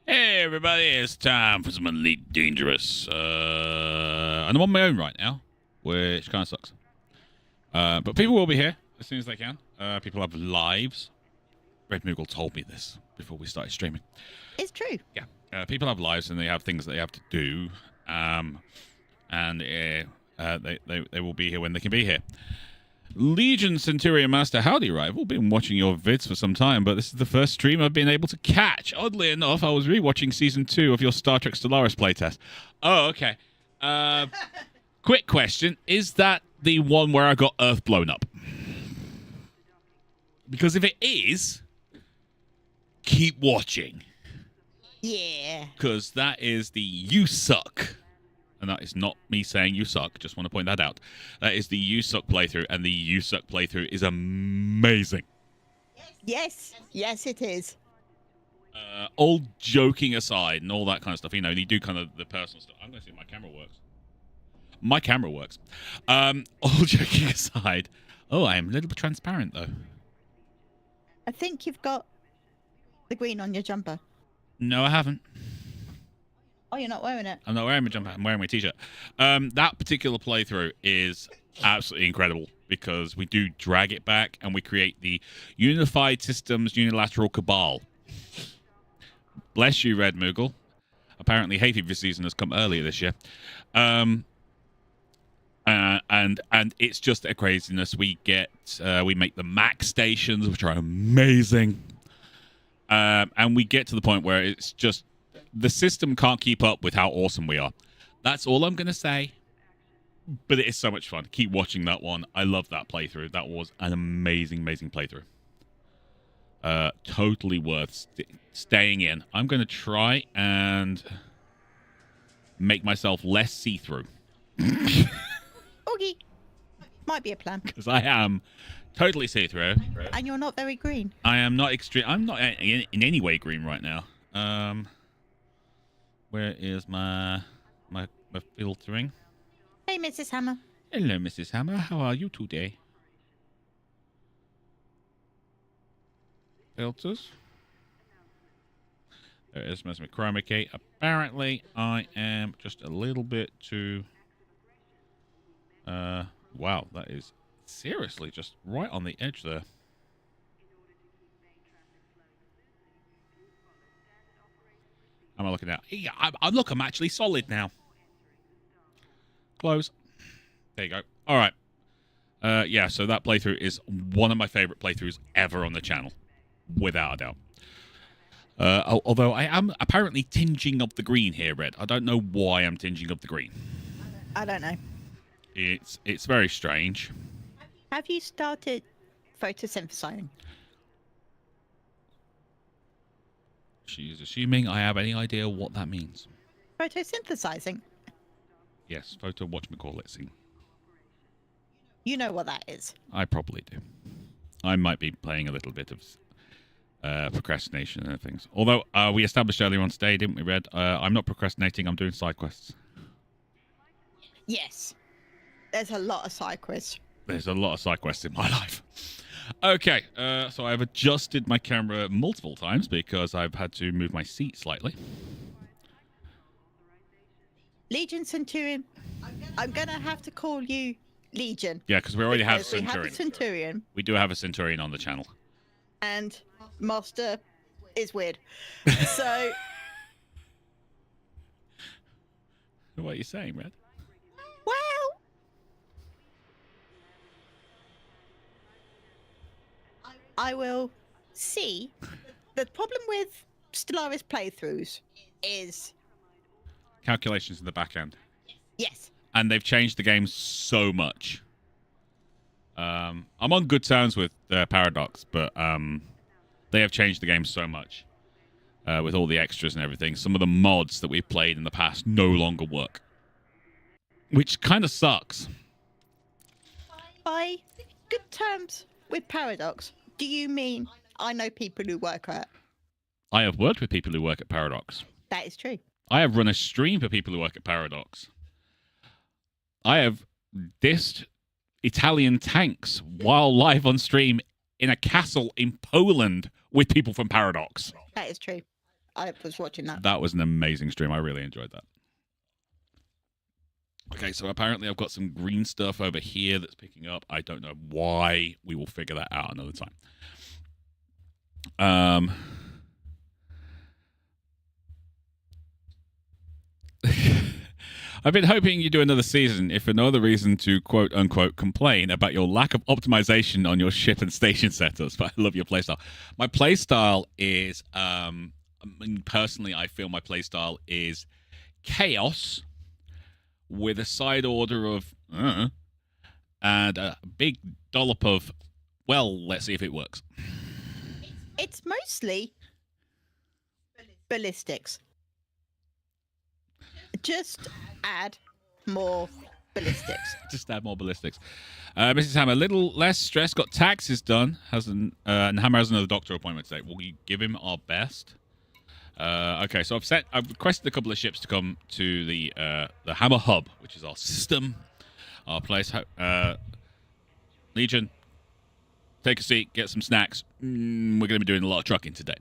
Hey everybody, it's time for some Elite Dangerous. And I'm on my own right now, which kind of sucks. But people will be here as soon as they can. People have lives. Red Moogle told me this before we started streaming. It's true. Yeah. People have lives and they have things that they have to do. And they will be here when they can be here. Legion Centurion Master, howdy, Rival. Been watching your vids for some time, but this is the first stream I've been able to catch. Oddly enough, I was rewatching Season 2 of your Star Trek Stellaris playtest. Oh, okay. Quick question. Is that the one where I got Earth blown up? Because if it is, keep watching. Yeah. Because that is the You Suck. And that is not me saying you suck. Just want to point that out. That is the You Suck playthrough, and the You Suck playthrough is amazing. Yes. Yes, it is. All joking aside and all that kind of stuff, you know, you do kind of the personal stuff. I'm going to see if my camera works. My camera works. All joking aside. Oh, I am a little bit transparent, though. I think you've got the green on your jumper. No, I haven't. Oh, you're not wearing it? I'm not wearing my jumper. I'm wearing my t-shirt. That particular playthrough is absolutely incredible because we do drag it back and we create the Unified Systems Unilateral Cabal. Bless you, Red Moogle. Apparently, hay fever season has come earlier this year. And it's just a craziness. We make the Mac stations, which are amazing. And we get to the point where it's just the system can't keep up with how awesome we are. That's all I'm going to say. But it is so much fun. Keep watching that one. I love that playthrough. That was an amazing, amazing playthrough. Totally worth staying in. I'm going to try and make myself less see-through. Okay. Might be a plan. Because I am totally see-through. And you're not very green. I am not extreme. I'm not in any way green right now. Where is my filtering? Hey, Mrs. Hammer. Hello, Mrs. Hammer. How are you today? Filters. There is my chroma key. Apparently, I am just a little bit too... wow, that is seriously just right on the edge there. How am I looking now? Yeah, look, I'm actually solid now. Close. There you go. All right. Yeah, so that playthrough is one of my favorite playthroughs ever on the channel. Without a doubt. Although I am apparently tinging of the green here, Red. I don't know why I'm tinging of the green. I don't know. It's very strange. Have you started photosynthesizing? She's assuming I have any idea what that means. Photosynthesizing? Yes, photo whatchamacallit scene. You know what that is. I probably do. I might be playing a little bit of procrastination and things. Although we established earlier on today, didn't we, Red? I'm not procrastinating. I'm doing side quests. Yes. There's a lot of side quests. There's a lot of side quests in my life. Okay, so I've adjusted my camera multiple times because I've had to move my seat slightly. Legion Centurion. I'm going to have to call you Legion. Yeah, because we already have We Centurion. have a Centurion. We do have a Centurion on the channel. And Master is weird. So... What are you saying, Red? Well... I will see. The problem with Stellaris playthroughs is... Calculations in the back end. Yes. And they've changed the game so much. I'm on good terms with Paradox, but they have changed the game so much. With all the extras and everything. Some of the mods that we've played in the past no longer work. Which kind of sucks. By good terms with Paradox, do you mean I know people who work at... I have worked with people who work at Paradox. That is true. I have run a stream for people who work at Paradox. I have dissed Italian tanks while live on stream in a castle in Poland with people from Paradox. That is true. I was watching that. That was an amazing stream. I really enjoyed that. Okay, so apparently I've got some green stuff over here that's picking up. I don't know why. We will figure that out another time. I've been hoping you do another season, if for no other reason to quote-unquote complain about your lack of optimization on your ship and station setups, but I love your playstyle. My playstyle is, personally, I feel my playstyle is chaos with a side order of and a big dollop of, well, let's see if it works. It's mostly ballistics. Just add more ballistics. Just add more ballistics. Mrs. Hammer, a little less stress. Got taxes done. And Hammer has another doctor appointment today. Will we give him our best? Okay, so I've requested a couple of ships to come to the Hammer Hub, which is our system, our place. Legion, take a seat, get some snacks. We're going to be doing a lot of trucking today.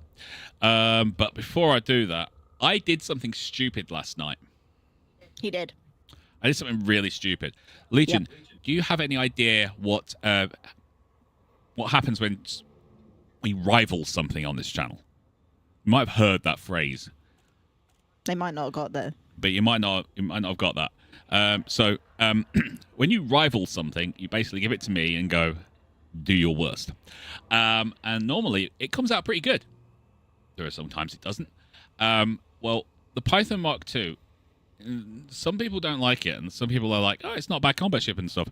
But before I do that, I did something stupid last night. He did. I did something really stupid. Legion, do you have any idea what happens when we rival something on this channel? You might have heard that phrase. They might not have got there. But you might not have got that. So when you rival something, you basically give it to me and go, do your worst. And normally it comes out pretty good. There are sometimes it doesn't. Well, the Python Mark II, some people don't like it, and some people are like, oh, it's not a bad combat ship and stuff.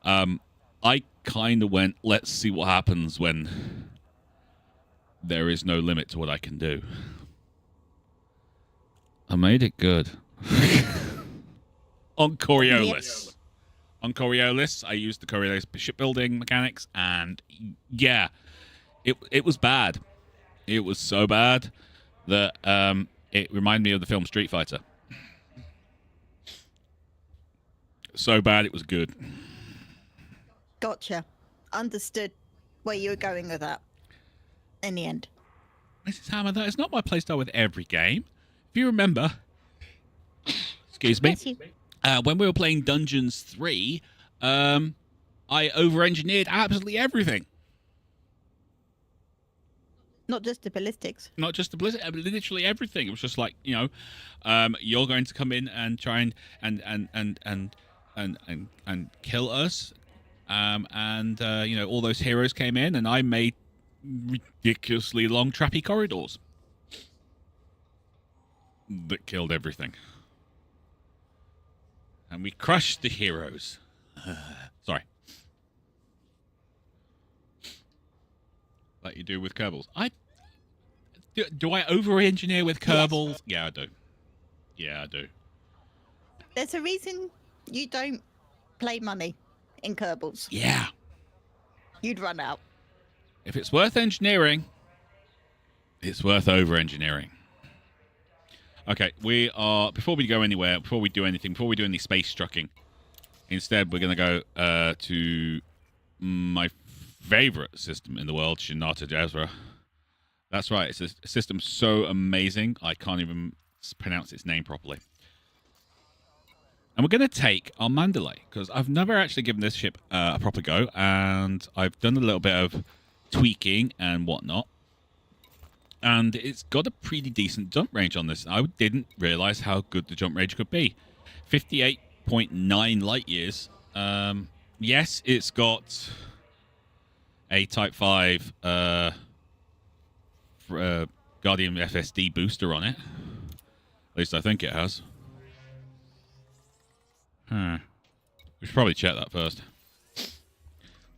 I kind of went, let's see what happens when there is no limit to what I can do. I made it good. On Coriolis. Yes. On Coriolis, I used the Coriolis shipbuilding mechanics, and yeah, it was bad. It was so bad that it reminded me of the film Street Fighter. So bad, it was good. Gotcha. Understood where you were going with that. In the end. Mrs. Hammer, that is not my playstyle with every game. If you remember, excuse me, when we were playing Dungeons 3, I over-engineered absolutely everything. Not just the ballistics. Not just the ballistics, literally everything. It was just like, you're going to come in and try and kill us, all those heroes came in, and I made ridiculously long trappy corridors that killed everything, and we crushed the heroes. Sorry, like you do with Kerbals. Do I over-engineer with Kerbals? Yes. Yeah, I do. There's a reason you don't play money in Kerbals. Yeah. You'd run out. If it's worth engineering, it's worth over-engineering. Okay, before we go anywhere, before we do anything, before we do any space trucking, instead we're going to go to my favorite system in the world, Shinata Jazra. That's right, it's a system so amazing, I can't even pronounce its name properly. And we're going to take our Mandalay, because I've never actually given this ship a proper go, and I've done a little bit of tweaking and whatnot. And it's got a pretty decent jump range on this. I didn't realize how good the jump range could be. 58.9 light years. Yes, it's got a Type 5 Guardian FSD booster on it. At least I think it has. We should probably check that first.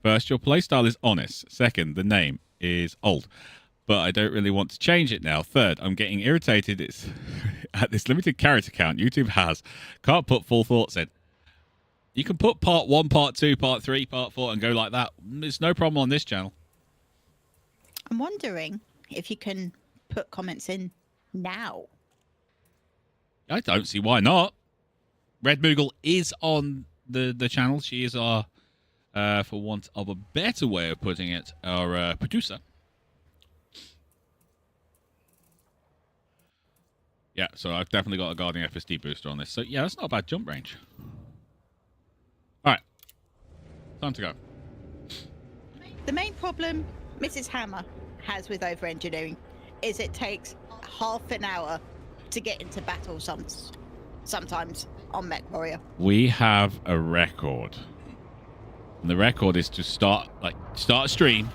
First, your playstyle is honest. Second, the name is old. But I don't really want to change it now. Third, I'm getting irritated. It's at this limited character count YouTube has. Can't put full thoughts in. You can put part 1, part 2, part 3, part 4 and go like that. There's no problem on this channel. I'm wondering if you can put comments in now. I don't see why not. Red Moogle is on the channel. She is our, for want of a better way of putting it, our producer. Yeah, so I've definitely got a Guardian FSD booster on this. So yeah, that's not a bad jump range. All right, time to go. The main problem Mrs. Hammer has with over-engineering is it takes half an hour to get into battle sometimes on Mech Warrior. We have a record. And the record is to start a stream.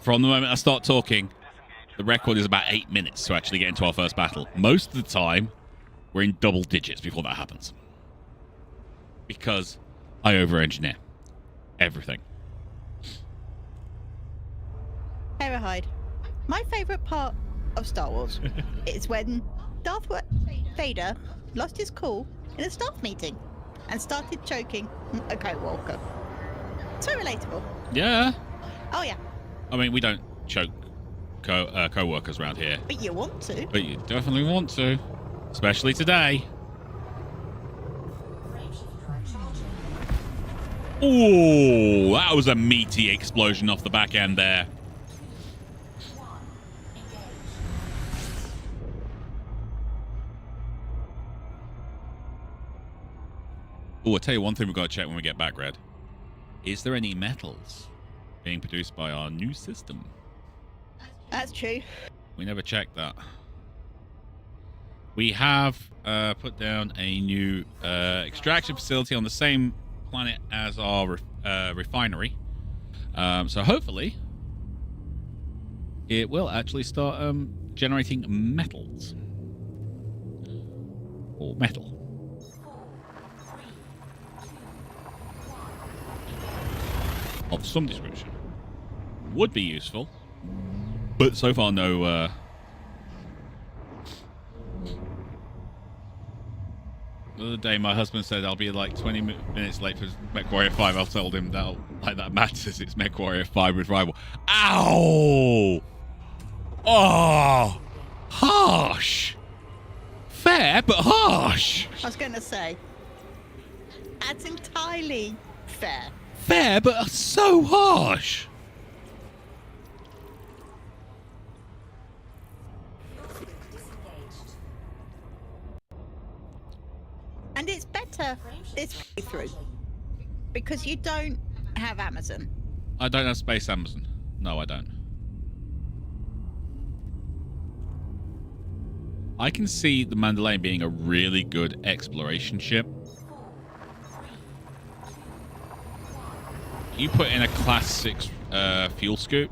From the moment I start talking, the record is about 8 minutes to actually get into our first battle. Most of the time, we're in double digits before that happens. Because I over-engineer everything. Hide. My favourite part of Star Wars is when Darth Vader lost his cool in a staff meeting and started choking a co-walker. So relatable. Yeah. Oh yeah. I mean, we don't choke co-workers around here. But you want to. But you definitely want to. Especially today. Ooh, that was a meaty explosion off the back end there. Oh, I'll tell you one thing we've got to check when we get back, Red. Is there any metals being produced by our new system? That's true. We never checked that. We have put down a new extraction facility on the same planet as our refinery. So hopefully it will actually start generating metals. Or metal. Of some description. Would be useful. But so far, no. The other day, my husband said I'll be like 20 minutes late for Mech Warrior 5. I told him that matters. It's Mech Warrior 5 with rival. Ow! Oh! Harsh! Fair, but harsh! I was going to say, that's entirely fair. Fair, but so harsh! And it's better this playthrough because you don't have Amazon. I don't have Space Amazon. No, I don't. I can see the Mandalorian being a really good exploration ship. You put in a Class 6 fuel scoop.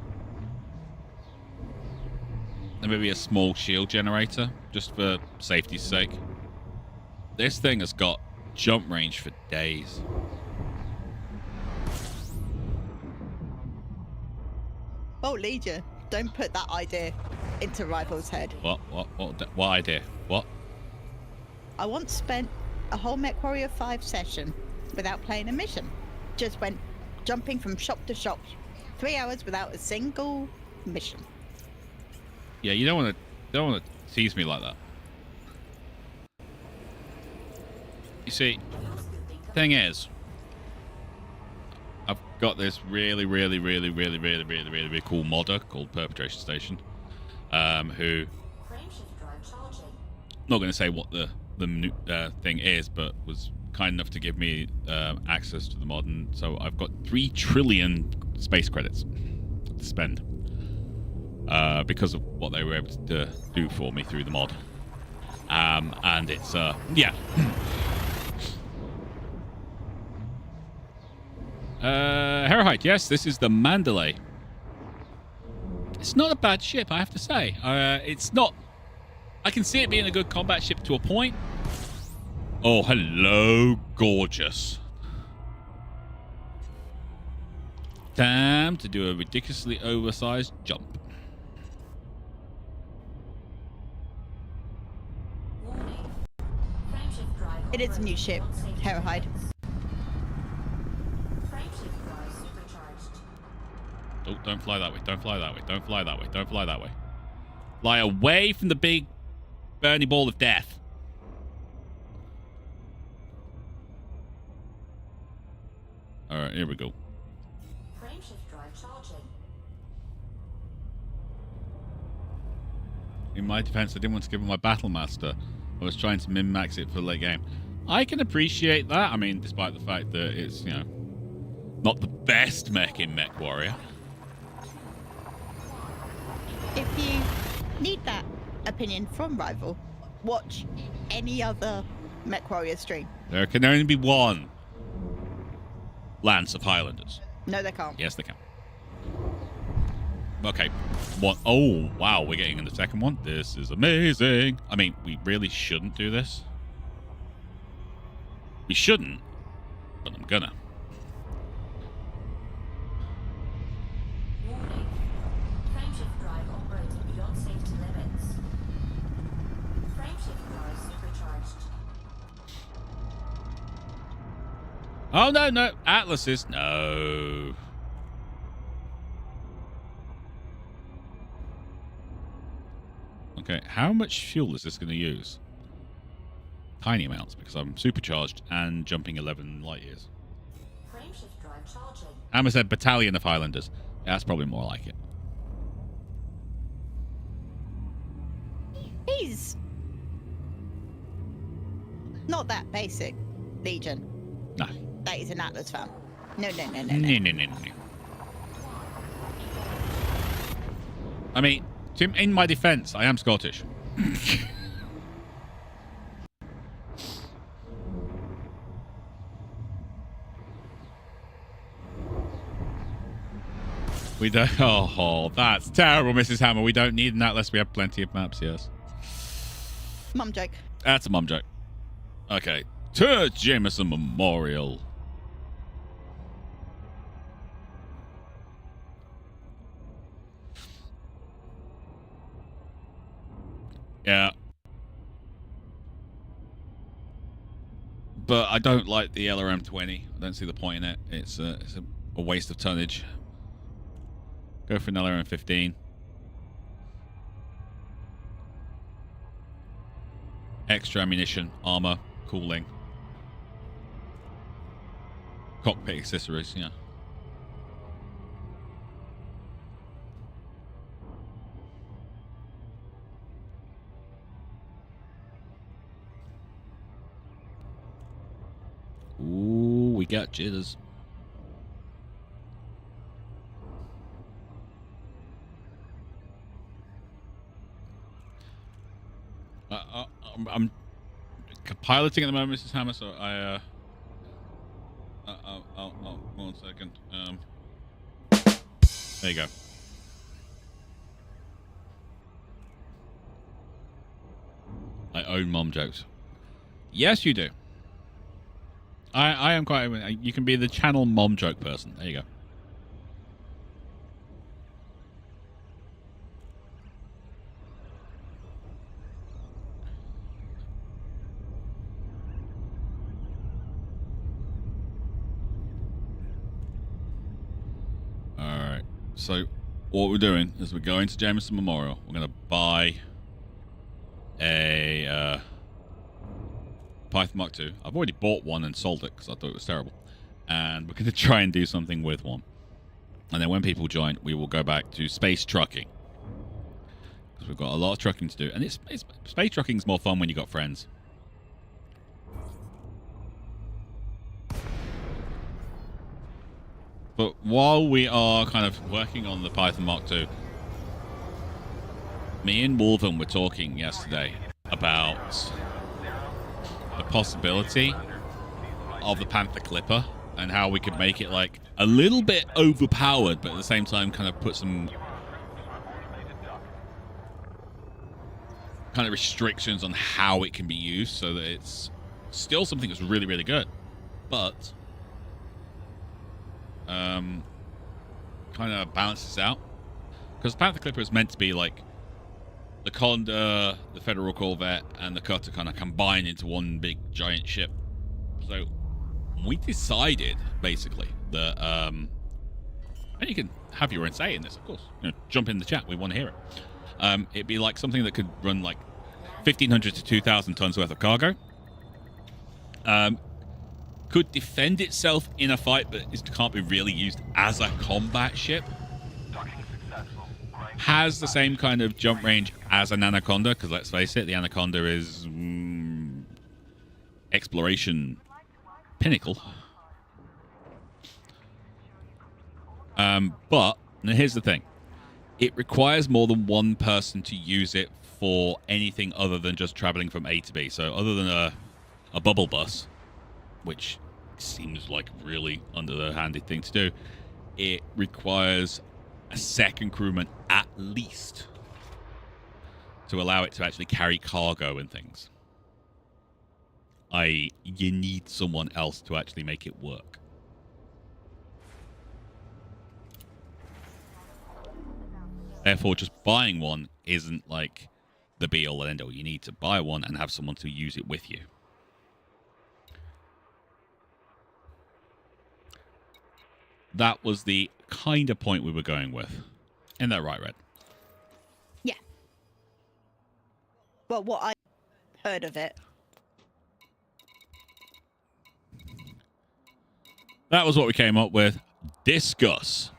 And maybe a small shield generator, just for safety's sake. This thing has got jump range for days. Oh, Legion, don't put that idea into Rival's head. What idea? What? I once spent a whole Mech Warrior 5 session without playing a mission. Just went jumping from shop to shop. 3 hours without a single mission. Yeah, you don't want to tease me like that. You see, thing is, I've got this really cool modder called Perpetration Station, who, not going to say what the thing is, but was kind enough to give me access to the mod, and so I've got 3 trillion space credits to spend because of what they were able to do for me through the mod, and it's yeah. Herahite, yes, this is the Mandalay. It's not a bad ship, I have to say. It's not... I can see it being a good combat ship to a point. Oh, hello, gorgeous. Time to do a ridiculously oversized jump. It is a new ship, Herahide. Oh, don't fly that way. Don't fly that way. Don't fly that way. Don't fly that way. Fly away from the big burning ball of death. All right, here we go. Frameshift drive charging. In my defense, I didn't want to give him my Battle Master. I was trying to min-max it for late game. I can appreciate that. I mean, despite the fact that it's, you know, not the best mech in Mech Warrior. If you need that opinion from Rival, watch any other Mech Warrior stream. There can only be one Lance of Highlanders. No, they can't. Yes, they can. Okay. What? Oh, wow. We're getting in the second one. This is amazing. I mean, we really shouldn't do this. We shouldn't, but I'm gonna. Warning. Frameshift drive operating beyond safety limits. Frameshift drive supercharged. Oh, no, no. Atlases. No. Okay, how much fuel is this going to use? Tiny amounts, because I'm supercharged and jumping 11 light years. Frameshift drive charging. Amma said Battalion of Highlanders. Yeah, that's probably more like it. He's not that basic, Legion. No. That is an Atlas fan. No. No. I mean, in my defense, I am Scottish. We don't. Oh, that's terrible, Mrs. Hammer. We don't need that unless we have plenty of maps, yes. Mum joke. That's a mum joke. Okay. To Jameson Memorial. Yeah. But I don't like the LRM-20. I don't see the point in it. It's a waste of tonnage. Go for an LRM-15. Extra ammunition, armor, cooling. Cockpit accessories, yeah. Ooh, we got jitters. I'm piloting at the moment, Mrs. Hammer, so I oh, 1 second. There you go. I own mom jokes. Yes, you do. I am quite. You can be the channel mom joke person. There you go. Alright. So, what we're doing is we're going to Jameson Memorial. We're going to buy a Python Mark II. I've already bought one and sold it because I thought it was terrible. And we're going to try and do something with one. And then when people join, we will go back to space trucking. Because we've got a lot of trucking to do. And space trucking is more fun when you've got friends. But while we are kind of working on the Python Mark II, me and Wolven were talking yesterday about the possibility of the Panther Clipper and how we could make it like a little bit overpowered, but at the same time kind of put some kind of restrictions on how it can be used so that it's still something that's really, really good, but kind of balances out. Because Panther Clipper is meant to be like the Condor, the Federal Corvette, and the Cutter kind of combine into one big giant ship. So we decided basically that, and you can have your own say in this, of course. You know, jump in the chat. We want to hear it. It'd be like something that could run like 1,500 to 2,000 tons worth of cargo. could defend itself in a fight, but it can't be really used as a combat ship. Has the same kind of jump range as an Anaconda, because let's face it, the Anaconda is exploration pinnacle. But now here's the thing. It requires more than one person to use it for anything other than just traveling from A to B. So other than a bubble bus, which seems like really under-the-handed thing to do, it requires a second crewman at least to allow it to actually carry cargo and things. You need someone else to actually make it work. Therefore, just buying one isn't like the be-all and end-all. You need to buy one and have someone to use it with you. That was the kind of point we were going with. Isn't that right, Red? Yeah. Well, what I heard of it. That was what we came up with. Discuss.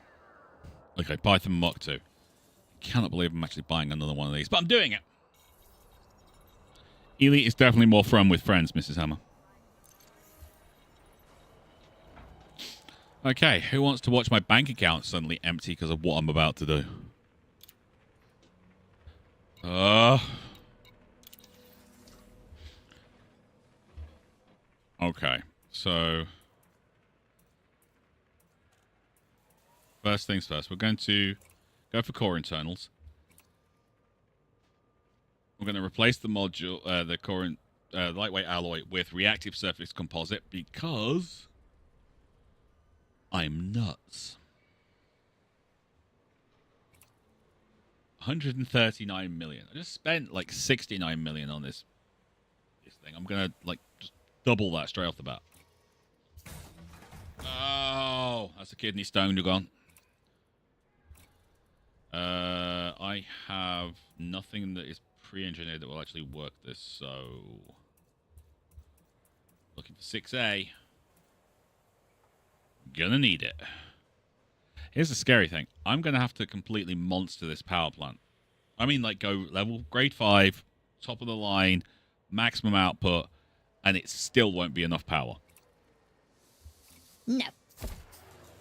Okay, Python Mach 2. Cannot believe I'm actually buying another one of these, but I'm doing it. Elite is definitely more fun with friends, Mrs. Hammer. Okay, who wants to watch my bank account suddenly empty because of what I'm about to do? Okay, so first things first, we're going to go for core internals. We're going to replace the module, the core lightweight alloy with reactive surface composite because I'm nuts. 139 million. I just spent like 69 million on this thing. I'm going to like just double that straight off the bat. Oh, that's a kidney stone you're gone. I have nothing that is pre-engineered that will actually work this, so looking for 6A. Gonna need it. Here's the scary thing. I'm gonna have to completely monster this power plant. I mean, like, go level grade 5, top of the line, maximum output, and it still won't be enough power. No.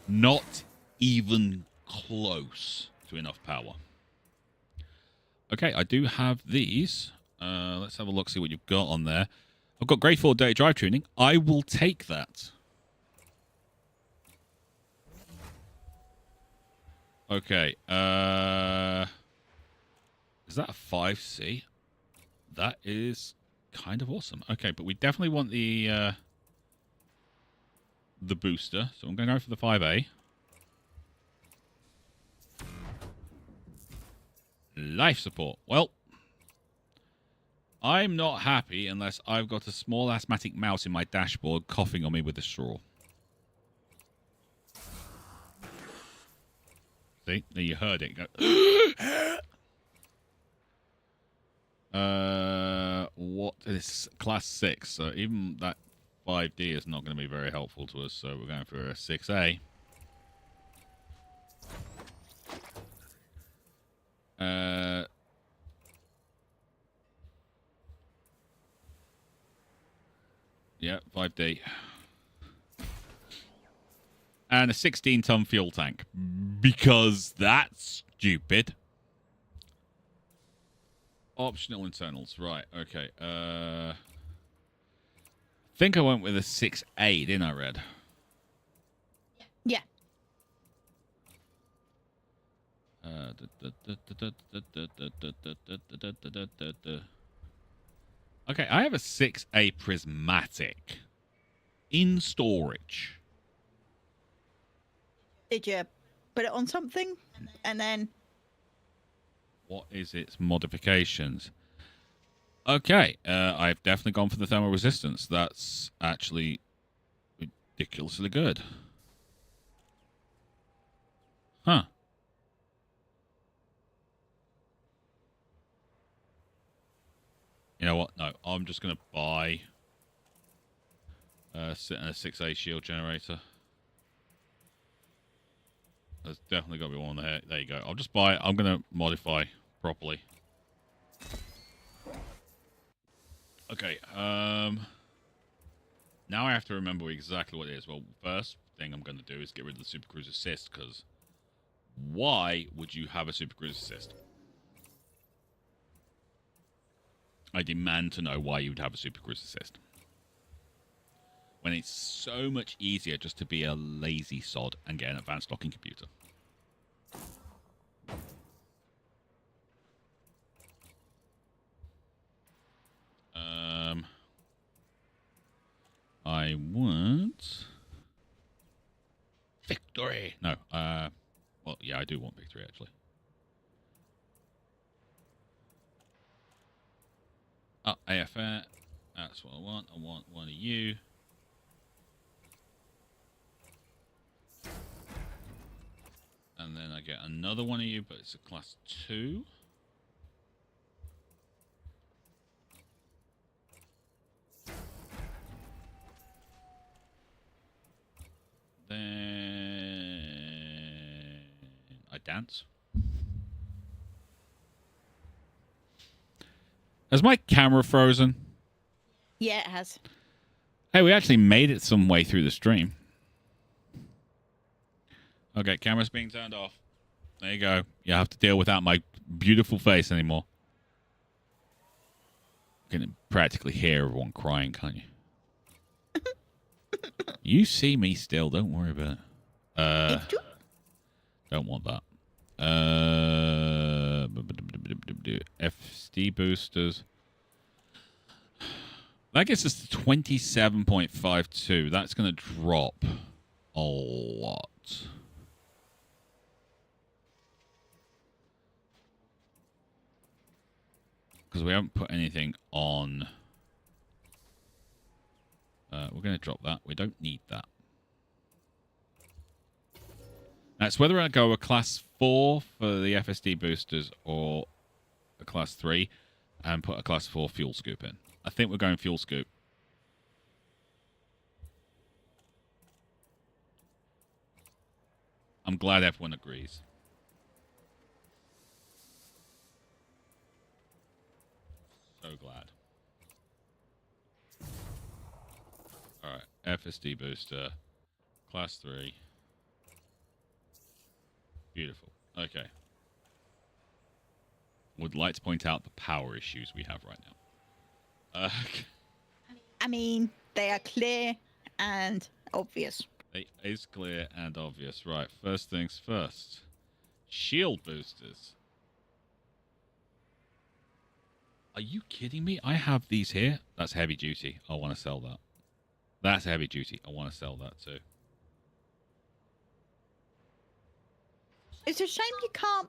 Not even close to enough power. Okay, I do have these. Let's have a look, see what you've got on there. I've got grade 4 data drive tuning. I will take that. Okay. Is that a 5C? That is kind of awesome. Okay, but we definitely want the booster. So I'm going to go for the 5A. Life support. Well, I'm not happy unless I've got a small asthmatic mouse in my dashboard coughing on me with a straw. See? There, you heard it. Go. What is class 6? So even that 5D is not going to be very helpful to us. So we're going for a 6A. Yeah, 5D. And a 16-ton fuel tank. Because that's stupid. Optional internals. Right, okay. I think I went with a 6A, didn't I, Red? Yeah. Okay, I have a 6A prismatic in storage. Did you put it on something and then? What is its modifications? Okay, I've definitely gone for the thermal resistance. That's actually ridiculously good. Huh. You know what? No, I'm just going to buy Sit in a 6A shield generator. There's definitely got to be one there. There you go. I'll just buy it. I'm going to modify properly. Okay. Now I have to remember exactly what it is. Well, first thing I'm going to do is get rid of the Super Cruise Assist, because why would you have a Super Cruise Assist? I demand to know why you would have a Super Cruise Assist. When it's so much easier just to be a lazy sod and get an advanced docking computer. I want victory. No, well, yeah, I do want victory, actually. Oh, AFR. That's what I want. I want one of you. And then I get another one of you, but it's a class 2. Then I dance. Has my camera frozen? Yeah, it has. Hey, we actually made it some way through the stream. Okay, camera's being turned off. There you go. You have to deal without my beautiful face anymore. You can practically hear everyone crying, can't you? You see me still. Don't worry about it. Don't want that. FSD boosters. That gets us to 27.52. That's going to drop a lot. Because we haven't put anything on. We're going to drop that. We don't need that. That's whether I go a class 4 for the FSD boosters or a class 3 and put a class 4 fuel scoop in. I think we're going fuel scoop. I'm glad everyone agrees. So glad. Alright, FSD booster, class 3. Beautiful. Okay. Would like to point out the power issues we have right now. I mean, they are clear and obvious. It is clear and obvious. Right, first things first. Shield boosters. Are you kidding me? I have these here. That's heavy duty. I want to sell that. That's heavy duty. I want to sell that too. It's a shame you can't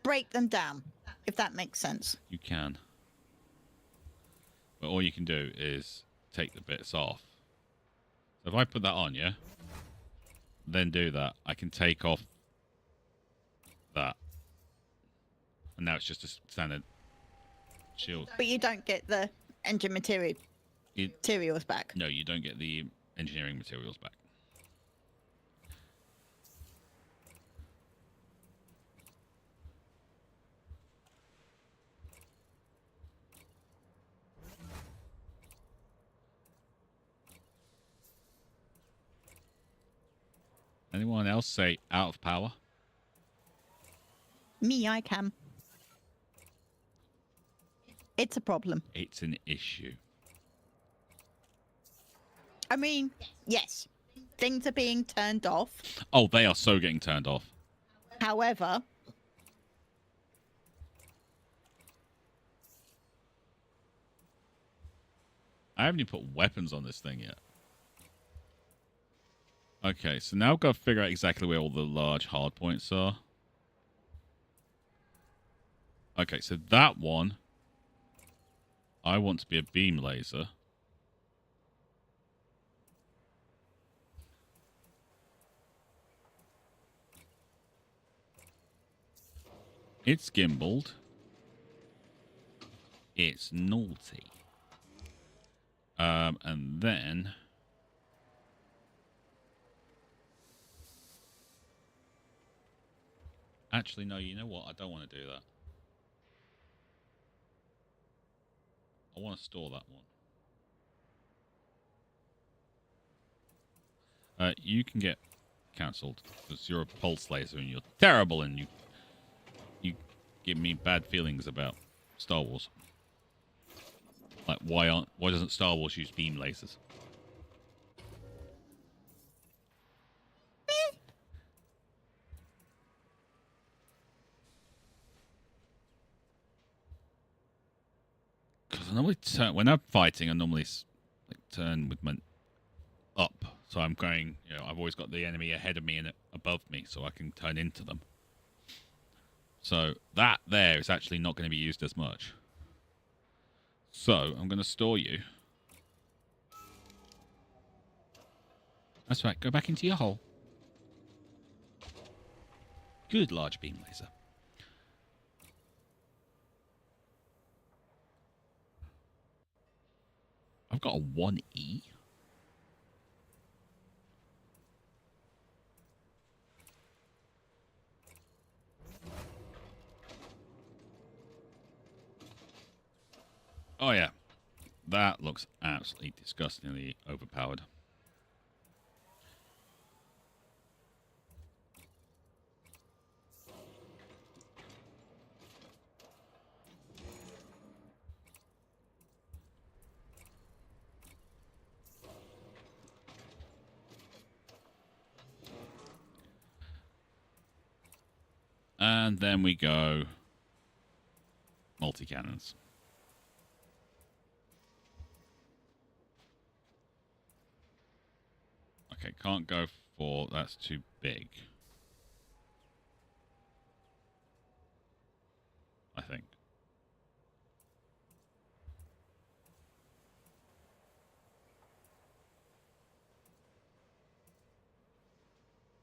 break them down, if that makes sense. You can. But all you can do is take the bits off. So if I put that on, yeah? Then do that. I can take off that. And now it's just a standard shield. But you don't get the engine materials back. No, you don't get the engineering materials back. Anyone else say out of power? Me, I can. It's a problem. It's an issue. I mean, yes, things are being turned off. Oh, they are so getting turned off. However, I haven't even put weapons on this thing yet. Okay, so now I've got to figure out exactly where all the large hard points are. Okay, so that one, I want to be a beam laser. It's gimbaled. It's naughty. And then Actually, no, you know what? I don't want to do that. I want to store that one. You can get cancelled because you're a pulse laser and you're terrible and you give me bad feelings about Star Wars. Like, why doesn't Star Wars use beam lasers? Because I normally turn, when I'm fighting, I normally like, turn with my up. So I'm going, I've always got the enemy ahead of me and above me, so I can turn into them. So that there is actually not going to be used as much. So I'm going to store you. That's right, go back into your hole. Good large beam laser. I've got a 1E. Oh, yeah. That looks absolutely disgustingly overpowered. And then we go multi-cannons. Okay, can't go for... That's too big. I think.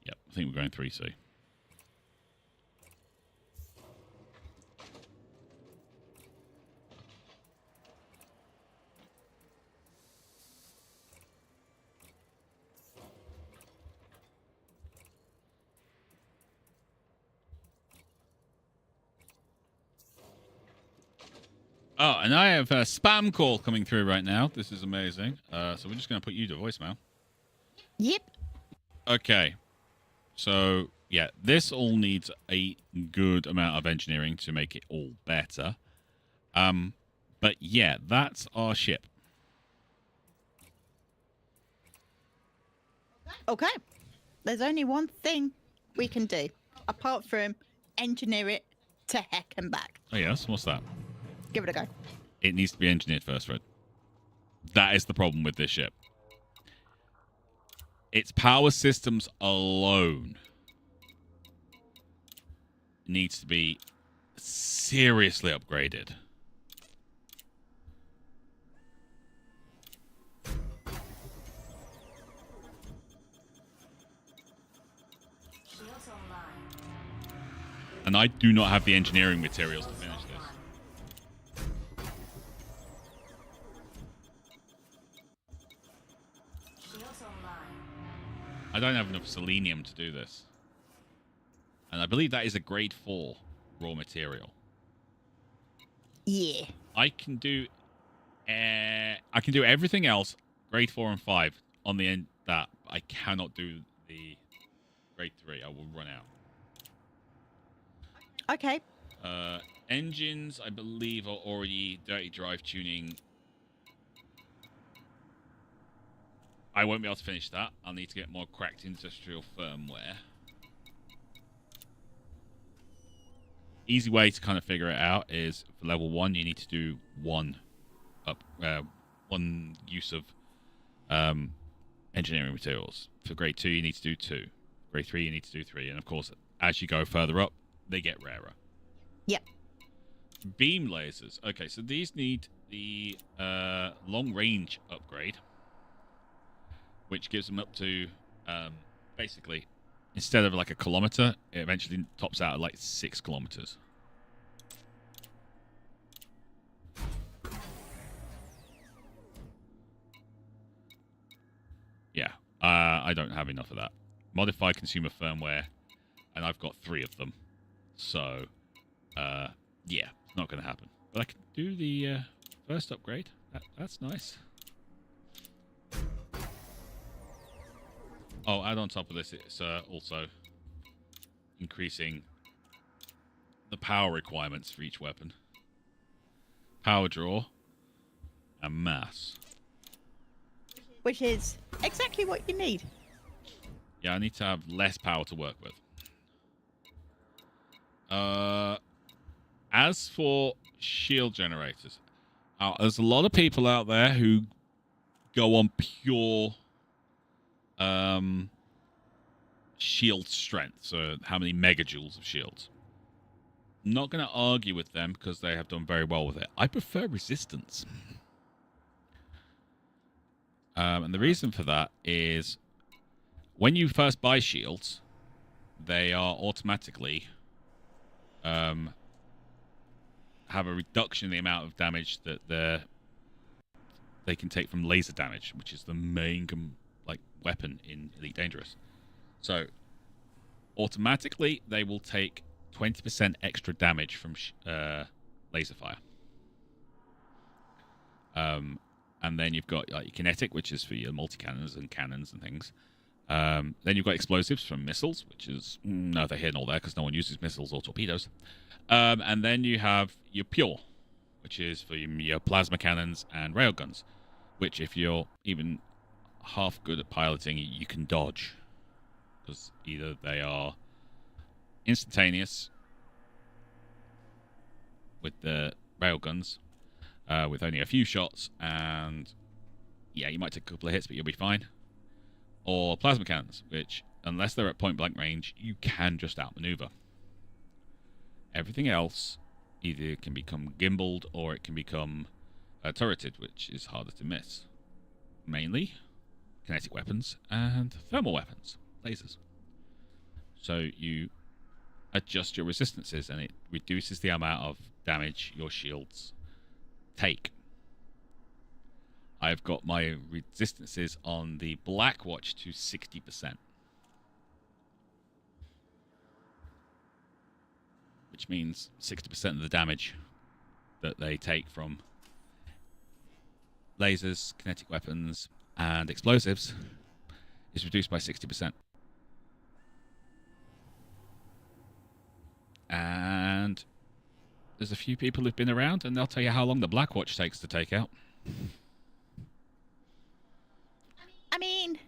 Yep, I think we're going 3C. Oh, and I have a spam call coming through right now. This is amazing. So we're just going to put you to voicemail. Yep. Okay. So, yeah, this all needs a good amount of engineering to make it all better. But, yeah, that's our ship. Okay. There's only one thing we can do, apart from engineer it to heck and back. Oh, yes? What's that? Give it a go. It needs to be engineered first, Fred. That is the problem with this ship. Its power systems alone needs to be seriously upgraded. Shields online. And I do not have the engineering materials to finish this. Shields online. I don't have enough selenium to do this. And I believe that is a grade 4 raw material. Yeah. I can do everything else, grade 4 and 5, on the end that. I cannot do the grade 3. I will run out. Okay. Engines, I believe, are already dirty drive tuning. I won't be able to finish that. I'll need to get more cracked industrial firmware. Easy way to kind of figure it out is for level 1, you need to do one use of engineering materials. For grade 2, you need to do 2. Grade 3, you need to do 3. And of course, as you go further up, they get rarer. Yep. Beam lasers. Okay, so these need the long range upgrade, which gives them up to basically, instead of like a kilometer, it eventually tops out at like 6 kilometers. Yeah, I don't have enough of that. Modify consumer firmware, and I've got 3 of them. So, yeah, it's not going to happen. But I can do the first upgrade. That's nice. Oh, and on top of this, it's also increasing the power requirements for each weapon. Power draw and mass. Which is exactly what you need. Yeah, I need to have less power to work with. As for shield generators, there's a lot of people out there who go on pure shield strength, so how many megajoules of shields. I'm not going to argue with them because they have done very well with it. I prefer resistance. And the reason for that is when you first buy shields, they are automatically have a reduction in the amount of damage that they can take from laser damage, which is the main weapon in Elite Dangerous. So automatically they will take 20% extra damage from laser fire. And then you've got your kinetic, which is for your multi-cannons and cannons and things. Then you've got explosives from missiles, which is neither here nor there because no one uses missiles or torpedoes. And then you have your pure, which is for your plasma cannons and railguns, which if you're even half good at piloting, you can dodge. Because either they are instantaneous with the railguns, with only a few shots, and yeah, you might take a couple of hits, but you'll be fine. Or plasma cannons, which, unless they're at point-blank range, you can just outmaneuver. Everything else either can become gimbaled or it can become turreted, which is harder to miss. Mainly kinetic weapons and thermal weapons, lasers. So you adjust your resistances and it reduces the amount of damage your shields take. I've got my resistances on the Black Watch to 60%. Which means 60% of the damage that they take from lasers, kinetic weapons, and explosives is reduced by 60%. And there's a few people who've been around, and they'll tell you how long the Black Watch takes to take out. I mean,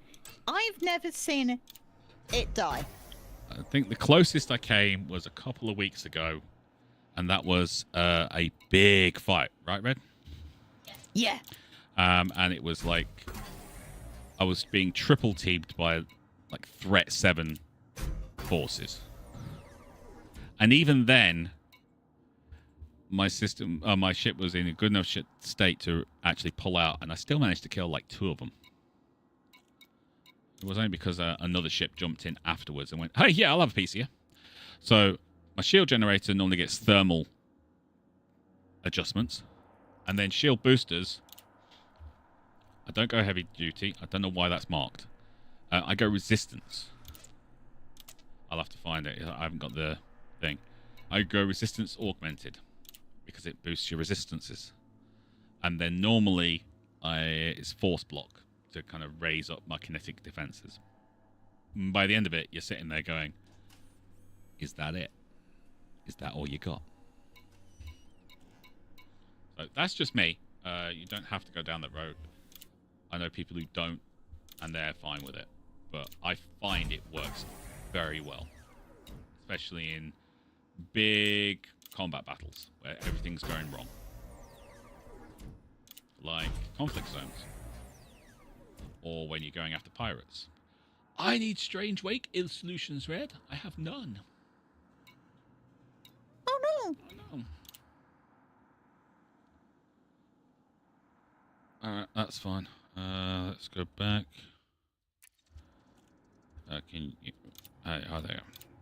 I've never seen it die. I think the closest I came was a couple of weeks ago, and that was a big fight, right, Red? Yeah. And it was like I was being triple teamed by like Threat 7 forces. And even then, my ship was in a good enough state to actually pull out, and I still managed to kill like 2 of them. It was only because another ship jumped in afterwards and went, hey, yeah, I'll have a piece of you. So my shield generator normally gets thermal adjustments. And then shield boosters, I don't go heavy duty. I don't know why that's marked. I go resistance. I'll have to find it. I haven't got the thing. I go resistance augmented because it boosts your resistances. And then normally it's force block to kind of raise up my kinetic defenses. And by the end of it, you're sitting there going, is that it? Is that all you got? So that's just me. You don't have to go down that road. I know people who don't, and they're fine with it. But I find it works very well. Especially in big combat battles where everything's going wrong. Like conflict zones. Or when you're going after pirates. I need strange wake solutions, Red. I have none. Oh no. Oh, no. Alright, that's fine. Let's go back. Can you... oh, there you go.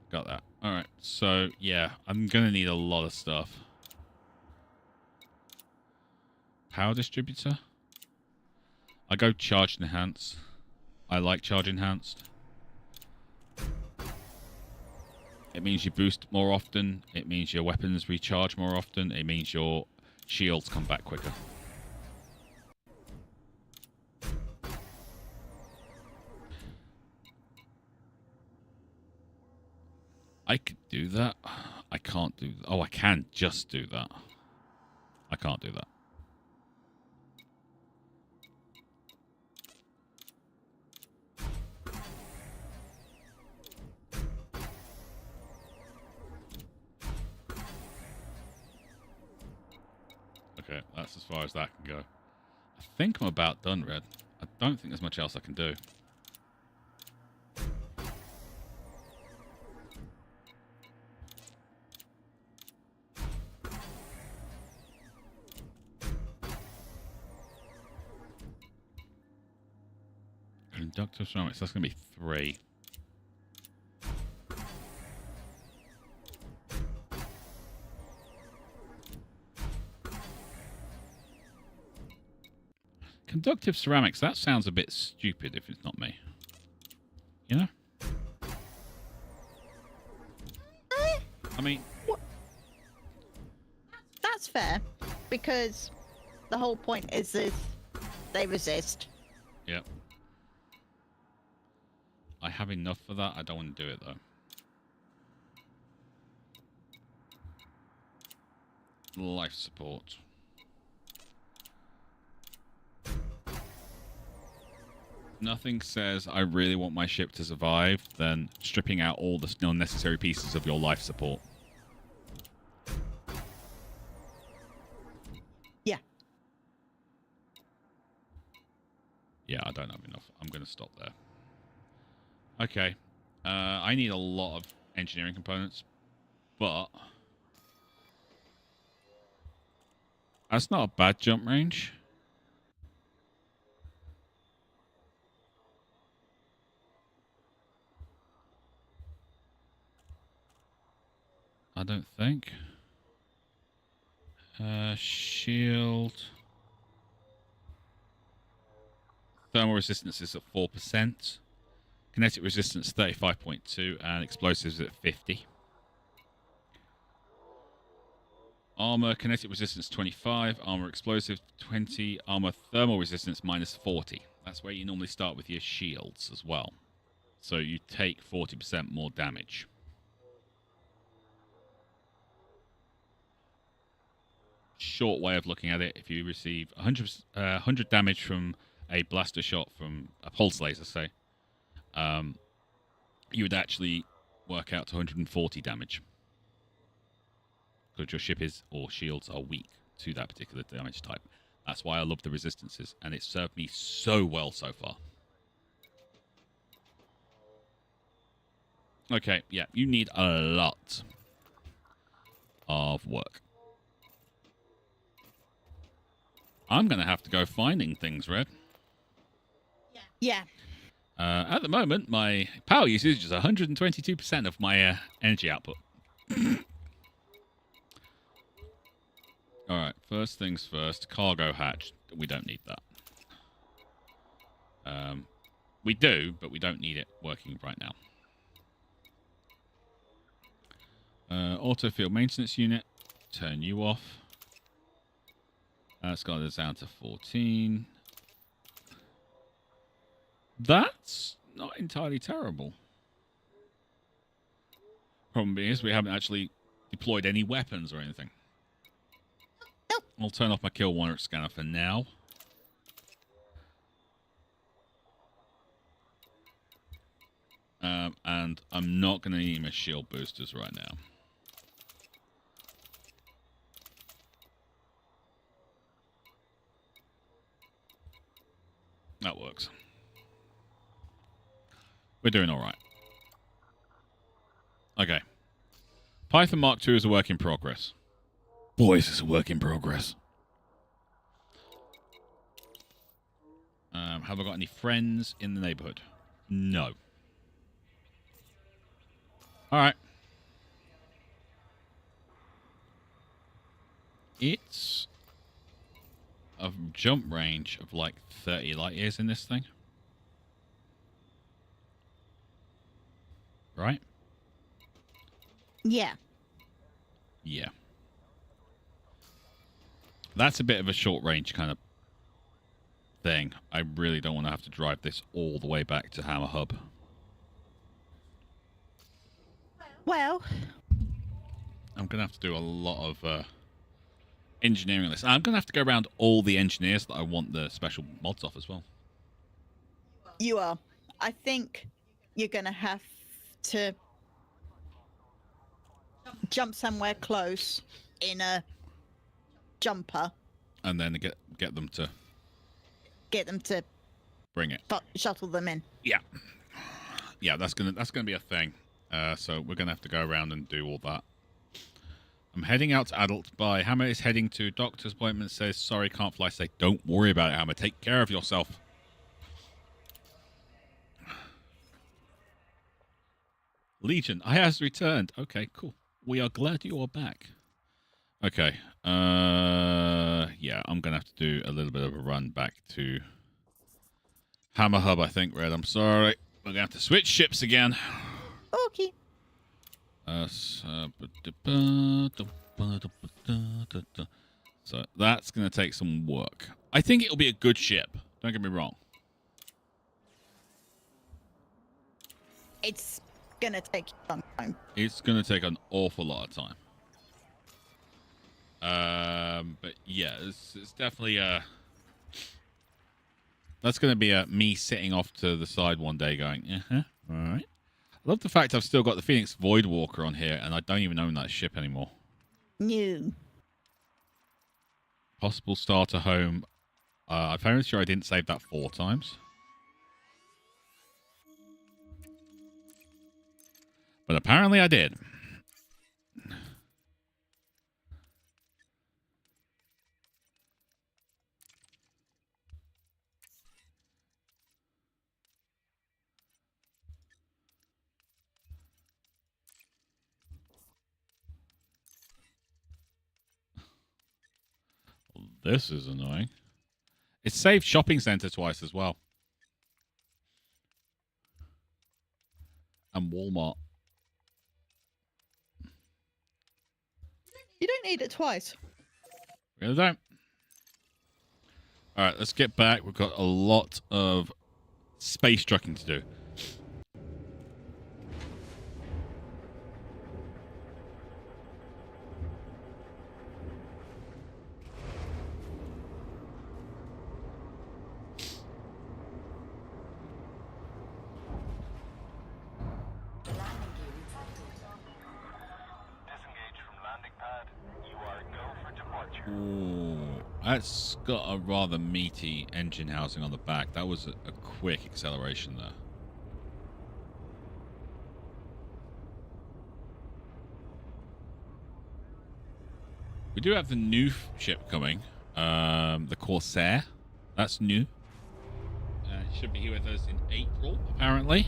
Got that. Alright, so, yeah. I'm going to need a lot of stuff. Power distributor. I go charge enhance. I like charge enhanced. It means you boost more often. It means your weapons recharge more often. It means your shields come back quicker. I could do that. I can't do... Oh, I can just do that. I can't do that. Okay, that's as far as that can go. I think I'm about done, Red. I don't think there's much else I can do. Conductive ceramics, that's going to be 3. Conductive ceramics, that sounds a bit stupid if it's not me. You know? I mean... That's fair, because the whole point is that they resist. Yep. I have enough for that. I don't want to do it, though. Life support. Nothing says I really want my ship to survive than stripping out all the unnecessary pieces of your life support. Yeah. Yeah, I don't have enough. I'm going to stop there. Okay. I need a lot of engineering components, but that's not a bad jump range. I don't think. Shield. Thermal resistance is at 4%. Kinetic resistance 35.2 and explosives at 50. Armor, kinetic resistance 25, armor explosive 20, armor thermal resistance minus 40. That's where you normally start with your shields as well. So you take 40% more damage. Short way of looking at it, if you receive 100 damage from a blaster shot from a pulse laser, say, you would actually work out to 140 damage. Because your ship is, or shields are weak to that particular damage type. That's why I love the resistances, and it's served me so well so far. Okay, yeah, you need a lot of work. I'm going to have to go finding things, Red. Yeah. At the moment, my power usage is 122% of my energy output. Alright, first things first. Cargo hatch. We don't need that. We do, but we don't need it working right now. Auto field maintenance unit. Turn you off. That's got us down to 14. That's not entirely terrible. Problem is, we haven't actually deployed any weapons or anything. Nope. I'll turn off my kill warrant scanner for now. And I'm not going to need my shield boosters right now. That works. We're doing all right. Okay. Python Mark II is a work in progress. Boys, it's a work in progress. Have I got any friends in the neighborhood? No. All right. It's a jump range of like 30 light years in this thing. Right? Yeah. Yeah. That's a bit of a short range kind of thing. I really don't want to have to drive this all the way back to Hammer Hub. Well, I'm going to have to do a lot of engineering on this. I'm going to have to go around all the engineers that I want the special mods off as well. you are. I think you're going to have to jump somewhere close in a jumper. And then get them to bring it. Shuttle them in. Yeah. Yeah, that's gonna be a thing. So we're gonna have to go around and do all that. I'm heading out to Adult Buy. Hammer is heading to doctor's appointment. Says sorry, can't fly. Say don't worry about it, Hammer. Take care of yourself. Legion, I has returned. Okay, cool. We are glad you are back. Okay. Yeah, I'm gonna have to do a little bit of a run back to Hammer Hub, I think, Red. I'm sorry. We're gonna have to switch ships again. Okay. So that's gonna take some work. I think it'll be a good ship. Don't get me wrong. It's gonna take some time. It's gonna take an awful lot of time. But yeah, it's definitely that's going to be me sitting off to the side one day going, all right. I love the fact I've still got the Phoenix Voidwalker on here and I don't even own that ship anymore. New. Possible starter home. I'm fairly sure I didn't save that 4 times. But apparently I did. This is annoying. It saved shopping center twice as well. And Walmart. You don't need it twice. Really don't. All right, let's get back. We've got a lot of space trucking to do. Ooh, that's got a rather meaty engine housing on the back. That was a quick acceleration there. We do have the new ship coming, the Corsair. That's new. It should be here with us in April, apparently.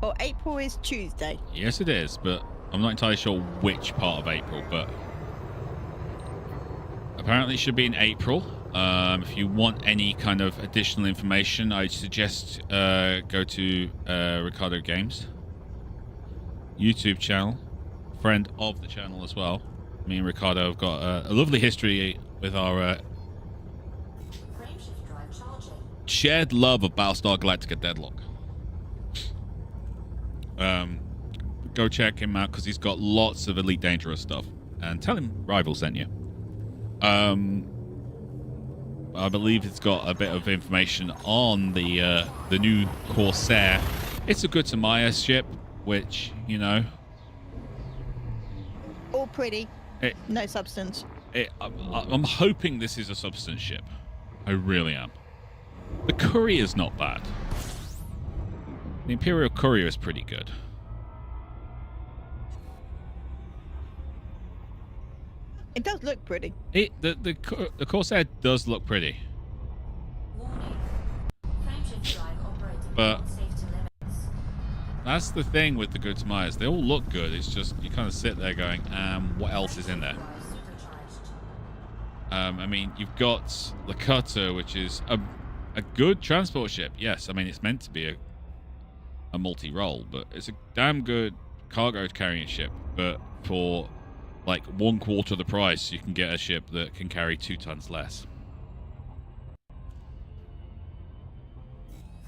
Well, April is Tuesday. Yes, it is, but I'm not entirely sure which part of April, but apparently it should be in April. If you want any kind of additional information, I'd suggest go to Ricardo Games YouTube channel, friend of the channel as well. Me and Ricardo have got a lovely history with our shared love of Battlestar Galactica Deadlock. Go check him out because he's got lots of Elite Dangerous stuff. And tell him Rival sent you. I believe it's got a bit of information on the new Corsair. It's a good Tamaya ship, which, you know... All pretty. No substance. I'm hoping this is a substance ship. I really am. The Courier's not bad. The Imperial Courier is pretty good. It does look pretty. The Corsair does look pretty. But that's the thing with the good Tamayas. They all look good. It's just you kind of sit there going, what else is in there? I mean, you've got the Cutter, which is a good transport ship. Yes, I mean, it's meant to be a multi-role, but it's a damn good cargo carrying ship, but for like 1/4 of the price, you can get a ship that can carry 2 tons less.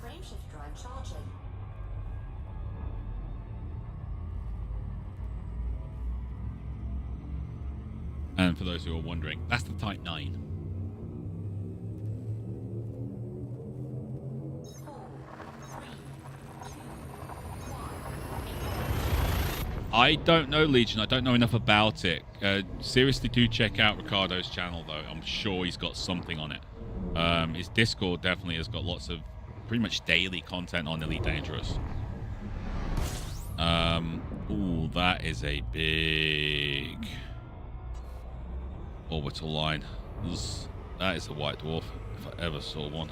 Frameshift drive charging. And for those who are wondering, that's the Type 9. 4, 3, 2, 1. I don't know, Legion. I don't know enough about it. Seriously, do check out Ricardo's channel, though. I'm sure he's got something on it. His Discord definitely has got lots of pretty much daily content on Elite Dangerous. Ooh, that is a big orbital line. That is a white dwarf, if I ever saw one.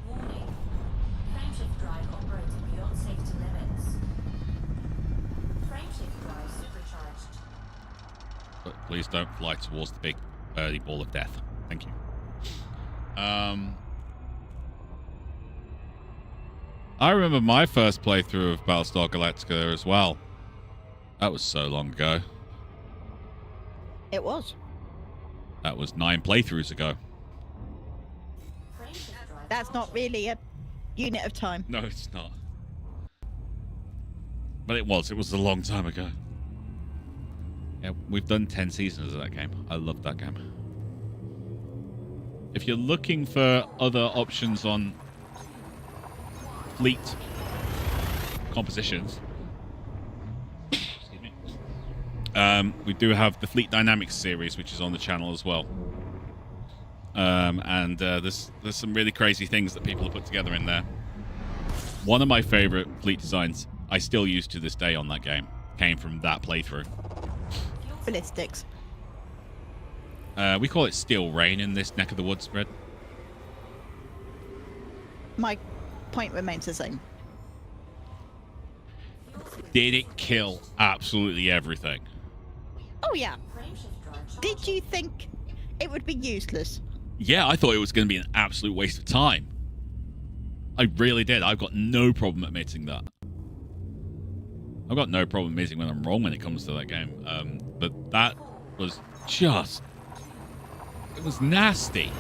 Warning. Frameshift drive operating beyond safety limits. Frameshift drive supercharged. But please don't fly towards the big early ball of death. Thank you. I remember my first playthrough of Battlestar Galactica as well. That was so long ago. It was. That was 9 playthroughs ago. Frameshift drive That's not charging. really a unit of time. No, it's not. But it was. It was a long time ago. Yeah, we've done 10 seasons of that game. I love that game. If you're looking for other options on fleet compositions, excuse me, we do have the Fleet Dynamics series, which is on the channel as well. And there's some really crazy things that people have put together in there. One of my favorite fleet designs I still use to this day on that game came from that playthrough. Ballistics. We call it Steel Rain in this neck of the woods, Red. My point remains the same. Did it kill absolutely everything? Oh yeah. Frameshift drive charging. Did you think it would be useless? Yeah, I thought it was going to be an absolute waste of time. I really did. I've got no problem admitting that. I've got no problem admitting when I'm wrong when it comes to that game. But that was just... It was nasty.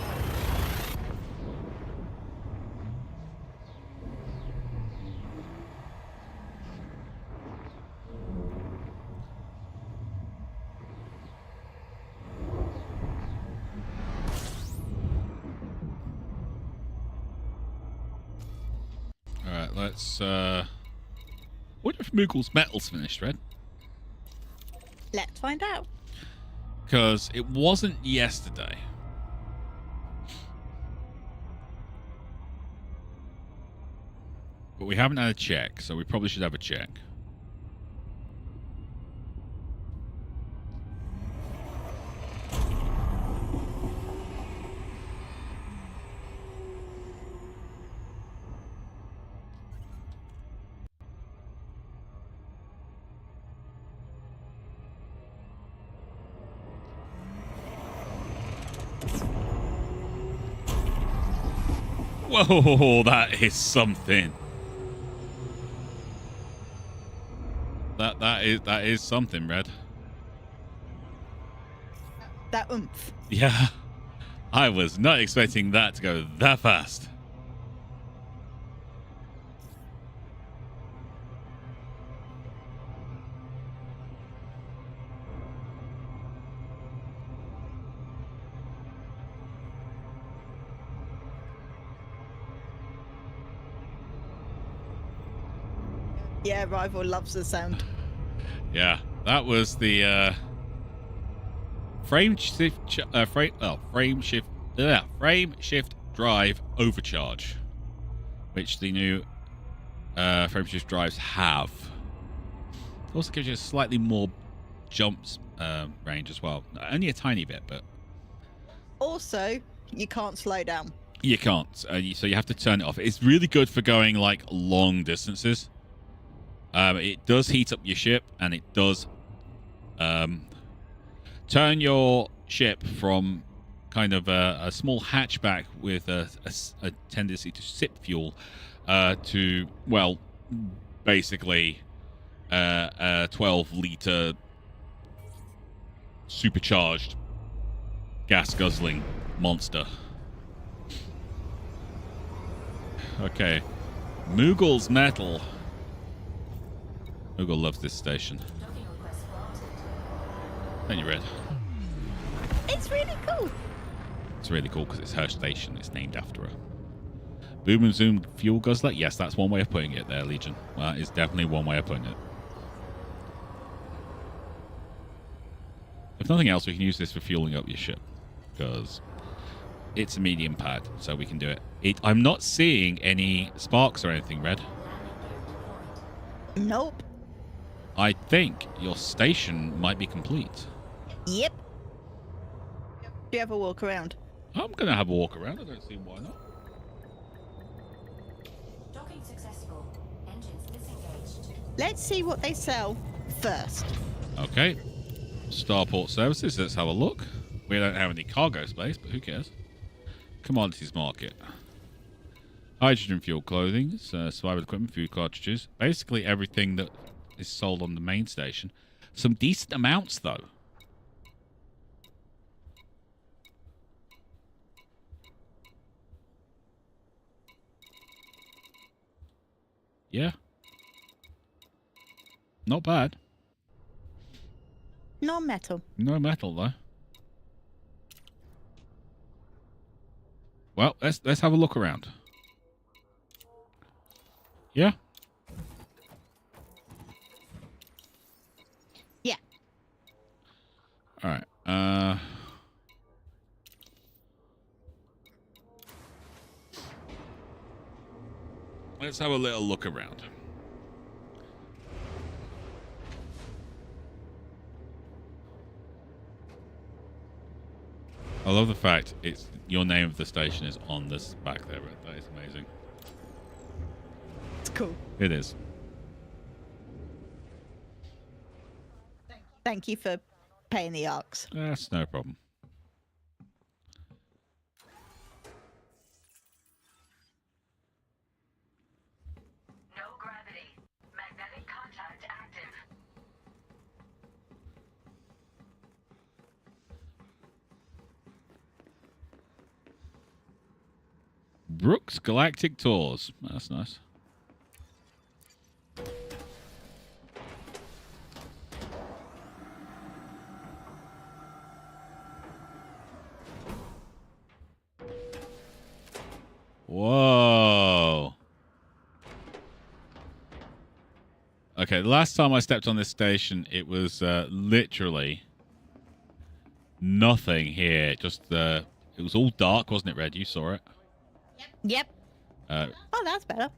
Alright, let's... What if Moogle's metal's finished, Red? Let's find out. Because it wasn't yesterday. But we haven't had a check, so we probably should have a check. Whoa, that is something. That is something, Red. That oomph. Yeah. I was not expecting that to go that fast. Yeah, Rival loves the sound. Yeah, that was the frame shift drive overcharge, which the new frame shift drives have. It also gives you a slightly more jumps range as well. Only a tiny bit, but Also, you can't slow down. you can't. So you have to turn it off. It's really good for going like long distances. It does heat up your ship, and it does turn your ship from kind of a small hatchback with a tendency to sip fuel to, well, basically a 12-liter supercharged gas-guzzling monster. Okay. Moogle's metal. Moogle loves this station. Docking request granted. Don't you, Red? It's really cool. It's really cool because it's her station. It's named after her. Boom and zoom fuel guzzler? Yes, that's one way of putting it there, Legion. That is definitely one way of putting it. If nothing else, we can use this for fueling up your ship. Because it's a medium pad, so we can do it. I'm not seeing any sparks or anything, Red. Nope. I think your station might be complete. Yep. Do you have a walk around? I'm going to have a walk around. I don't see why not. Docking successful. Engines disengaged. Let's see what they sell first. Okay. Starport services. Let's have a look. We don't have any cargo space, but who cares? Commodities market. Hydrogen fuel clothing, survival equipment, food cartridges. Basically everything that is sold on the main station. Some decent amounts, though. Yeah. Not bad. Non-metal. No metal, though. Well, let's have a look around. Yeah. Yeah. All right. Let's have a little look around. I love the fact it's your name of the station is on this back there. That is amazing. It's cool. It is. Thank you for paying the arcs. That's no problem. No gravity. Magnetic contact active. Brooks Galactic Tours. That's nice. Whoa. Okay, the last time I stepped on this station, it was literally nothing here. Just it was all dark, wasn't it, Red? You saw it. Yep. Oh, that's better.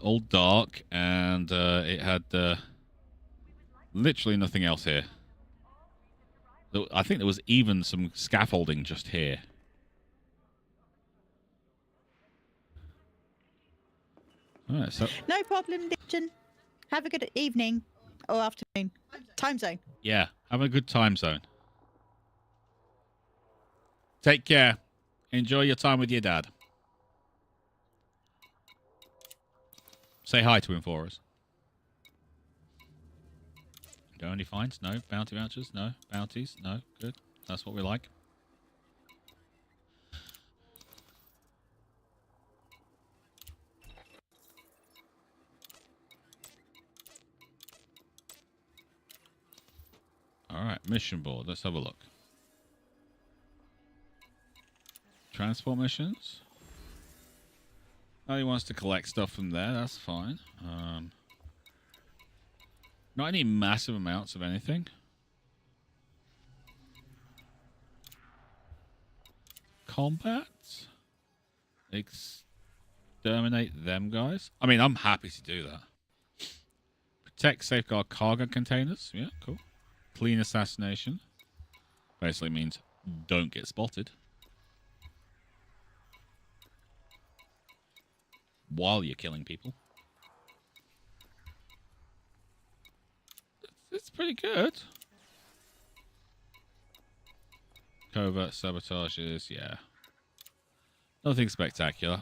All dark, and it had literally nothing else here. I think there was even some scaffolding just here. All right, so No problem, Legion. Have a good evening or afternoon. Time zone. yeah, have a good time zone. Take care. Enjoy your time with your dad. Say hi to him for us. Got any fines? No. Bounty vouchers? No. Bounties? No. Good. That's what we like. All right. Mission board. Let's have a look. Transport missions. Oh, he wants to collect stuff from there. That's fine. Not any massive amounts of anything. Combat? Exterminate them guys? I mean, I'm happy to do that. Protect, safeguard cargo containers. Yeah, cool. Clean assassination. Basically means don't get spotted. While you're killing people. It's pretty good. Covert sabotages, yeah. Nothing spectacular.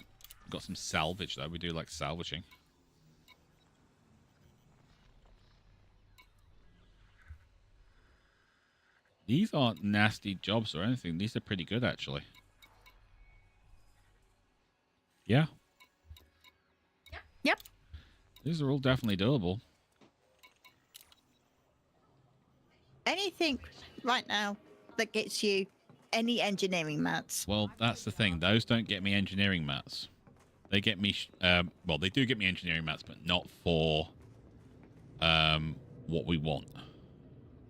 Got some salvage, though. We do like salvaging. These aren't nasty jobs or anything. These are pretty good, actually. Yeah. Yep. These are all definitely doable. Anything right now that gets you any engineering mats. Well, that's the thing. Those don't get me engineering mats. They get me... well, they do get me engineering mats, but not for what we want.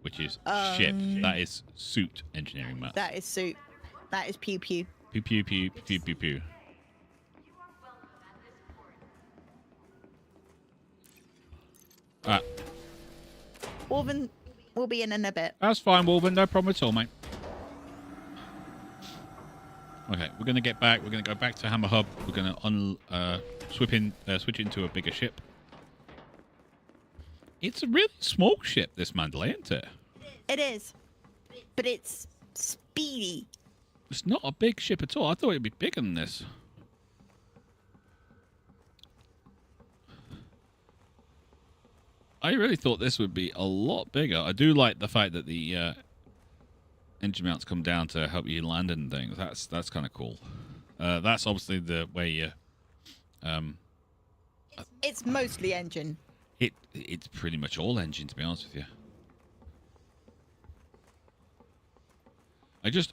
Which is ship. That is suit engineering mats. That is suit. That is pew pew. Pew pew pew pew pew pew. Wolven will be in a bit. That's fine, Wolven. No problem at all, mate. Okay, we're going to get back. We're going to go back to Hammer Hub. We're going to switch into a bigger ship. It's a really small ship, this Mandalay, isn't it? It is. But it's speedy. It's not a big ship at all. I thought it'd be bigger than this. I really thought this would be a lot bigger. I do like the fact that the engine mounts come down to help you land and things. That's kind of cool. That's obviously the way you... It's mostly engine. It's pretty much all engine, to be honest with you.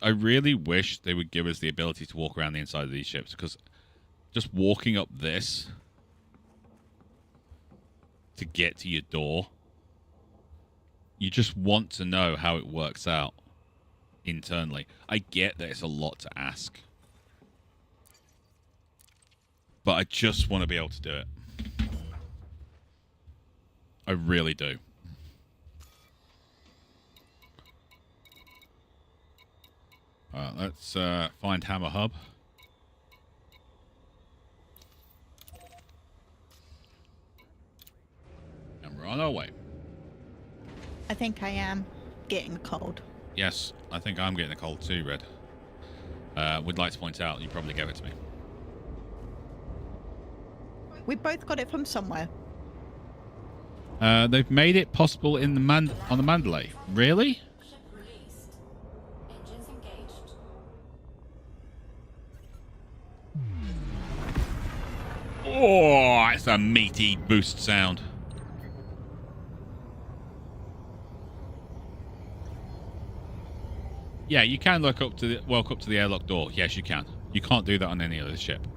I really wish they would give us the ability to walk around the inside of these ships, because just walking up this to get to your door, you just want to know how it works out internally. I get that it's a lot to ask, but I just want to be able to do it. I really do. Let's find Hammer Hub. And we're on our way. I think I am getting a cold. Yes, I think I'm getting a cold too, Red. Would like to point out, you probably gave it to me. We both got it from somewhere. They've made it possible in the on the Mandalay. Really? Ship released. Engines engaged. Oh, it's a meaty boost sound. Yeah, you can walk up to the airlock door. Yes, you can. You can't do that on any other ship.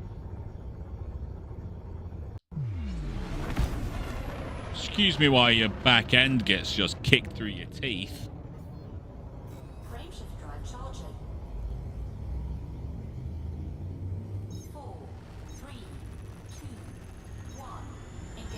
Excuse me while your back end gets just kicked through your teeth. Frameshift drive charging. 4, 3, 2, 1. Engage.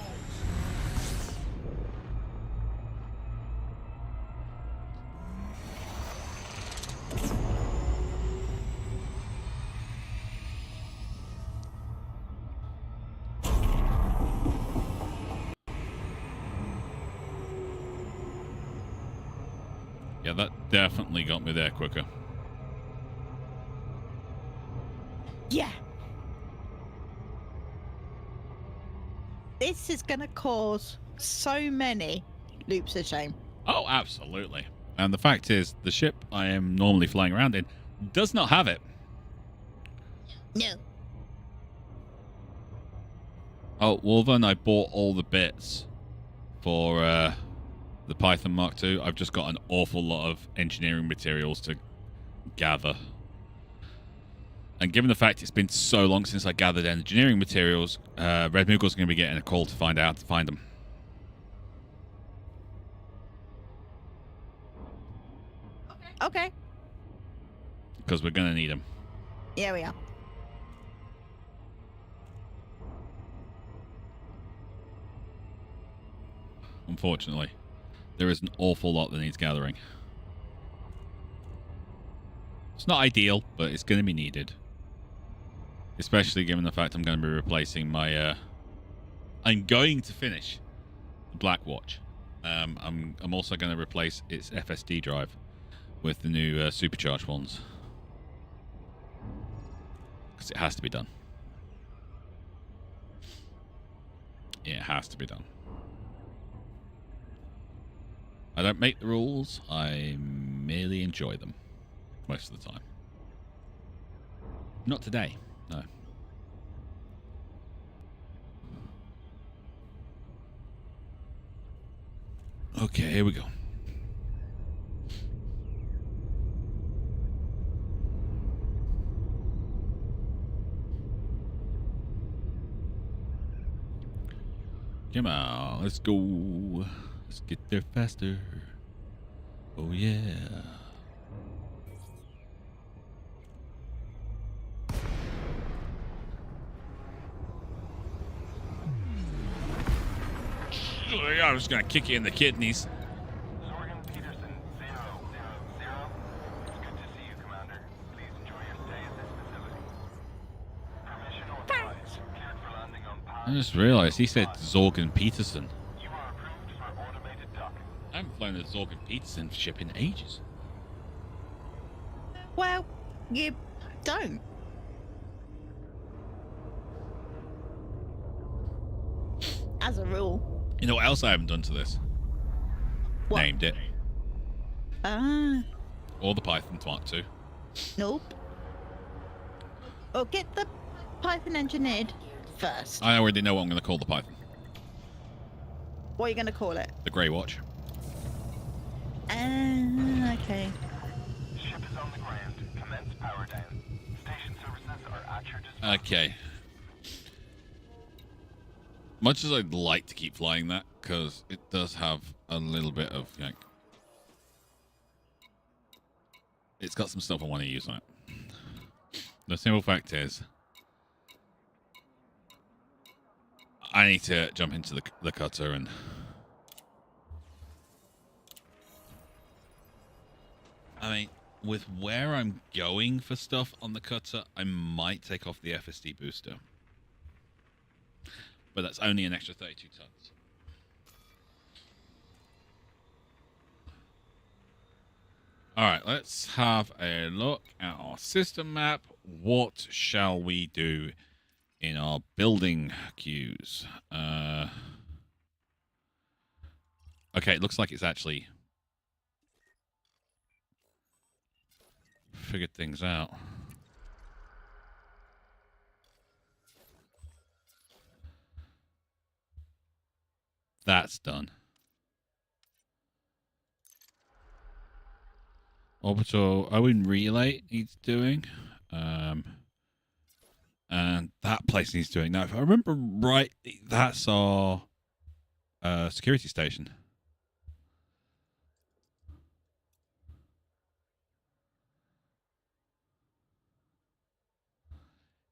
Yeah, that definitely got me there quicker. Yeah. This is going to cause so many loops of shame. Oh, absolutely. And the fact is, the ship I am normally flying around in does not have it. No. Oh, Wolven, I bought all the bits for the Python Mark II. I've just got an awful lot of engineering materials to gather. And given the fact it's been so long since I gathered engineering materials, Red Moogle's going to be getting a call to find them. Okay. Because we're going to need them. Yeah, we are. Unfortunately, there is an awful lot that needs gathering. It's not ideal, but it's going to be needed. Especially given the fact I'm going to be replacing my... I'm going to finish the Black Watch. I'm also going to replace its FSD drive with the new supercharged ones. Because it has to be done. It has to be done. I don't make the rules, I merely enjoy them most of the time. Not today, no. Okay, here we go. Come on, let's go. Let's get there faster. Oh, yeah. I'm just gonna kick you in the kidneys. Zorgan Peterson, 000. It's good to see you, Commander. Please enjoy your stay at this facility. Permission authorized. Cleared for landing on I pad. just realized he said Zorgan Peterson. You are approved for automated docking. I haven't flown the Zorgan Peterson ship in ages. Well, you don't. As a rule. You know what else I haven't done to this? What? Named it. Ah, Or the Python Mark 2. nope. Or get the Python engineered first. I already know what I'm going to call the Python. What are you going to call it? The Grey Watch. Okay. Ship is on the ground. Commence power down. Station services are at your disposal. Okay. Much as I'd like to keep flying that, because it does have a little bit of, like... It's got some stuff I want to use on it. The simple fact is... I need to jump into the cutter and... I mean, with where I'm going for stuff on the cutter, I might take off the FSD booster. But that's only an extra 32 tons. Alright, let's have a look at our system map. What shall we do in our building queues? Okay, it looks like it's actually figured things out. That's done. Orbital Owen relay needs doing. And that place needs doing. Now, if I remember right, that's our security station.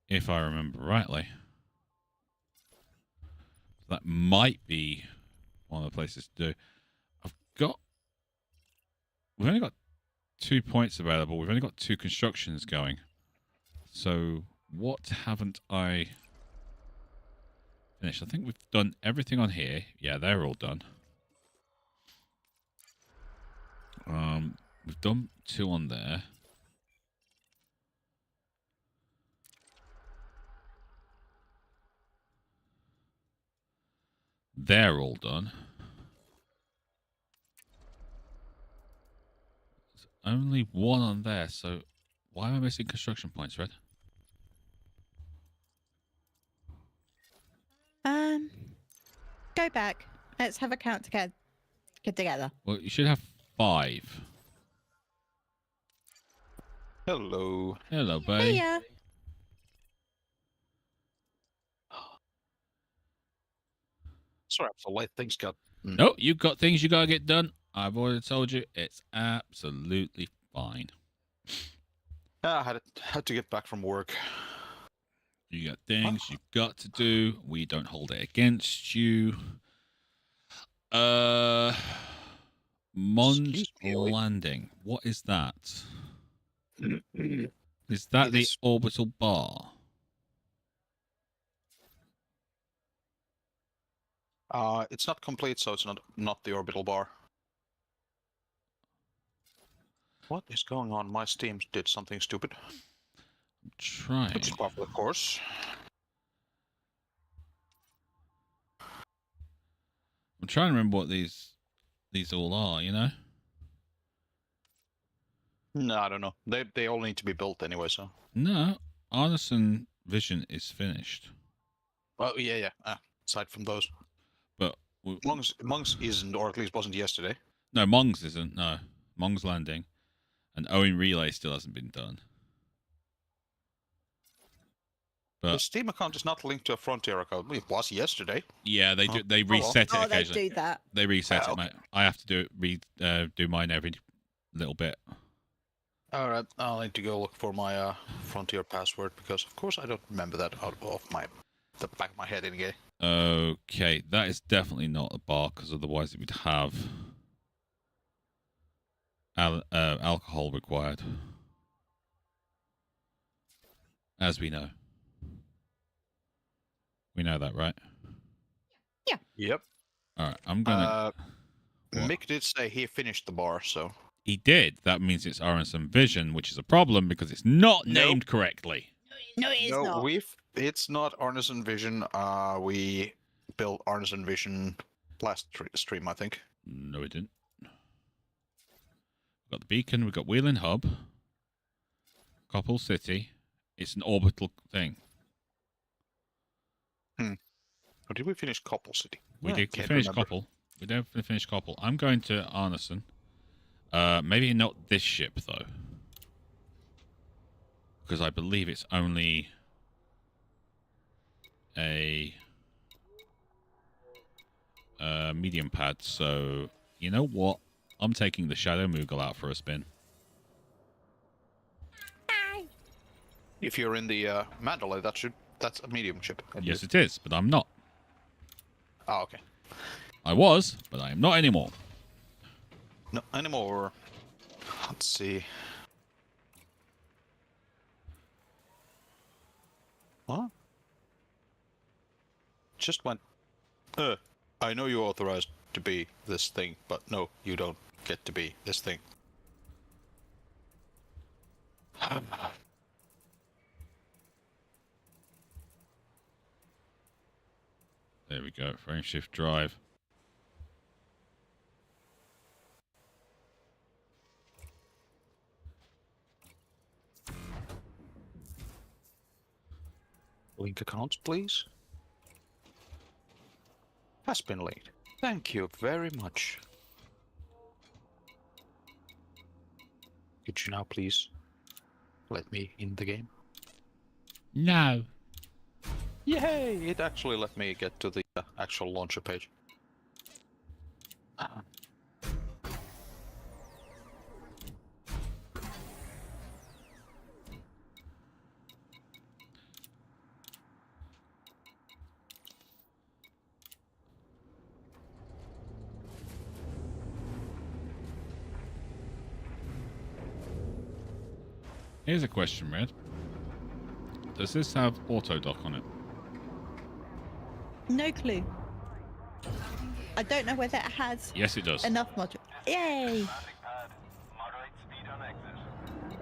If I remember rightly. That might be one of the places to do. We've only got 2 points available. We've only got 2 constructions going. So what haven't I finished? I think we've done everything on here. Yeah, they're all done. We've done 2 on there. They're all done. There's only 1 on there, so why am I missing construction points, Red? Go back. Let's have a count together. Get together. Well, you should have 5. Hello. Hello, buddy. Hiya. Sorry, for late. Things got. No, you've got things you gotta get done. I've already told you it's absolutely fine. I had to get back from work. You got things you've got to do. We don't hold it against you. Mons Excuse me, wait. Landing. What is that? Is that the It's- orbital bar? It's not complete, so it's not the orbital bar. What is going on? My Steam did something stupid. Trying. Which is part of the course. I'm trying to remember what these all are. You know. No, I don't know. They all need to be built anyway, so. No, Arneson Vision is finished, Oh yeah. Aside from those, but Monks isn't, or at least wasn't yesterday. no, Mongs isn't. No, Mongs Landing, and Owen Relay still hasn't been done. The But Steam account is not linked to a Frontier account. It was yesterday. yeah, they do. They well. reset it Oh, they occasionally. do that. They reset Well. it, mate. I have to do mine every little bit. All right, I'll need to go look for my Frontier password because, of course, I don't remember that out of the back of my head anyway. Okay, that is definitely not a bar because otherwise it would have alcohol required, as we know. We know that, right? Yep. All right, I'm gonna. What? Mick did say he finished the bar, so. He did. That means it's RSM Vision, which is a problem because it's not Nope. named correctly. No, it is No, not. it's not Arneson Vision. We built Arneson Vision last stream, I think. No, we didn't. We've got the beacon. We've got Wheeling Hub. Coppell City. It's an orbital thing. Or did we finish Coppell City? We I did can't finish remember. Coppell. We definitely finished Coppell. I'm going to Arneson. Maybe not this ship, though. Because I believe it's only a medium pad. So, you know what? I'm taking the Shadow Moogle out for a spin. If you're in the Mandalay, that's a medium ship. Yes, it is, but I'm not. Oh, okay. I was, but I am not anymore. No anymore. Let's see. What? Just went. I know you're authorized to be this thing, but no, you don't get to be this thing. There we go. Frame shift drive. Link accounts, please. Has been linked. Thank you very much. Could you now please let me in the game? No. Yay! It actually let me get to the actual launcher page. Here's a question, Red. Does this have auto dock on it? No clue. I don't know whether it has Yes, it does. enough module. Yay! Landing pad. Moderate speed on exit.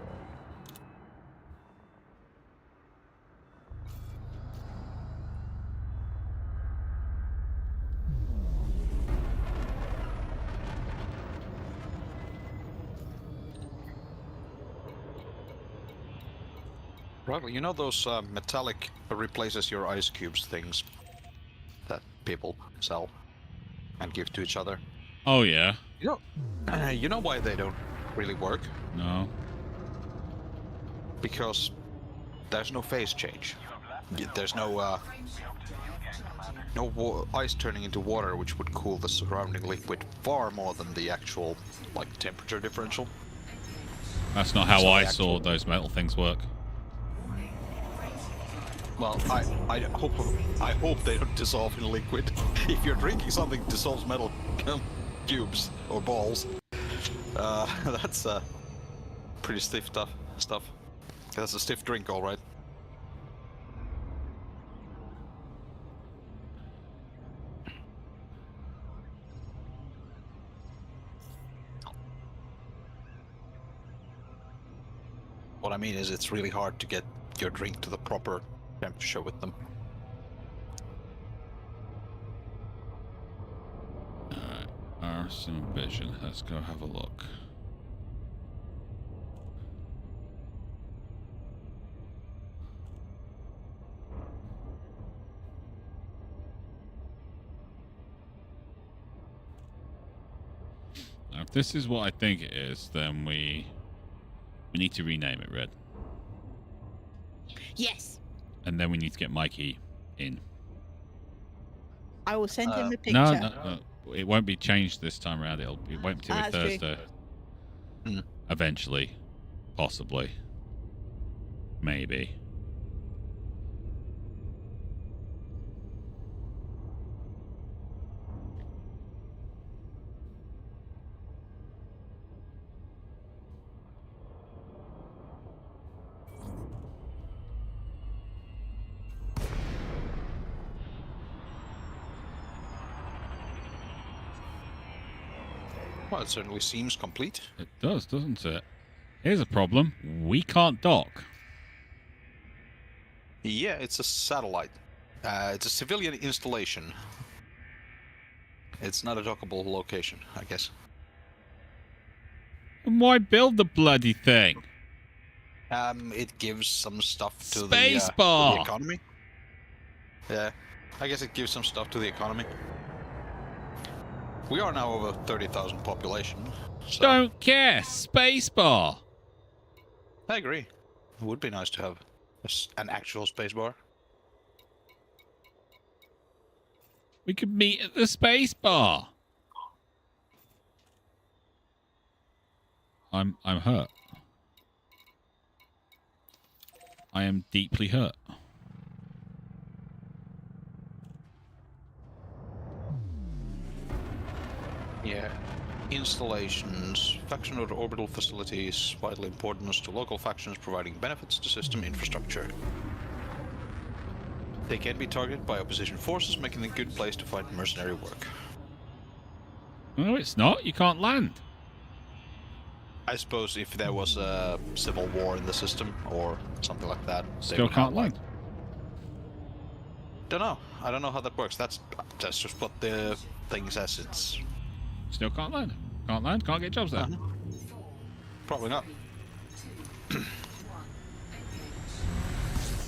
Right, you know those metallic replaces your ice cubes things that people sell and give to each other? Oh, yeah. You know why they don't really work? No. Because there's no phase change. There's no ice turning into water, which would cool the surrounding liquid far more than the actual temperature differential. That's not how So I the saw actual- those metal things work. Well, I hope they don't dissolve in liquid. If you're drinking something that dissolves metal cubes or balls, that's pretty stiff stuff. That's a stiff drink, all right. What I mean is it's really hard to get your drink to the proper temperature with them. Alright, Arson Vision. Let's go have a look. Now, if this is what I think it is, then we need to rename it Red. Yes. And then we need to get Mikey in. I will send him a picture. No. It won't be changed this time around. It won't be till That's true. Thursday. Eventually. Possibly. Maybe. Well, it certainly seems complete. It does, doesn't it? Here's a problem. We can't dock. Yeah, it's a satellite. It's a civilian installation. It's not a dockable location, I guess. And why build the bloody thing? It gives some stuff to Space the bar. economy. Yeah, I guess it gives some stuff to the economy. We are now over 30,000 population. So Don't care. Spacebar. I agree. It would be nice to have an actual space bar. We could meet at the spacebar. I'm hurt. I am deeply hurt. Yeah. Installations, faction or orbital facilities, vitally important to local factions providing benefits to system infrastructure. They can be targeted by opposition forces, making them a good place to find mercenary work. No, it's not. You can't land. I suppose if there was a civil war in the system or something like that, they Still would can't have, like, land. Don't know. I don't know how that works. That's just what the thing says. It's Still can't land. Can't land. Can't get jobs there. probably not.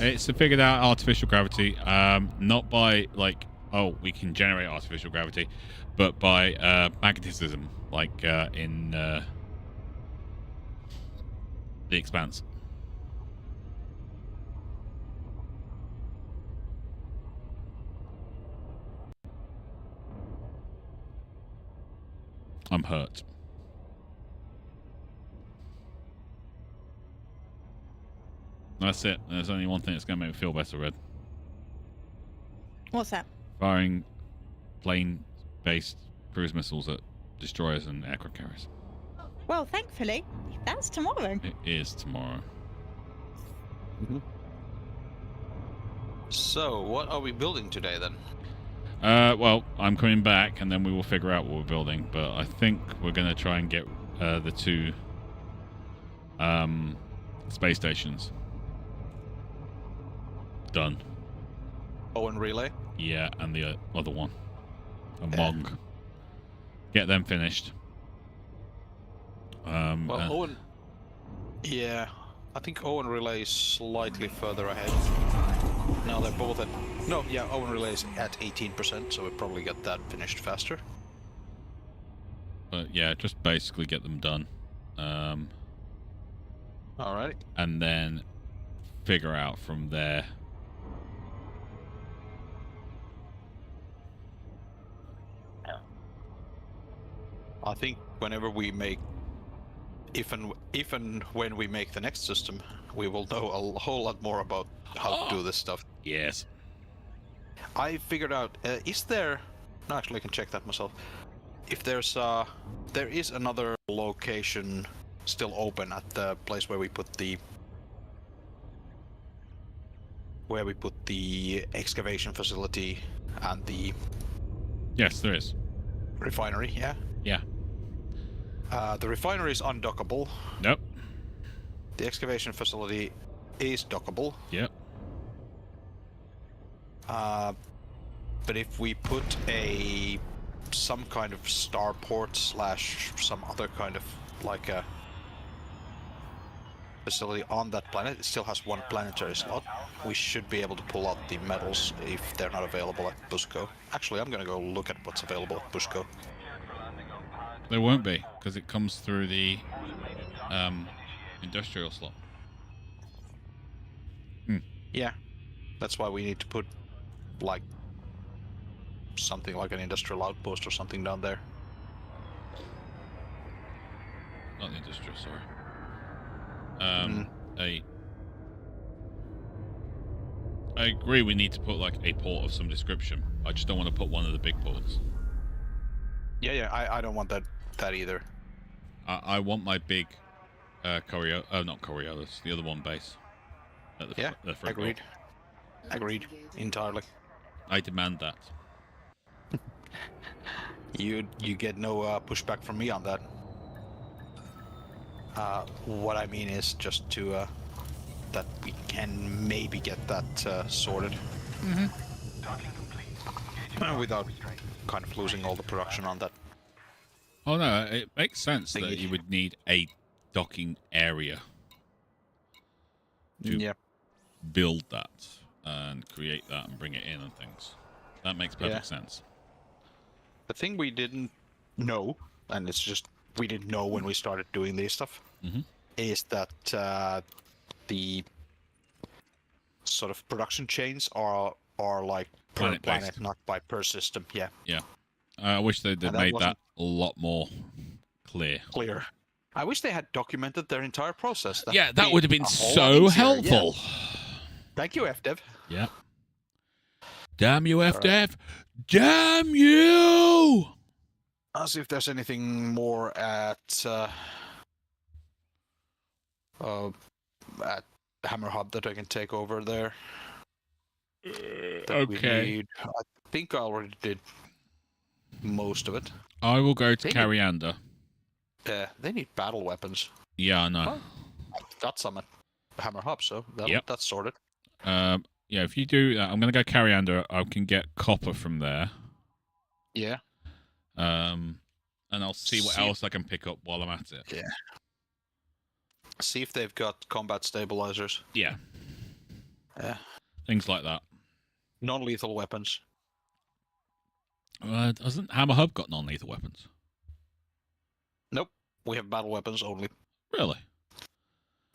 It's figured out artificial gravity, not by like, oh, we can generate artificial gravity, but by magnetism, like in The Expanse. I'm hurt. That's it. There's only one thing that's going to make me feel better, Red. What's that? Firing plane-based cruise missiles at destroyers and aircraft carriers. Well, thankfully, that's tomorrow. It is tomorrow. So, what are we building today then? Well, I'm coming back, and then we will figure out what we're building. But I think we're going to try and get the two space stations done. Owen Relay? Yeah, and the other one, a Yeah. Mog. Get them finished. Well, Owen... Yeah, I think Owen Relay is slightly further ahead. Now they're both at... No, yeah, Owen Relay is at 18%, so we'll probably get that finished faster. But yeah, just basically get them done. Alrighty. And then figure out from there. I think whenever we make... If and when we make the next system, we will know a whole lot more about how to do this stuff. Yes. I figured out, is there... No, actually, I can check that myself. If there's there is another location still open at the place where we put the... Where we put the excavation facility and the Yes, there is. refinery, yeah? Yeah. The refinery is undockable, Nope. The excavation facility is dockable. Yep. But if we put some kind of starport / some other kind of like a facility on that planet, it still has one planetary slot. We should be able to pull out the metals if they're not available at Busco. Actually, I'm gonna go look at what's available at Busco. There won't be, because it comes through the industrial slot. Yeah, that's why we need to put like something like an industrial outpost or something down there. Not the industrial, sorry. I agree we need to put like a port of some description. I just don't want to put one of the big ports. Yeah, I don't want that either. I want my big not Coriolis, the other one base. At the the front door. Agreed. Entirely. I demand that. You get no pushback from me on that. What I mean is just to that we can maybe get that sorted. Without kind of losing all the production on that. Oh no, it makes sense that Thingy. you would need a docking area to Yeah. build that and create that and bring it in and things. That makes perfect sense. The thing we didn't know, and it's just we didn't know when we started doing this stuff, is that the sort of production chains are like per Planet-based. planet, not by per system. Yeah, Yeah. I wish they'd And that made wasn't- that a lot more clear. clear. I wish they had documented their entire process. Yeah, that would have been a whole lot so easier, yeah. helpful. Thank you, FDev. Yeah. Damn you, FDev. Damn you! I'll see if there's anything more at Hammer Hub that I can take over there. that we Okay. need. I think I already did most of it. I will go to They need- Cariander. They need battle weapons. Yeah, I know. I've got some at Hammer Hub, so Yep. that's sorted. Yeah, if you do that, I'm going to go Cariander. I can get copper from there. Yeah. And I'll see what else I can pick up while I'm at it. Yeah. See if they've got combat stabilizers. Yeah. Yeah. Things like that. Non-lethal weapons. Hasn't Hammer Hub got non-lethal weapons? Nope. We have battle weapons only. Really?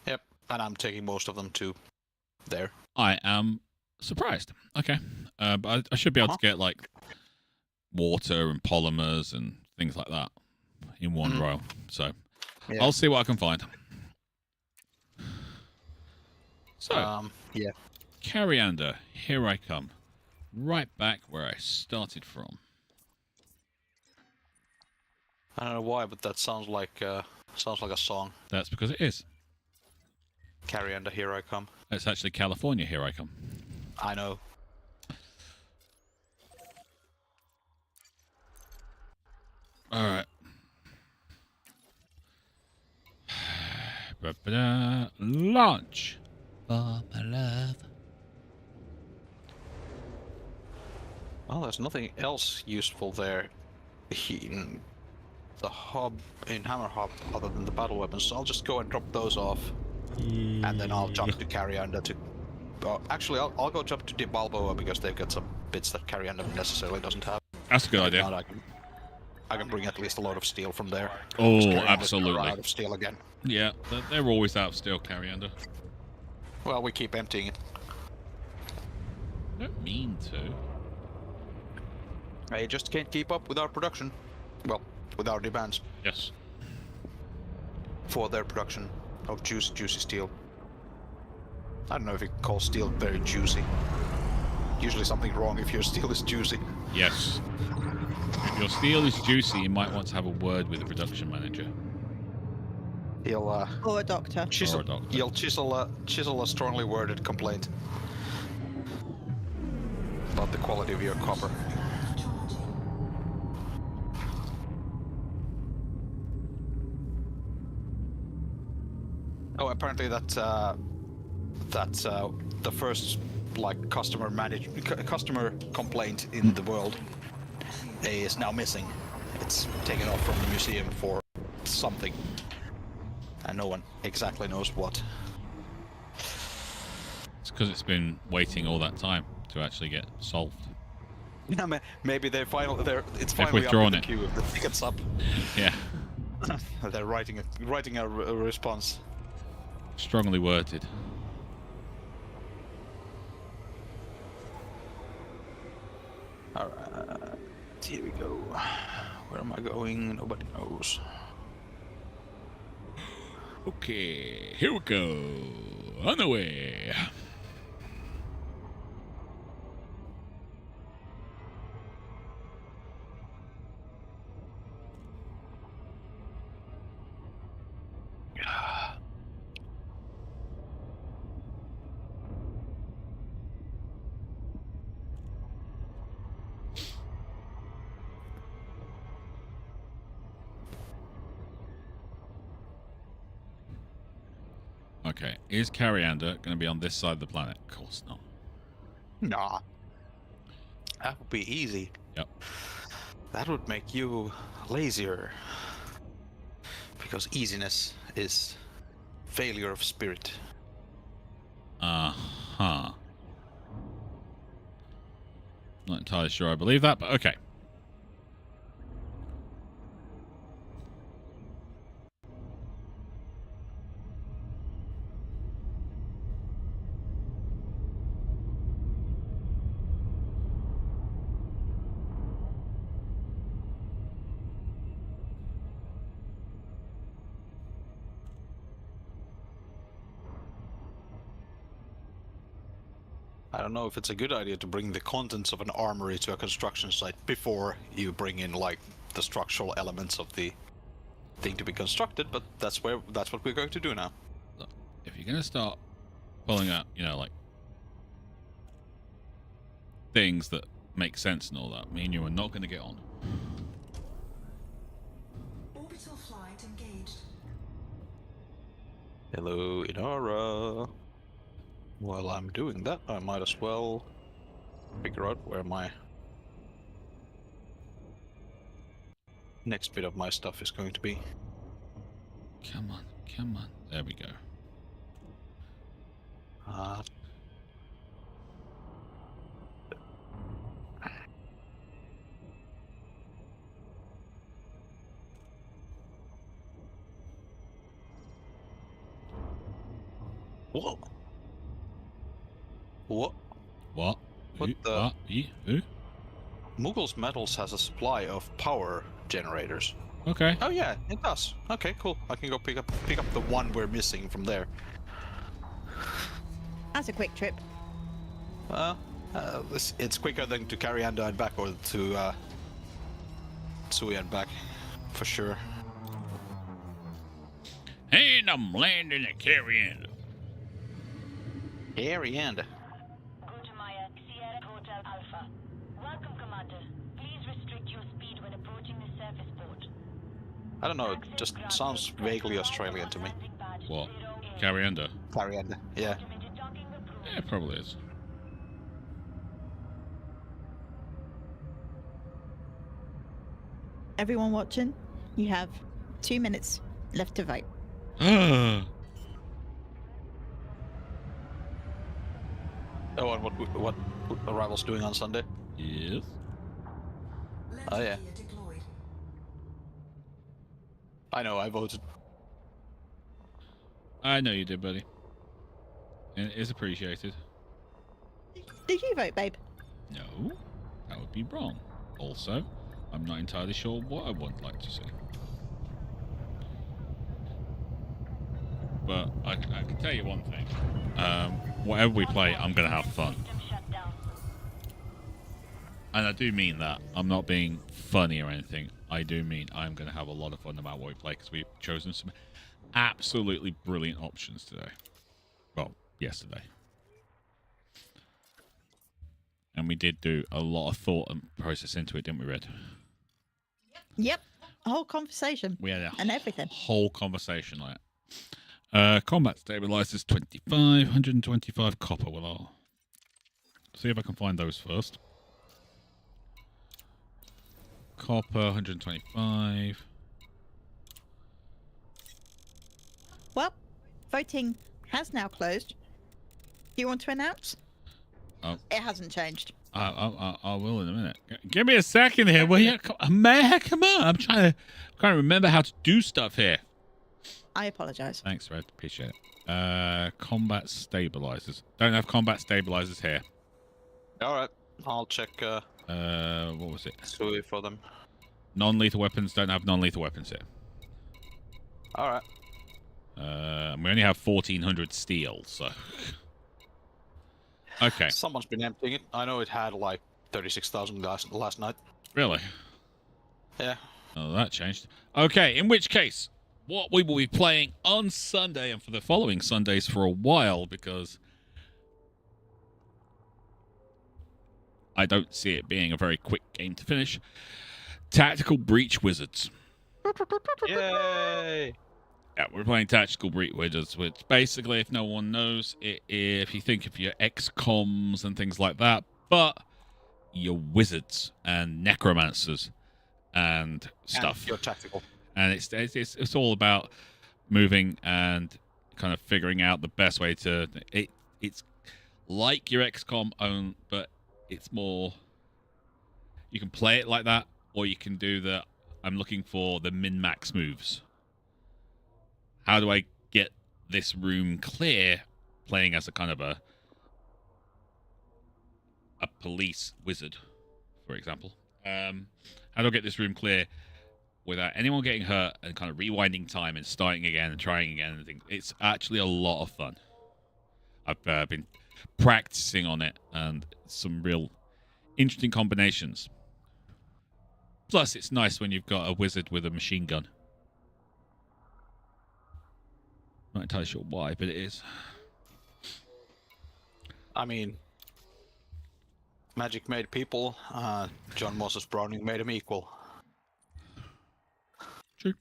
Yep. And I'm taking most of them to there. I am surprised. Okay. But I should be able to get, like, water and polymers and things like that in one row. So Yeah. I'll see what I can find. So, yeah. Cariander, here I come. Right back where I started from. I don't know why, but that sounds like a song. That's because it is. Carry under, here I come. It's actually California, here I come. I know. All right. Launch. For my love. Oh, there's nothing else useful there in the hub, in Hammer Hub, other than the battle weapons. So I'll just go and drop those off, and then I'll jump to Carry Under to. Actually, I'll go jump to the Balboa because they've got some bits that Carry Under necessarily doesn't have. That's a good idea. Not, I can bring at least a load of steel from there. Oh, Carry Under's absolutely. out of steel again. Yeah, they're always out of steel, Cariander. Well, we keep emptying it. I don't mean to. I just can't keep up with our production. Well, with our demands Yes. for their production of juicy steel. I don't know if you can call steel very juicy. Usually something wrong if your steel is juicy. Yes. If your steel is juicy, you might want to have a word with the production manager. He'll Or a doctor. chisel. Or a doctor. He'll chisel a strongly worded complaint about the quality of your copper. Oh, apparently that's the first like customer complaint in the world is now missing. It's taken off from the museum for something, and no one exactly knows what. It's because it's been waiting all that time to actually get solved. Yeah, maybe it's finally withdrawn up in the queue. The ticket's up. Yeah. They're writing a response. Strongly worded. All right, here we go. Where am I going? Nobody knows. Okay, here we go. On the way. Okay, is Coriander going to be on this side of the planet? Of course not. Nah. That would be easy. Yep. That would make you lazier. Because easiness is failure of spirit. Uh-huh. Not entirely sure I believe that, but okay. I don't know if it's a good idea to bring the contents of an armory to a construction site before you bring in like the structural elements of the thing to be constructed, but that's what we're going to do now. Look, if you're going to start pulling out, like things that make sense and all that, me and you are not going to get on. Orbital flight engaged. Hello, Inara. While I'm doing that, I might as well figure out where my next bit of my stuff is going to be. Come on, come on. There we go. Whoa. What? What? What Who? the- What? Who? Mughals Metals has a supply of power generators. Okay. Oh yeah, it does. Okay, cool. I can go pick up the one we're missing from there. That's a quick trip. It's quicker than to carry Anda and back, or to Tsui and back, for sure. And I'm landing at Coriander. Carry Anda. Go to Maya, Sierra Hotel Alpha. Welcome, Commander. Please restrict your speed when approaching the surface port. I don't know. It just sounds vaguely Australian to me. What? Coriander? Carry Anda. Yeah. Yeah, it probably is. Everyone watching, you have 2 minutes left to vote. Oh, and what Arrival's doing on Sunday? Yes. Oh yeah. I know. I voted. I know you did, buddy. And it is appreciated. Did you vote, babe? No, that would be wrong. Also, I'm not entirely sure what I would like to see. But I can tell you one thing. Whatever we play, I'm going to have fun. And I do mean that. I'm not being funny or anything. I do mean I'm going to have a lot of fun no matter what we play, because we've chosen some absolutely brilliant options today. Well, yesterday. And we did do a lot of thought and process into it, didn't we, Red? Yep. A whole conversation. We had a and everything. whole conversation on it. Combat stabilizers 25, 125 copper. Well, I'll see if I can find those first. Copper, 125. Well, voting has now closed. Do you want to announce? Oh. It hasn't changed. I will in a minute. Give me a second here, will you? Man, come on. I'm trying to remember how to do stuff here. I apologize. Thanks, Red. Appreciate it. Combat stabilizers. Don't have combat stabilizers here. All right, I'll check. What was it? Sui for them. Non-lethal weapons. Don't have non-lethal weapons here. All right. We only have 1,400 steel, so. Okay. Someone's been emptying it. I know it had like 36,000 last night. Really? Yeah. Oh, that changed. Okay, in which case, what we will be playing on Sunday and for the following Sundays for a while, because I don't see it being a very quick game to finish. Tactical Breach Wizards. Yay! Yeah, we're playing Tactical Breach Wizards, which basically, if no one knows, if you think of your XComs and things like that, but you're wizards and necromancers and stuff. And you're tactical. And it's all about moving and kind of figuring out the best way to it's like your XCOM own, but it's more, you can play it like that, or you can do the I'm looking for the min-max moves. How do I get this room clear, playing as a kind of a police wizard, for example. How do I get this room clear without anyone getting hurt and kind of rewinding time and starting again and trying again and things? It's actually a lot of fun. I've been practicing on it, and some real interesting combinations. Plus, it's nice when you've got a wizard with a machine gun. Not entirely sure why, but it is. I mean, magic made people. John Moses Browning made them equal. True.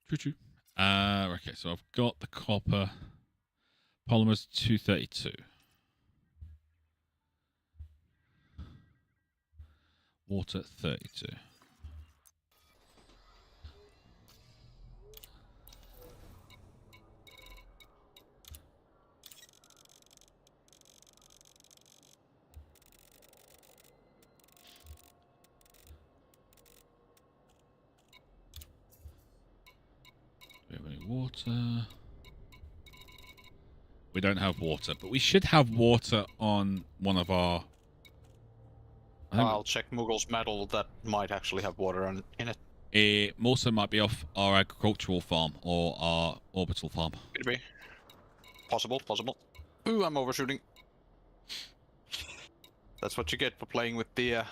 True. Okay, so I've got the copper. Polymers 232. Water 32. Do we have any water? We don't have water, but we should have water on one of our... I'll check Muggle's metal. That might actually have water in it. It also might be off our agricultural farm or our orbital farm. Could be. Possible. Ooh, I'm overshooting. That's what you get for playing with the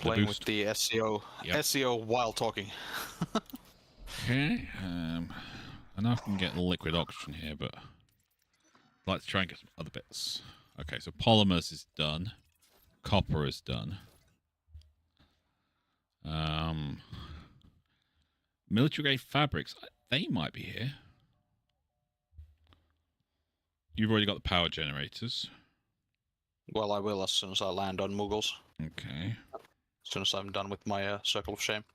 SEO. Yep. SEO while talking. Okay. I know I can get liquid oxygen here, but I'd like to try and get some other bits. Okay, so polymers is done. Copper is done. Military grade fabrics, they might be here. You've already got the power generators. Well, I will as soon as I land on Muggles. Okay. As soon as I'm done with my Circle of Shame.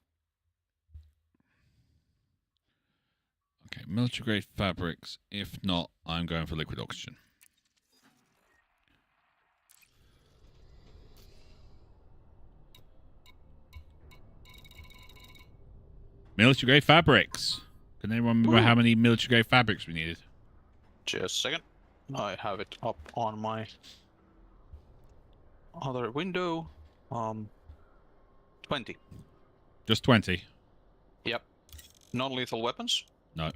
Okay, military grade fabrics. If not, I'm going for liquid oxygen. Military grade fabrics. Can anyone remember how many military grade fabrics we needed? Just a second. I have it up on my other window. 20. Just 20? Yep. Non-lethal weapons? No.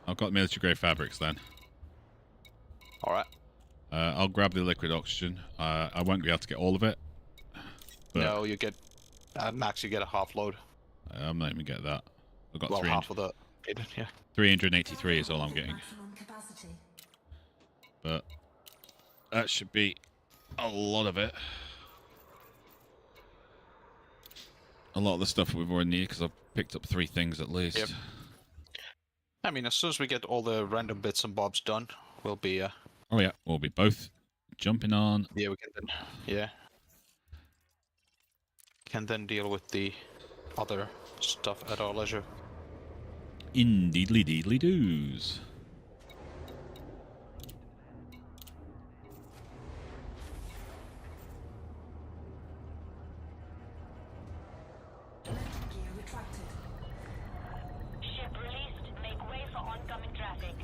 I've got military grade fabrics then. Alright. I'll grab the liquid oxygen. I won't be able to get all of it. But No, you get... At max, you get a half load. I'm not even get that. I've got Well, 300, half of the... Yeah. 383 is all I'm getting. Maximum capacity. But that should be a lot of it. A lot of the stuff we've already needed because I've picked up 3 things at least. Yep. I mean, as soon as we get all the random bits and bobs done, we'll be Oh yeah, we'll be both jumping on. yeah, we can then can then deal with the other stuff at our leisure. Indeedly deedly doos. Ship released. Make way for oncoming traffic.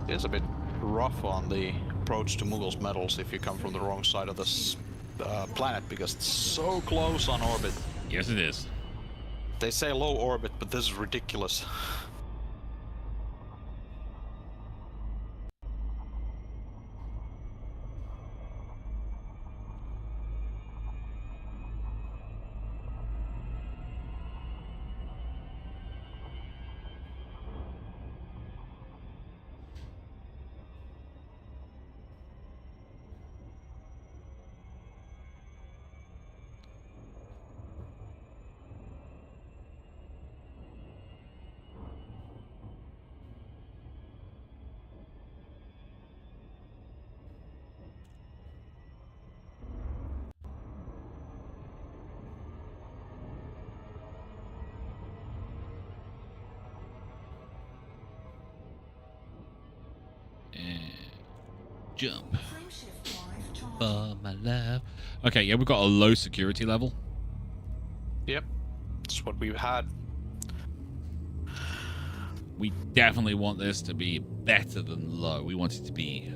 It's a bit rough on the approach to Mughals metals if you come from the wrong side of this planet, because it's so close on orbit. Yes, it is. They say low orbit, but this is ridiculous. Jump for my love. Okay, yeah, we've got a low security level. Yep, that's what we've had. We definitely want this to be better than low. We want it to be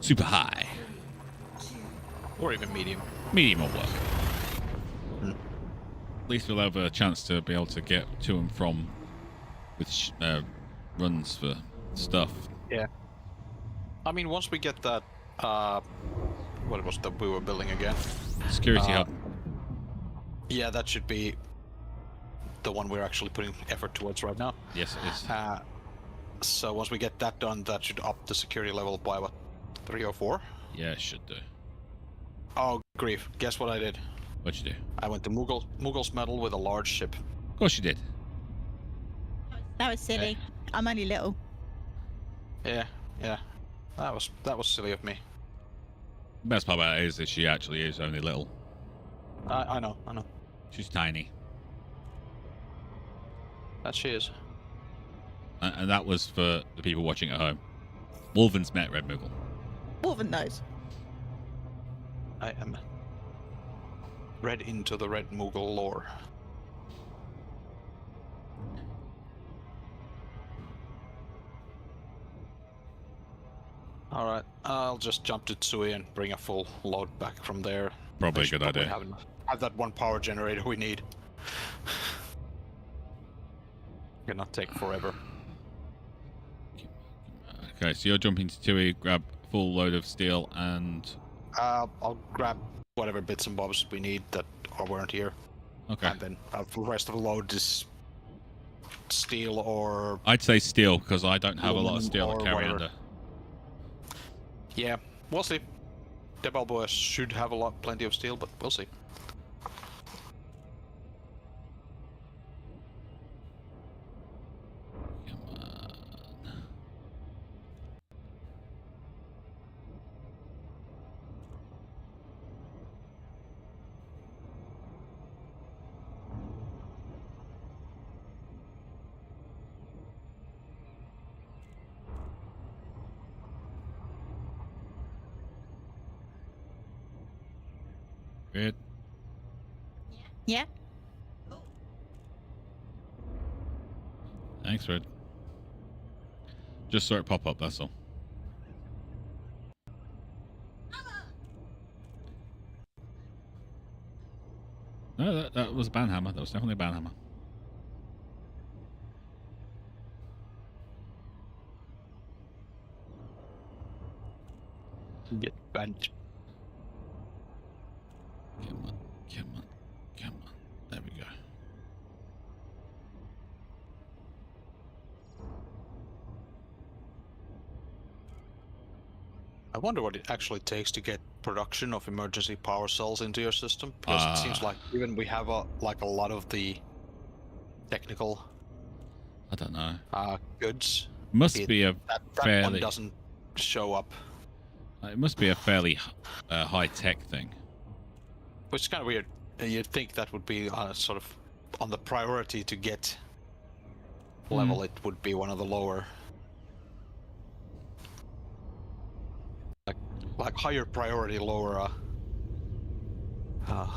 super high. Or even medium. Medium will work. At least we'll have a chance to be able to get to and from with runs for stuff. Yeah. I mean, once we get that, what was that we were building again? Security hub. Yeah, that should be the one we're actually putting effort towards right now. Yes, it is. So once we get that done, that should up the security level by what, 3 or 4? Yeah, it should do. Oh, grief. Guess what I did? What'd you do? I went to Mughals metal with a large ship. Of course you did. That was silly. I'm only little. Yeah. That was silly of me. The best part about it is that she actually is only little. I know. She's tiny. That she is. And that was for the people watching at home. Wolven's met Red Moogle. Wolven knows. I am read into the Red Moogle lore. Alright, I'll just jump to Tsui and bring a full load back from there. Probably a good idea. Have that one power generator we need. Gonna take forever. Okay, so you're jumping to Tui, grab a full load of steel and... I'll grab whatever bits and bobs we need that weren't here. Okay. And then the rest of the load is steel or... I'd say steel, because I don't have a lot of aluminum steel to or carry whatever. under. Yeah, we'll see. The Balboa should have plenty of steel, but we'll see. Come on. Good. Yeah. Thanks, Red. Just saw it pop up, that's all. No, that was a banhammer. That was definitely a banhammer. Get bent. Come I wonder what it actually takes to get production of emergency power cells into your system, because it seems like even we have a lot of the technical I don't know. goods. Must be a that fairly. one doesn't show up, It must be a fairly high tech thing. which is kind of weird. You'd think that would be sort of on the priority to get level. It would be one of the lower, like higher priority, lower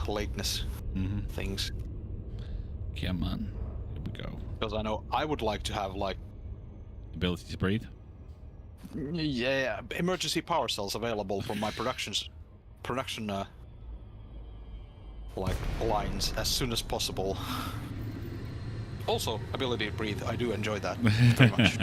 lateness things. Come on, here we go. Because I know I would like to have like Ability to breathe. emergency power cells available for my production like lines as soon as possible. Also, ability to breathe. I do enjoy that very much.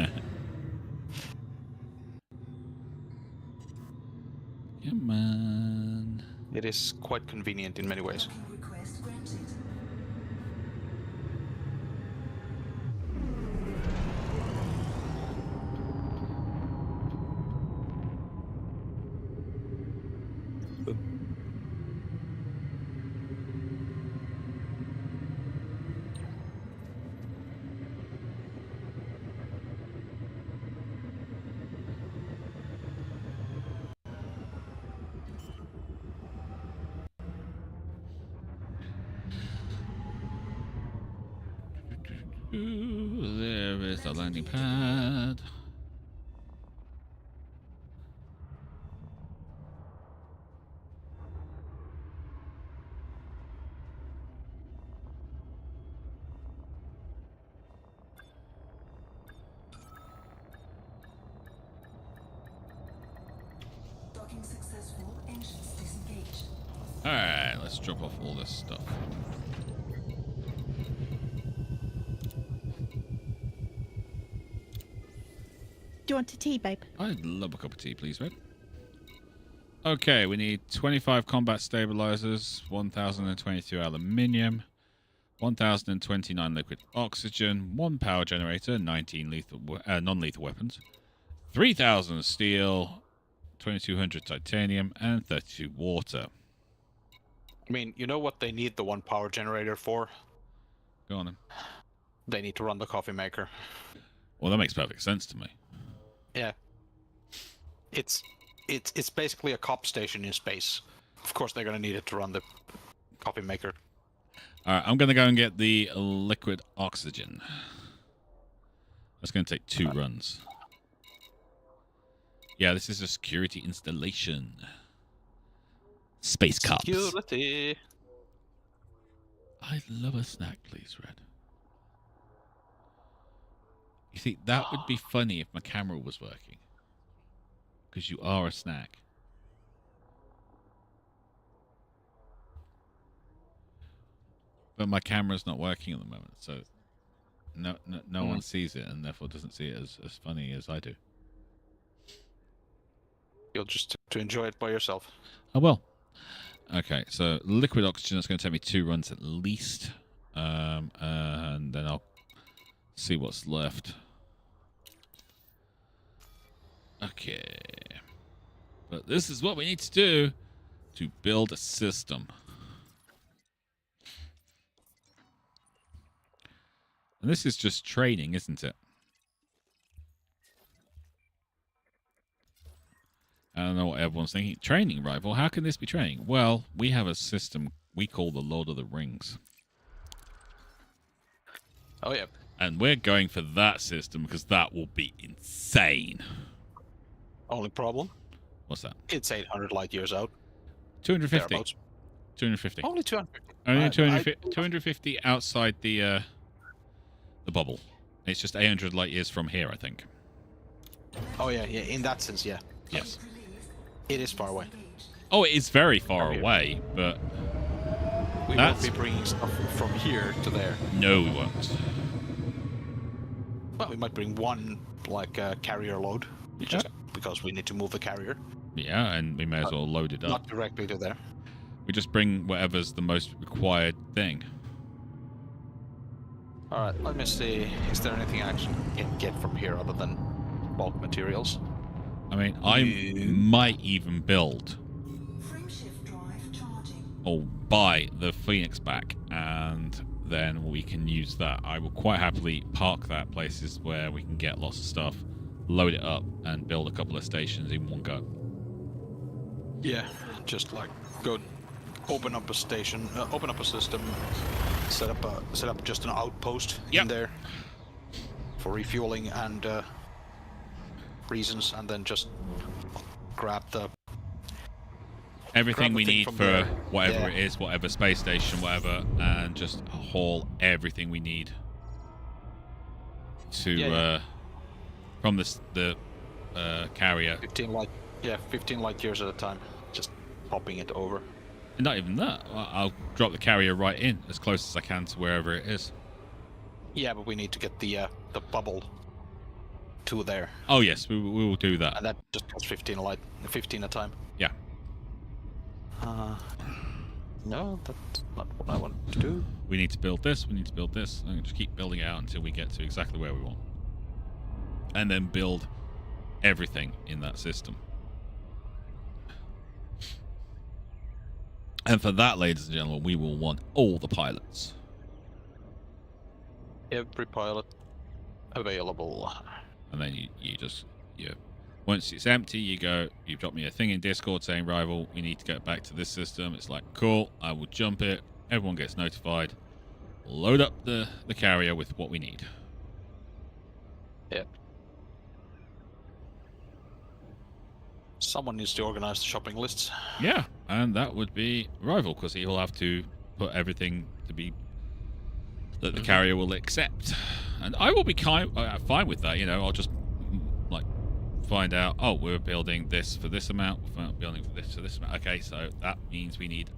Come on. It is quite convenient in many ways. Request granted. There is the landing pad. Docking successful. Engines disengaged. Alright, let's drop off all this stuff. Do you want a tea, babe? I'd love a cup of tea, please, Red. Okay, we need 25 combat stabilizers, 1,022 aluminium, 1,029 liquid oxygen, 1 power generator, 19 non-lethal weapons, 3,000 steel, 2,200 titanium, and 32 water. I mean, you know what they need the one power generator for? Go on then. They need to run the coffee maker. Well, that makes perfect sense to me. Yeah. It's basically a cop station in space. Of course they're gonna need it to run the coffee maker. Alright, I'm going to go and get the liquid oxygen. That's going to take 2 runs. Yeah, this is a security installation. Space cops. Security. I'd love a snack, please, Red. You see, that would be funny if my camera was working. Because you are a snack. But my camera's not working at the moment, so no one sees it, and therefore doesn't see it as funny as I do. You'll just to enjoy it by yourself. Oh, well. Okay, so liquid oxygen is going to take me 2 runs at least. And then I'll see what's left. Okay. But this is what we need to do to build a system. And this is just training, isn't it? I don't know what everyone's thinking. Training, right? Well, how can this be training? Well, we have a system we call the Lord of the Rings. Oh, yeah. And we're going for that system because that will be insane. Only problem? What's that? It's 800 light years out. 250. Thereabouts. 250. Only 250. Only I- 250 outside the bubble. It's just 800 light years from here, I think. Oh, yeah. In that sense, yeah. Yes. It is far away. Oh, it is very far From here. away, but We That's- won't be bringing stuff from here to there. no, we won't. Well, we might bring one, like, carrier load. Just because we need to move the carrier. Yeah, and we may as well load it up. Not directly to there. We just bring whatever's the most required thing. Alright, let me see. Is there anything I actually can get from here other than bulk materials? I mean, I might even build Frameshift drive charging. or buy the Phoenix back, and then we can use that. I will quite happily park that places where we can get lots of stuff, load it up, and build a couple of stations in one go. Yeah, just like go open up a station, open up a system, set up just an outpost Yep. in there for refueling and reasons, and then just grab the Everything Grab the we thing need from for there. whatever Yeah. it is, whatever space station, whatever, and just haul everything we need to Yeah. from the carrier. 15 light years at a time, just popping it over. And not even that. I'll drop the carrier right in as close as I can to wherever it is. Yeah, but we need to get the bubble to there, Oh yes, we will do that. and that just costs 15 a time. Yeah. No, that's not what I want to do. We need to build this. We need to build this. And just keep building it out until we get to exactly where we want, and then build everything in that system. And for that, ladies and gentlemen, we will want all the pilots. Every pilot available. And then you once it's empty, you drop me a thing in Discord saying, Rival, we need to get back to this system. It's like, cool, I will jump it. Everyone gets notified. Load up the carrier with what we need. Yeah. Someone needs to organize the shopping lists. Yeah, and that would be Rival, because he'll have to put everything to be that the carrier will accept. And I will be fine with that, I'll just find out, oh, we're building this for this amount, we're building this for this amount. Okay, so that means we need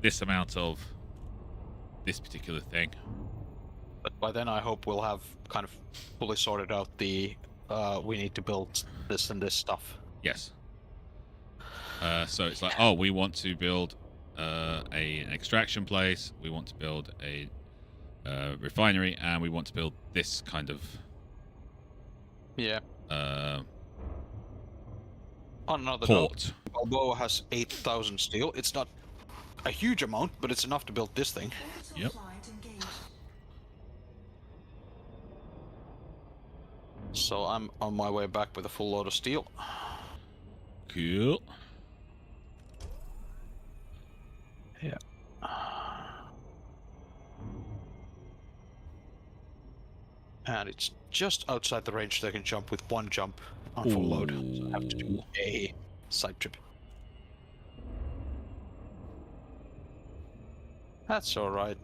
this amount of this particular thing. But by then I hope we'll have kind of fully sorted out the we need to build this and this stuff. Yes. So it's like, oh, we want to build an extraction place, we want to build a refinery, and we want to build this kind of Yeah. On another port. note, Balboa has 8,000 steel. It's not a huge amount, but it's enough to build this thing. Orbital Yep. flight engaged. So I'm on my way back with a full load of steel. Cool. Yeah. And it's just outside the range that I can jump with one jump on full load. So I have to do a side trip. That's alright.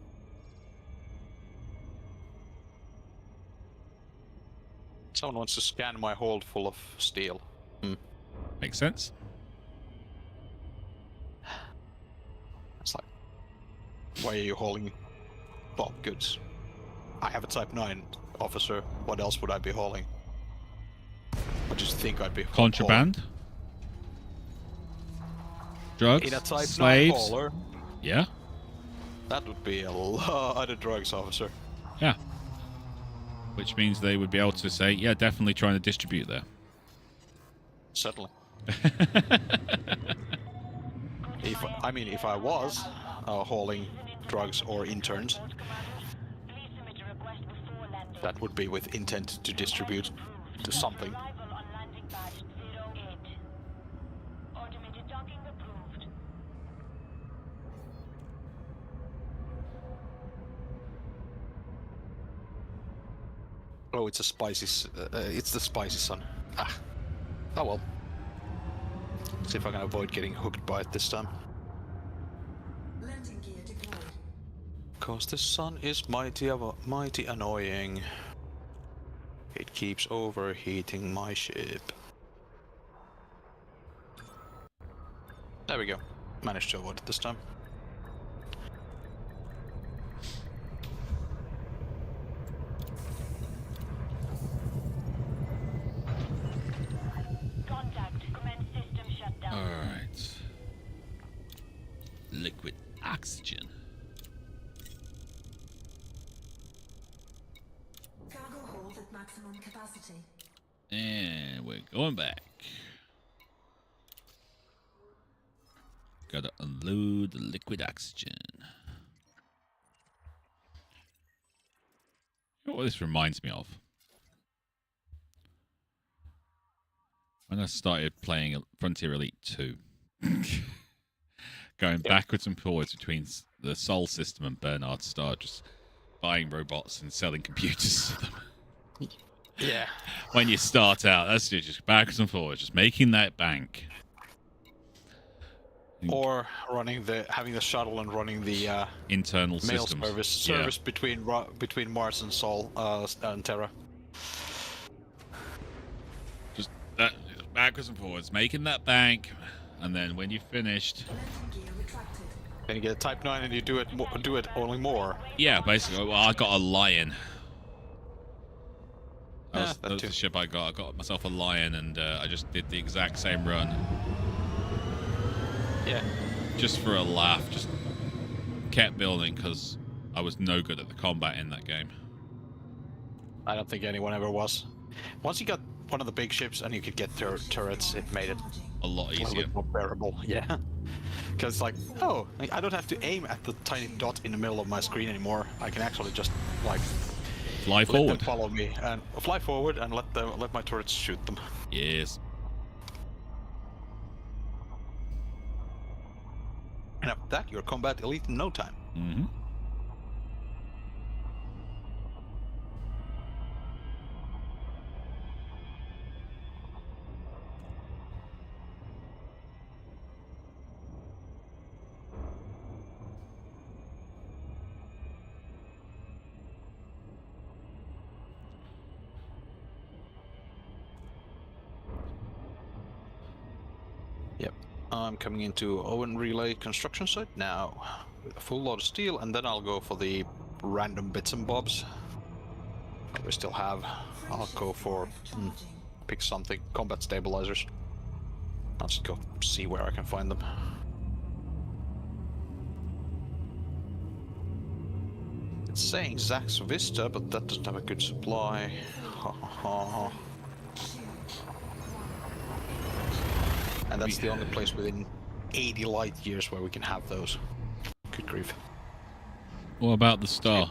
Someone wants to scan my hold full of steel. Makes sense. It's like, why are you hauling bulk goods? I have a Type 9 officer. What else would I be hauling? What did you think I'd be Contraband. Drugs. hauling? In a Type 9 slaves. hauler? Yeah. That would be a lot of drugs, officer. Yeah. Which means they would be able to say, yeah, definitely trying to distribute there. Certainly. If I was hauling drugs or interns, Please submit a request before landing. that would be with intent to distribute to something. Arrival on landing pad 08. Automated docking approved. Oh, it's a it's the spicy sun. Ah. Oh well. See if I can avoid getting hooked by it this time. Landing gear deployed. Cause the sun is mighty annoying. It keeps overheating my ship. There we go. Managed to avoid it this time. Contact. Commence system shutdown. Alright. Liquid oxygen. Cargo hold at maximum capacity. And we're going back. Gotta unload the liquid oxygen. You know what this reminds me of? When I started playing Frontier Elite 2. Going backwards and forwards between the Sol system and Bernard Star, just buying robots and selling computers to them. Yeah. When you start out, that's just backwards and forwards, just making that bank. Or having the shuttle and running the Internal mail systems. service between Mars and Sol and Terra. Just backwards and forwards, making that bank, and then when you've finished, Landing gear retracted. Then you get a Type 9 and you do it only more. yeah, basically. Well, I got a Lion. That That was too. the ship I got. I got myself a Lion, and I just did the exact same run, Yeah. just for a laugh. Just kept building because I was no good at the combat in that game. I don't think anyone ever was. Once you got one of the big ships and you could get turrets, it made it A lot a little easier. bit more bearable. Yeah. Because like, oh, I don't have to aim at the tiny dot in the middle of my screen anymore. I can actually just like Fly let them forward. follow me and fly forward and let my turrets shoot them. Yes. And after that, you're combat elite in no time. Mm-hmm. Yep. I'm coming into Owen Relay construction site now with a full load of steel, and then I'll go for the random bits and bobs that we still have. I'll go for pick something, combat stabilizers. I'll just go see where I can find them. It's saying Zax Vista, but that doesn't have a good supply. Ha ha ha. And that's the only place within 80 light years where we can have those. Good grief. What about the star?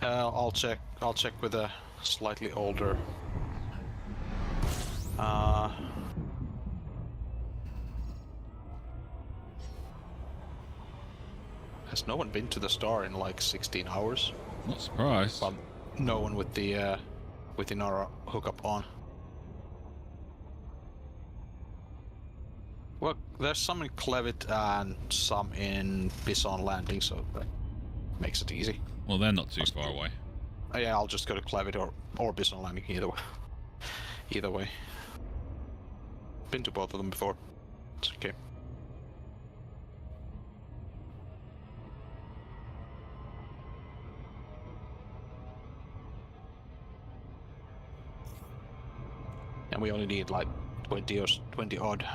I'll check with a slightly older. Has no one been to the star in like 16 hours? Not surprised. Well, no one with the within our hookup on. Well, there's some in Clevitt and some in Bison Landing, so that makes it easy. Well, they're not too far away. Yeah, I'll just go to Clevitt or Bison Landing, either way. Either way. Been to both of them before. It's okay. And we only need like 20 odd.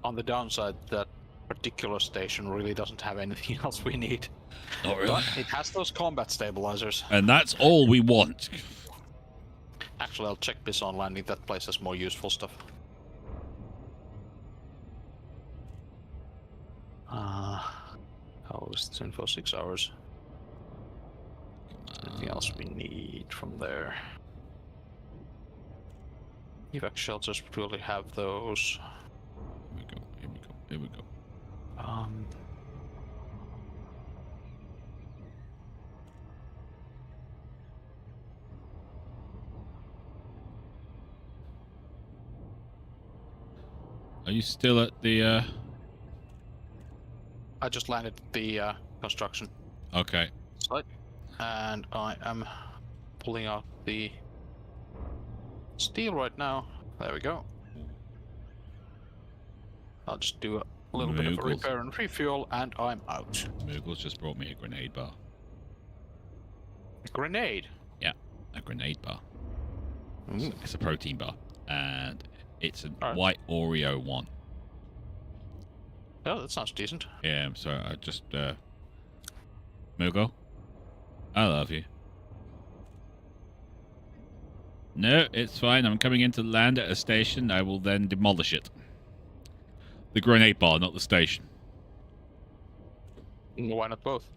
On the downside, that particular station really doesn't have anything else we need. Not really. But it has those combat stabilizers. And that's all we want. Actually, I'll check Bison Landing. That place has more useful stuff. How is this info? 6 hours. Anything else we need from there? Evac shelters really have those. Here we go. Here we go. Here we go. Are you still at the? I just landed at the construction Okay. site, and I am pulling out the Steel right now. There we go. I'll just do a little bit of a Moogles. repair and refuel, and I'm out. Moogles just brought me a grenade bar. A grenade. Yeah, a grenade bar. Ooh. It's a protein bar, and it's a Alright. white Oreo one. Oh, that sounds decent. Yeah, so I just Moogle, I love you. No, it's fine. I'm coming in to land at a station. I will then demolish it. The grenade bar, not the station. Why not both?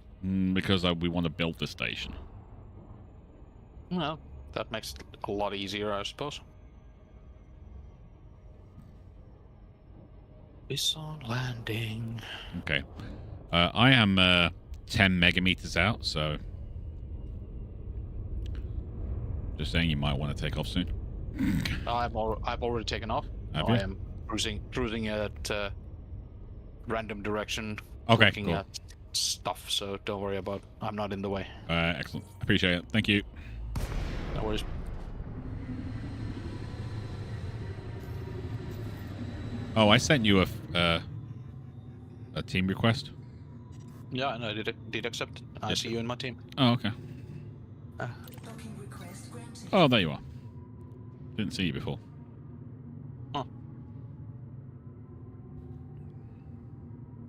Because we want to build the station. Well, that makes it a lot easier, I suppose. Bison landing. Okay. I am 10 megameters out, so... Just saying you might want to take off soon. I've already taken off. Have I you? am cruising at random direction, Okay, looking cool. at stuff, so don't worry about I'm not in the way. Excellent. Appreciate it. Thank you. No worries. Oh, I sent you a team request. Yeah, and I did accept. I see you in my team. Oh, okay. Docking request granted. Oh, there you are. Didn't see you before. Huh.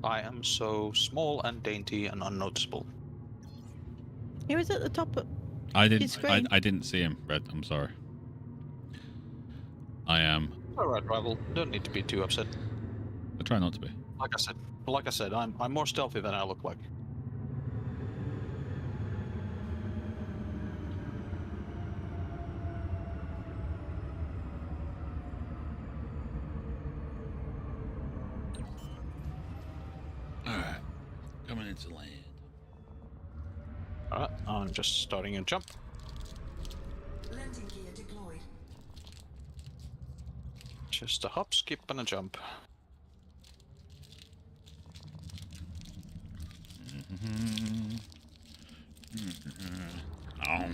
I am so small and dainty and unnoticeable. He was at the top of. I His didn't. screen. I didn't see him, Red. I'm sorry. I am. Alright, rival. Don't need to be too upset. I try not to be. Like I said, I'm more stealthy than I look like. All right. Coming into land. Alright, I'm just starting a jump. Landing gear deployed. Just a hop, skip, and a jump. Oh.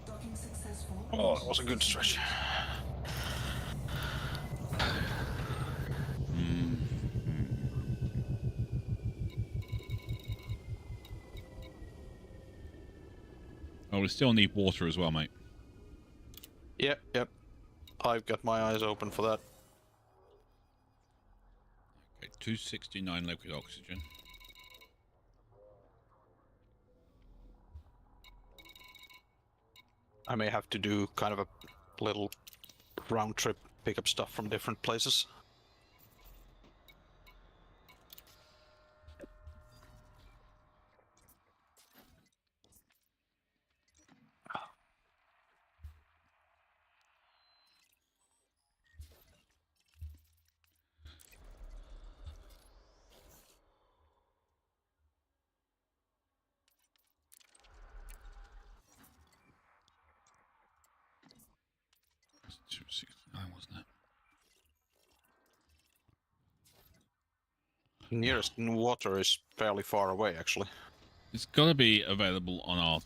Docking successful. Oh, that was a good stretch. Oh, we still need water as well, mate. Yep. I've got my eyes open for that. Okay, 269 liquid oxygen. I may have to do kind of a little round trip, pick up stuff from different places. That's 269, wasn't it? Nearest water is fairly far away, actually. It's got to be available on our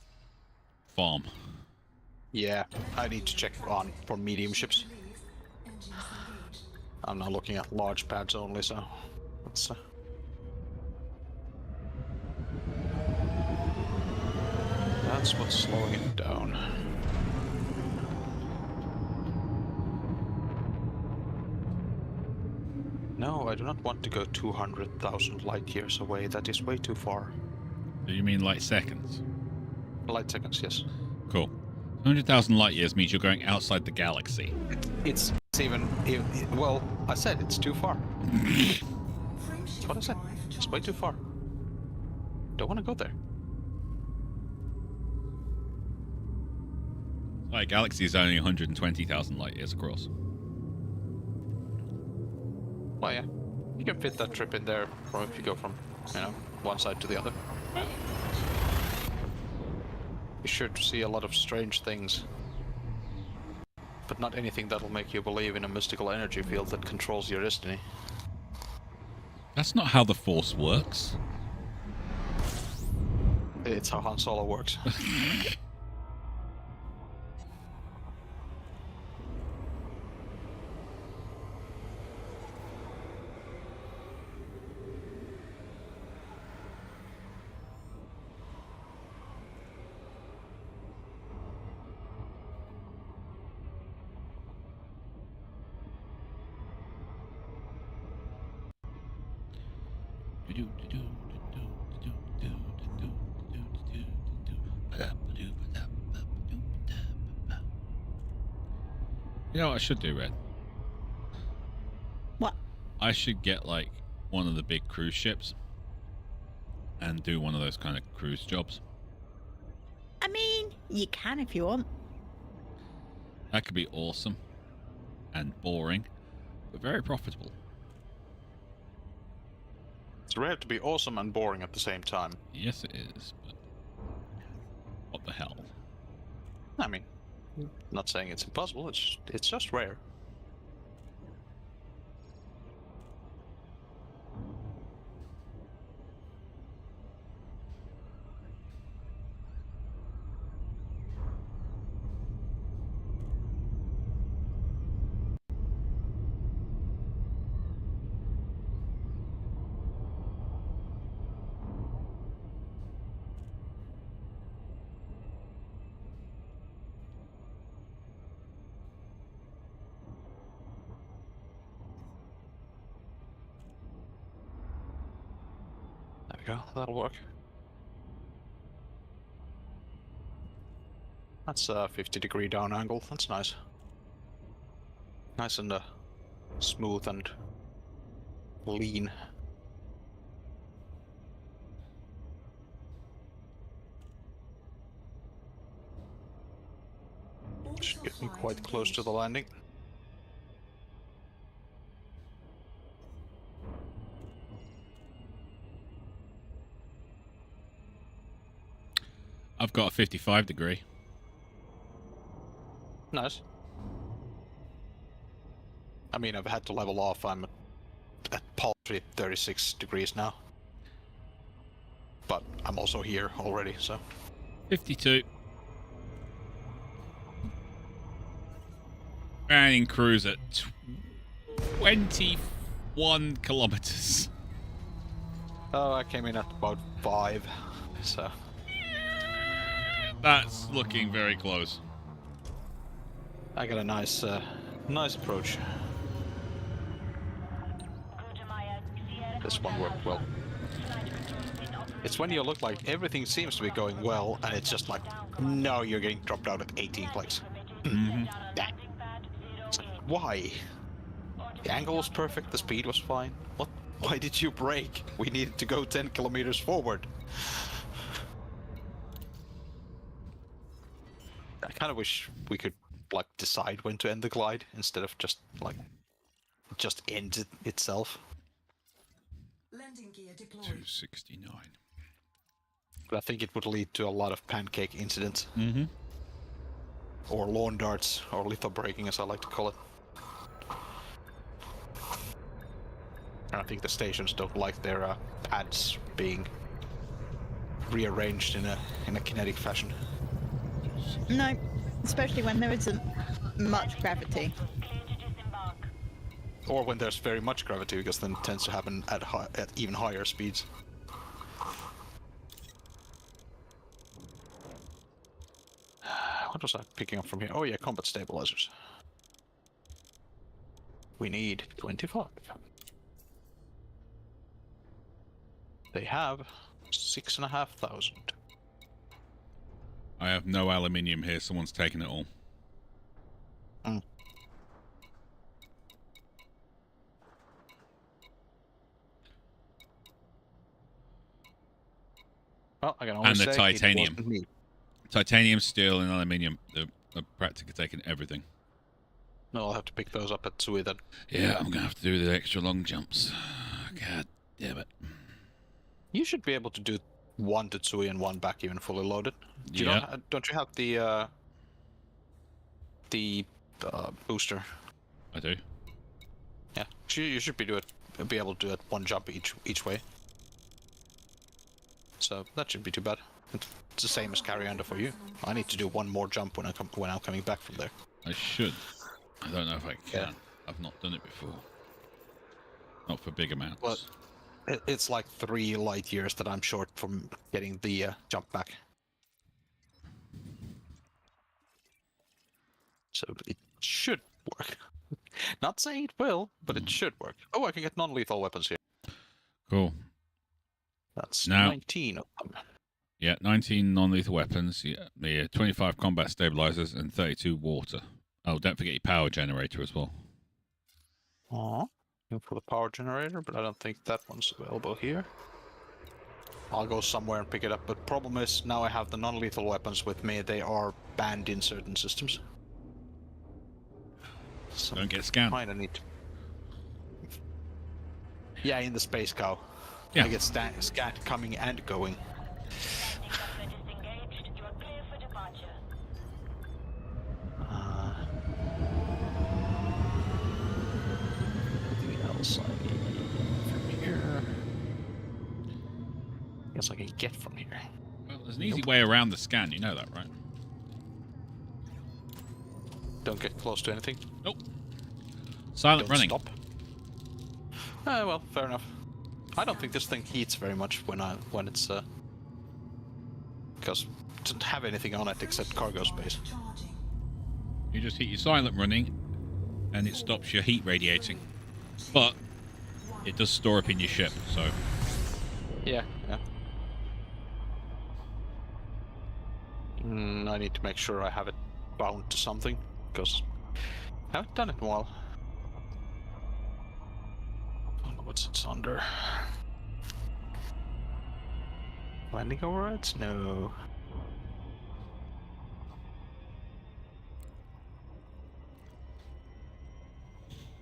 farm. Yeah, I need to check on for medium ships. Leave. Engines engaged. I'm now looking at large pads only, so let's. That's what's slowing it down. No, I do not want to go 200,000 light years away. That is way too far. Do you mean light seconds? Light seconds, yes. Cool. 100,000 light years means you're going outside the galaxy. It's even. Well, I said it's too far. That's what I said. It's way too far. Don't want to go there. Like, galaxy is only 120,000 light years across. Well, yeah. You can fit that trip in there from if you go from, one side to the other. You should see a lot of strange things. But not anything that'll make you believe in a mystical energy field that controls your destiny. That's not how the Force works. It's how Han Solo works. You know what I should do, Red? What? I should get like one of the big cruise ships and do one of those kind of cruise jobs. I mean, you can if you want. That could be awesome and boring, but very profitable. It's rare to be awesome and boring at the same time. Yes, it is, but what the hell? I mean, not saying it's impossible, it's just rare. There we go, that'll work. That's a 50-degree down angle, that's nice. Nice and smooth and lean. Should get me quite close to the landing. I've got a 55 degree. Nice. I mean, I've had to level off. I'm at paltry 36 degrees now. But I'm also here already, so... 52. And cruise at 21 kilometers. Oh, I came in at about 5, so... That's looking very close. I got a nice approach. This one worked well. It's when you look like everything seems to be going well, and it's just like, no, you're getting dropped out at 18th place. Mm-hmm. Damn. It's like, why? The angle was perfect, the speed was fine. What? Why did you brake? We needed to go 10 kilometers forward. I kind of wish we could, like, decide when to end the glide instead of just, like, just end it itself. Landing gear deployed. 269. But I think it would lead to a lot of pancake incidents. Mm-hmm. Or lawn darts, or litho braking as I like to call it. And I think the stations don't like their pads being rearranged in a kinetic fashion. No, especially when there isn't much gravity. Or when there's very much gravity, because then it tends to happen at even higher speeds. What was I picking up from here? Oh yeah, combat stabilizers. We need 25. They have 6,500. I have no aluminium here. Someone's taken it all. Mm. Well, I can only And the say titanium. It wasn't me. Titanium, steel, and aluminium. They're practically taking everything. No, I'll have to pick those up at Tsui then. Yeah, I'm going to have to do the extra long jumps. God damn it. You should be able to do 1 to Tsui and 1 back even fully loaded. Yeah. Don't you have the booster. I do. Yeah, you should be able to do it one jump each way. So that shouldn't be too bad. It's the same as carry under for you. I need to do one more jump when I'm coming back from there. I should. I don't know if I can. Yeah. I've not done it before. Not for big amounts. Well, it's like 3 light years that I'm short from getting the jump back. So it should work. Not saying it will, but it should work. Oh, I can get non-lethal weapons here. Cool. That's Now- 19 of them. Yeah, 19 non-lethal weapons. Yeah, 25 combat stabilizers and 32 water. Oh, don't forget your power generator as well. Aww. For the power generator, but I don't think that one's available here. I'll go somewhere and pick it up, but problem is now I have the non-lethal weapons with me. They are banned in certain systems. So Don't get scanned. I need to... Yeah, in the space cow. Yeah. I get scanned coming and going. Cutthroat is engaged. You are clear for departure. Anything else I need from here? Guess I can get from here. Well, there's an easy way around the scan. You know that, right? Don't get close to anything. Nope. Silent Don't running. Stop. Well, fair enough. I don't think this thing heats very much when it's because it doesn't have anything on it except cargo space. Charging. You just hit your silent running, and it stops your heat radiating. But it does store up in your ship, so Yeah. I need to make sure I have it bound to something because I haven't done it in a while. I don't know what it's under. Landing overrides? No.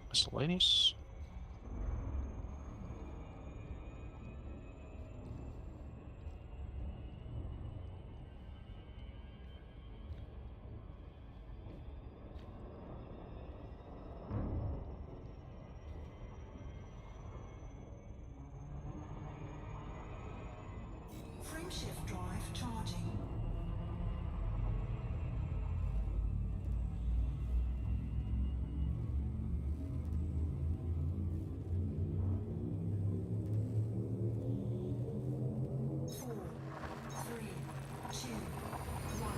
Miscellaneous? Frameshift drive charging. Four, three, two, one.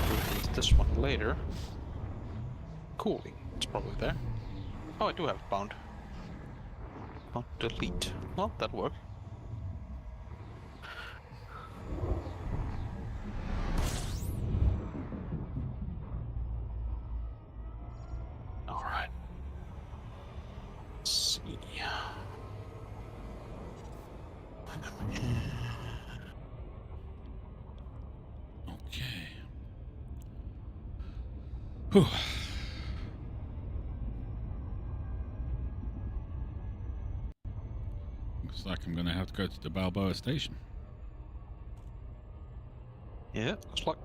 We'll need this one later. Cooling. It's probably there. Oh, I do have it bound. Oh, delete. Well, that'll work. Alright. Let's see. okay. Whew. Looks like I'm gonna have to go to the Balboa station. Yeah, looks like.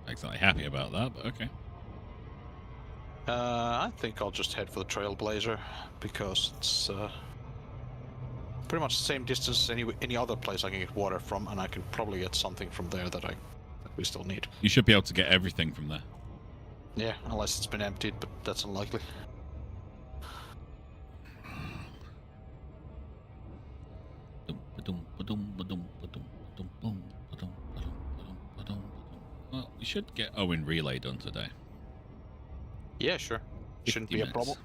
Not exactly happy about that, but okay. I think I'll just head for the Trailblazer because it's pretty much the same distance as any other place I can get water from, and I can probably get something from there that we still need. You should be able to get everything from there. Yeah, unless it's been emptied, but that's unlikely. Well, you should get Owen Relay done today. Yeah, sure. Shouldn't 50 be a minutes. problem.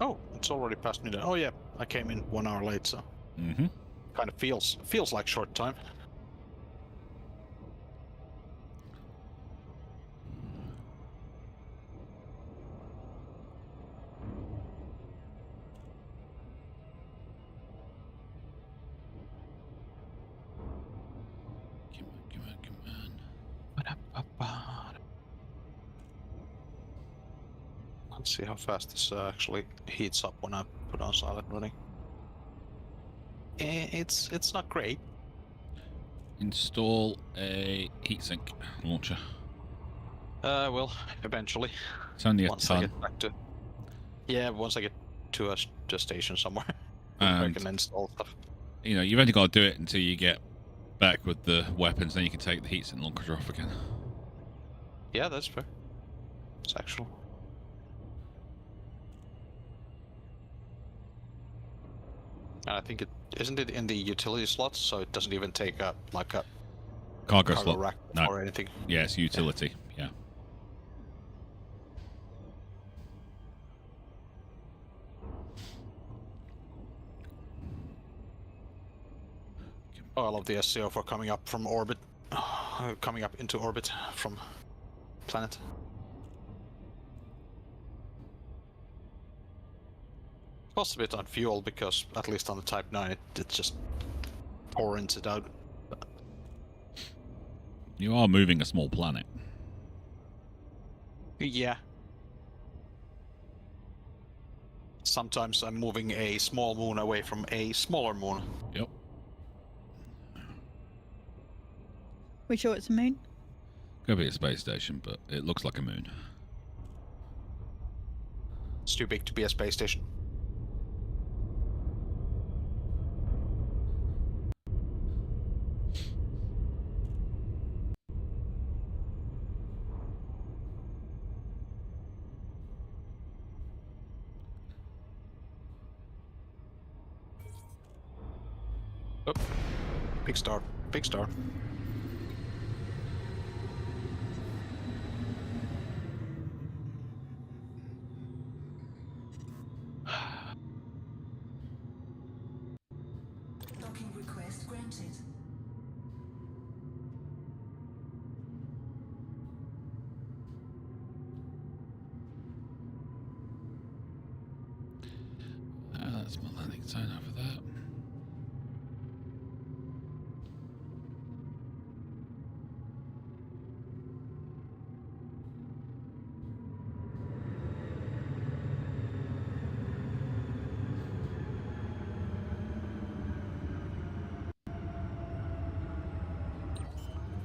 Oh, it's already past midnight. Oh yeah, I came in 1 hour late, so Mm-hmm. kind of feels like short time. Come on. Let's see how fast this actually heats up when I put on silent running. it's not great. Install a heatsink launcher. Well, eventually. It's only a Once I ton. get back to. Yeah, once I get to a station somewhere, I And can install stuff. you know, you've only got to do it until you get back with the weapons. Then you can take the heatsink launcher off again. Yeah, that's fair. It's actual. And I think it isn't it in the utility slots, so it doesn't even take up like a Cargo cargo slot. rack No. or anything. Yeah, it's utility. Yeah. Oh, I love the SCO for coming up from orbit, coming up into orbit from planet. Costs a bit on fuel because at least on the Type 9 it just torrents it out. You are moving a small planet. Yeah. Sometimes I'm moving a small moon away from a smaller moon. Yep. We sure it's a moon? Could be a space station, but it looks like a moon. It's too big to be a space station. Oh, big star, big star. Docking request granted. That's my landing zone over there.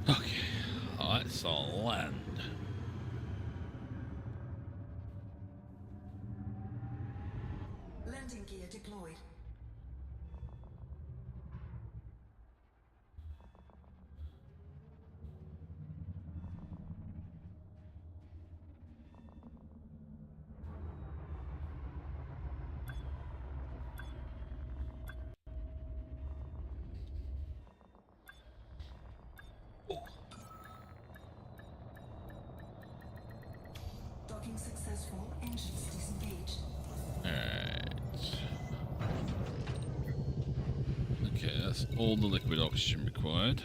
Okay, let's land. Landing gear deployed. Docking successful. Engines disengaged. Alright. Okay, that's all the liquid oxygen required.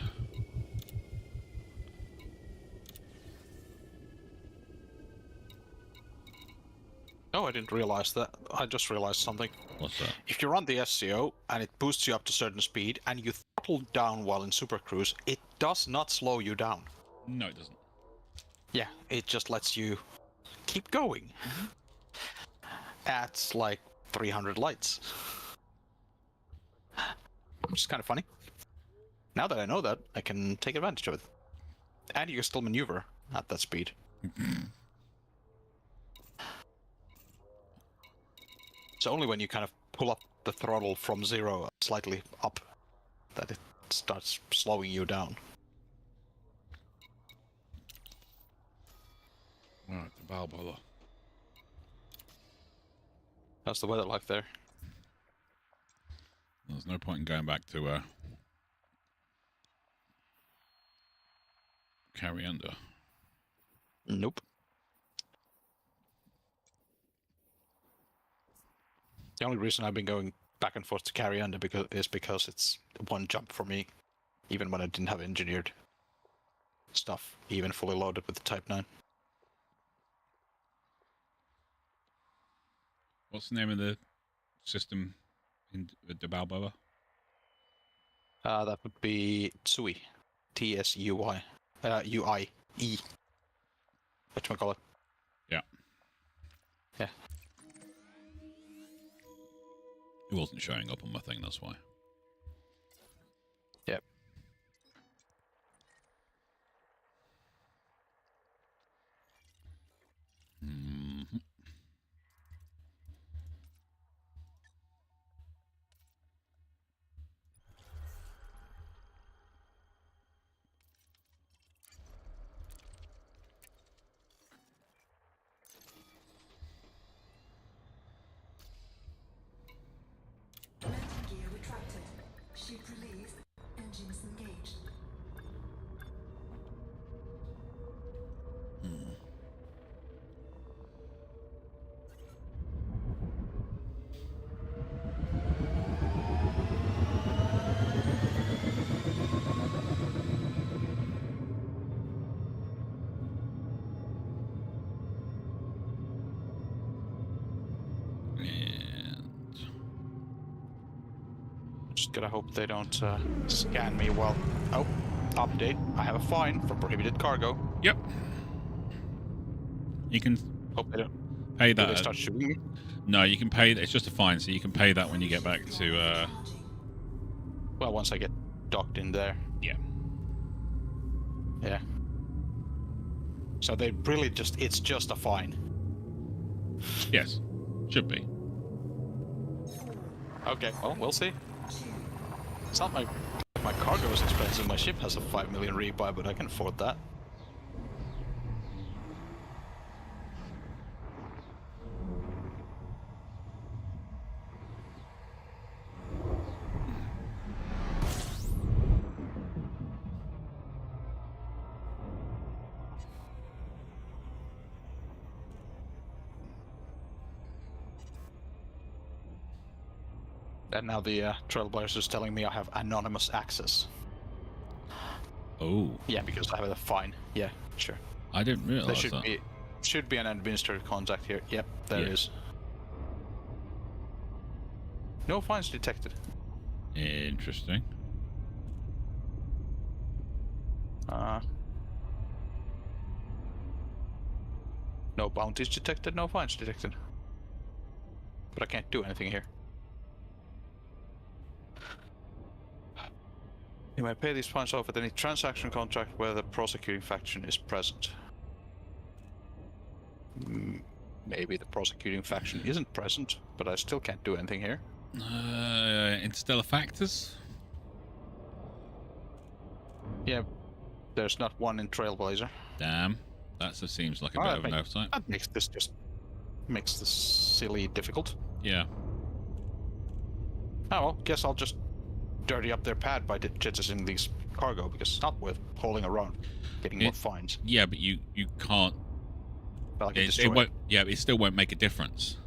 Oh, I didn't realize that. I just realized something. What's that? If you run the SCO and it boosts you up to certain speed and you throttle down while in Super Cruise, it does not slow you down. No, it doesn't. Yeah, it just lets you keep going. At like 300 lights. Which is kind of funny. Now that I know that, I can take advantage of it. And you can still maneuver at that speed. It's only when you kind of pull up the throttle from 0 slightly up that it starts slowing you down. Alright, the Balboa. How's the weather like there? There's no point in going back to carry under. Nope. The only reason I've been going back and forth to carry under is because it's one jump for me, even when I didn't have engineered stuff, even fully loaded with the Type 9. What's the name of the system in the Balboa? That would be Tsui. T-S-U-Y. U-I-E. Whatchamacallit? Yeah. Yeah. It wasn't showing up on my thing, that's why. Ship released. Engines engaged. And Just gotta hope they don't scan me while. Oh, update. I have a fine for prohibited cargo. yep, you can Hope they don't. pay Do they that. start shooting me? No, you can pay. It's just a fine, so you can pay that when you get back to. Charging. Well, once I get docked in there. Yeah. Yeah. So they really it's just a fine. Yes. Should be. Okay, well, we'll see. It's not like my cargo is expensive. My ship has a 5 million rebuy, but I can afford that. And now the Trailblazers is telling me I have anonymous access. Oh, Yeah, because I have a fine. Yeah, sure. I didn't There realize should that. be an administrative contact here. Yep, there Yeah. is. No fines detected. Interesting. No bounties detected, no fines detected. But I can't do anything here. You may pay these fines off at any transaction contract where the prosecuting faction is present. Maybe the prosecuting faction isn't present, but I still can't do anything here. Interstellar factors. Yeah, there's not one in Trailblazer. Damn, seems like a bit Alright, of an mate. oversight. That makes this silly difficult. Yeah. Oh well, guess I'll just dirty up their pad by jettisoning these cargo because it's not worth hauling around, getting more fines. Yeah, but you can't. But I can It destroy won't. Yeah, it still won't make a difference.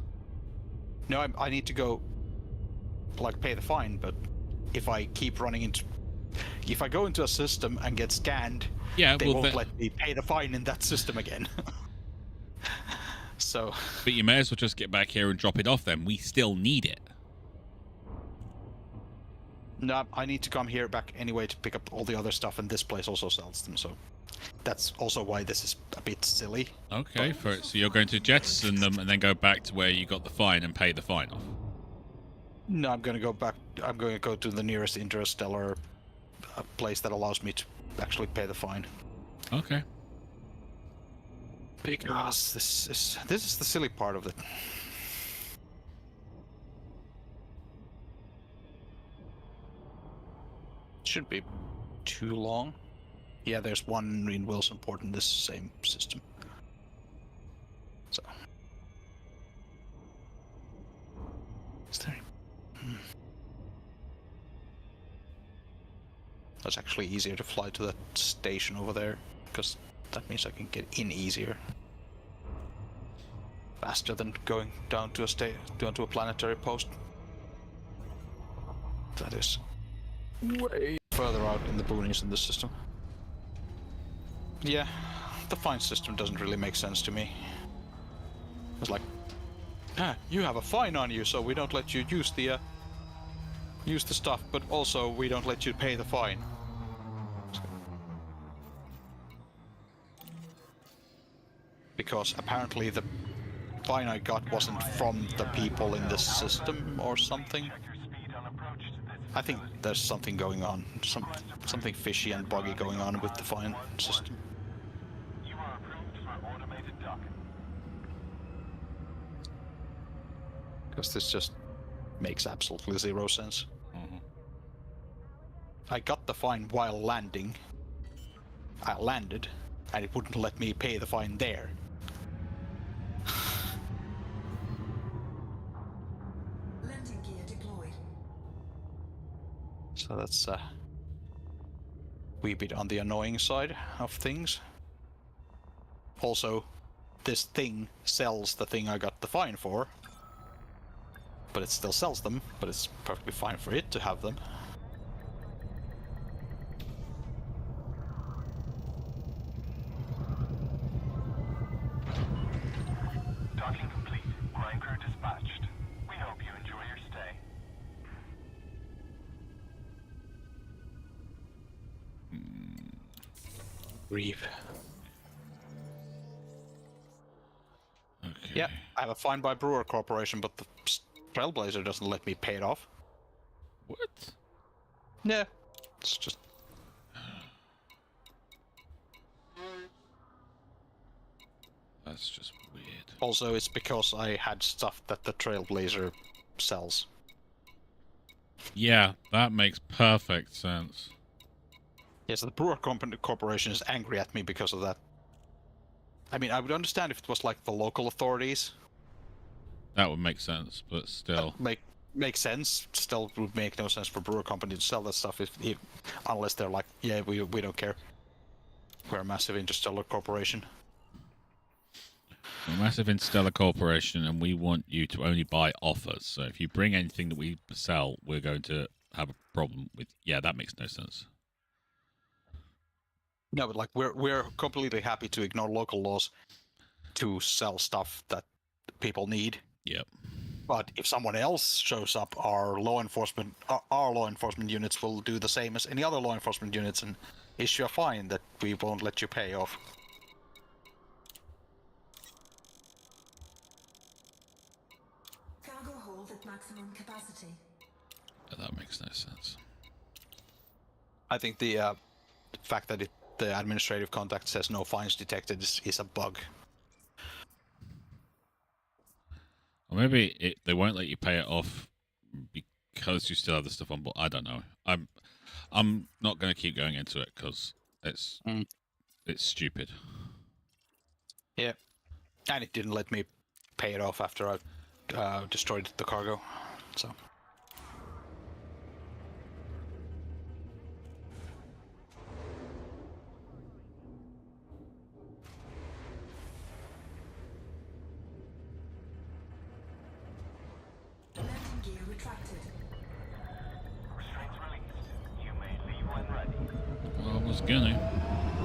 No, I need to go, like, pay the fine. But if I keep running into, if I go into a system and get scanned, Yeah, they well, won't let me pay the fine in that system again. So, but you may as well just get back here and drop it off. Then we still need it. no, I need to come here back anyway to pick up all the other stuff, and this place also sells them. So, that's also why this is a bit silly. Okay, so you're going to jettison them and then go back to where you got the fine and pay the fine off. No, I'm going to go back. I'm going to go to the nearest interstellar place that allows me to actually pay the fine. Okay. Because this is the silly part of it. Shouldn't be too long. Yeah, there's one in Wilsonport in this same system. So. Is there? That's actually easier to fly to that station over there, because that means I can get in easier. Faster than going down to a planetary post. That is way further out in the boonies in this system. Yeah, the fine system doesn't really make sense to me. It's like, you have a fine on you, so we don't let you use the stuff, but also we don't let you pay the fine. Because apparently the fine I got wasn't from the people in this system or something. Check your speed on approach to this. I think there's something going on, something fishy and buggy going on with the fine system. You are approved for automated docking. Because this just makes absolutely zero sense. Mhm. I got the fine while landing. I landed, and it wouldn't let me pay the fine there. Landing gear deployed. So that's wee bit on the annoying side of things. Also, this thing sells the thing I got the fine for, but it still sells them, but it's perfectly fine for it to have them. Docking complete. Grind crew dispatched. We hope you enjoy your stay. Grieve. Okay. Yeah, I have a fine by Brewer Corporation, but the Trailblazer doesn't let me pay it off. What? Yeah, it's just... That's just weird. Also, it's because I had stuff that the Trailblazer sells. Yeah, that makes perfect sense. Yes, the Brewer Corporation is angry at me because of that. I mean, I would understand if it was like the local authorities. That would make sense, but still. Make sense. Still would make no sense for Brewer Company to sell that stuff if unless they're like, yeah, we don't care. We're a massive interstellar corporation. We're a massive interstellar corporation, and we want you to only buy offers. So if you bring anything that we sell, we're going to have a problem with. Yeah, that makes no sense. No, but like we're completely happy to ignore local laws to sell stuff that people need. Yep. But if someone else shows up, our law enforcement units will do the same as any other law enforcement units and issue a fine that we won't let you pay off. Cargo hold at maximum capacity. That makes no sense. I think the fact that the administrative contact says no fines detected is a bug. Or maybe they won't let you pay it off because you still have the stuff on board. I don't know. I'm not going to keep going into it because it's stupid. Yeah, and it didn't let me pay it off after I destroyed the cargo. So. Landing gear retracted. Restraints released. You may leave when ready. Well, I was gonna. Scan detected.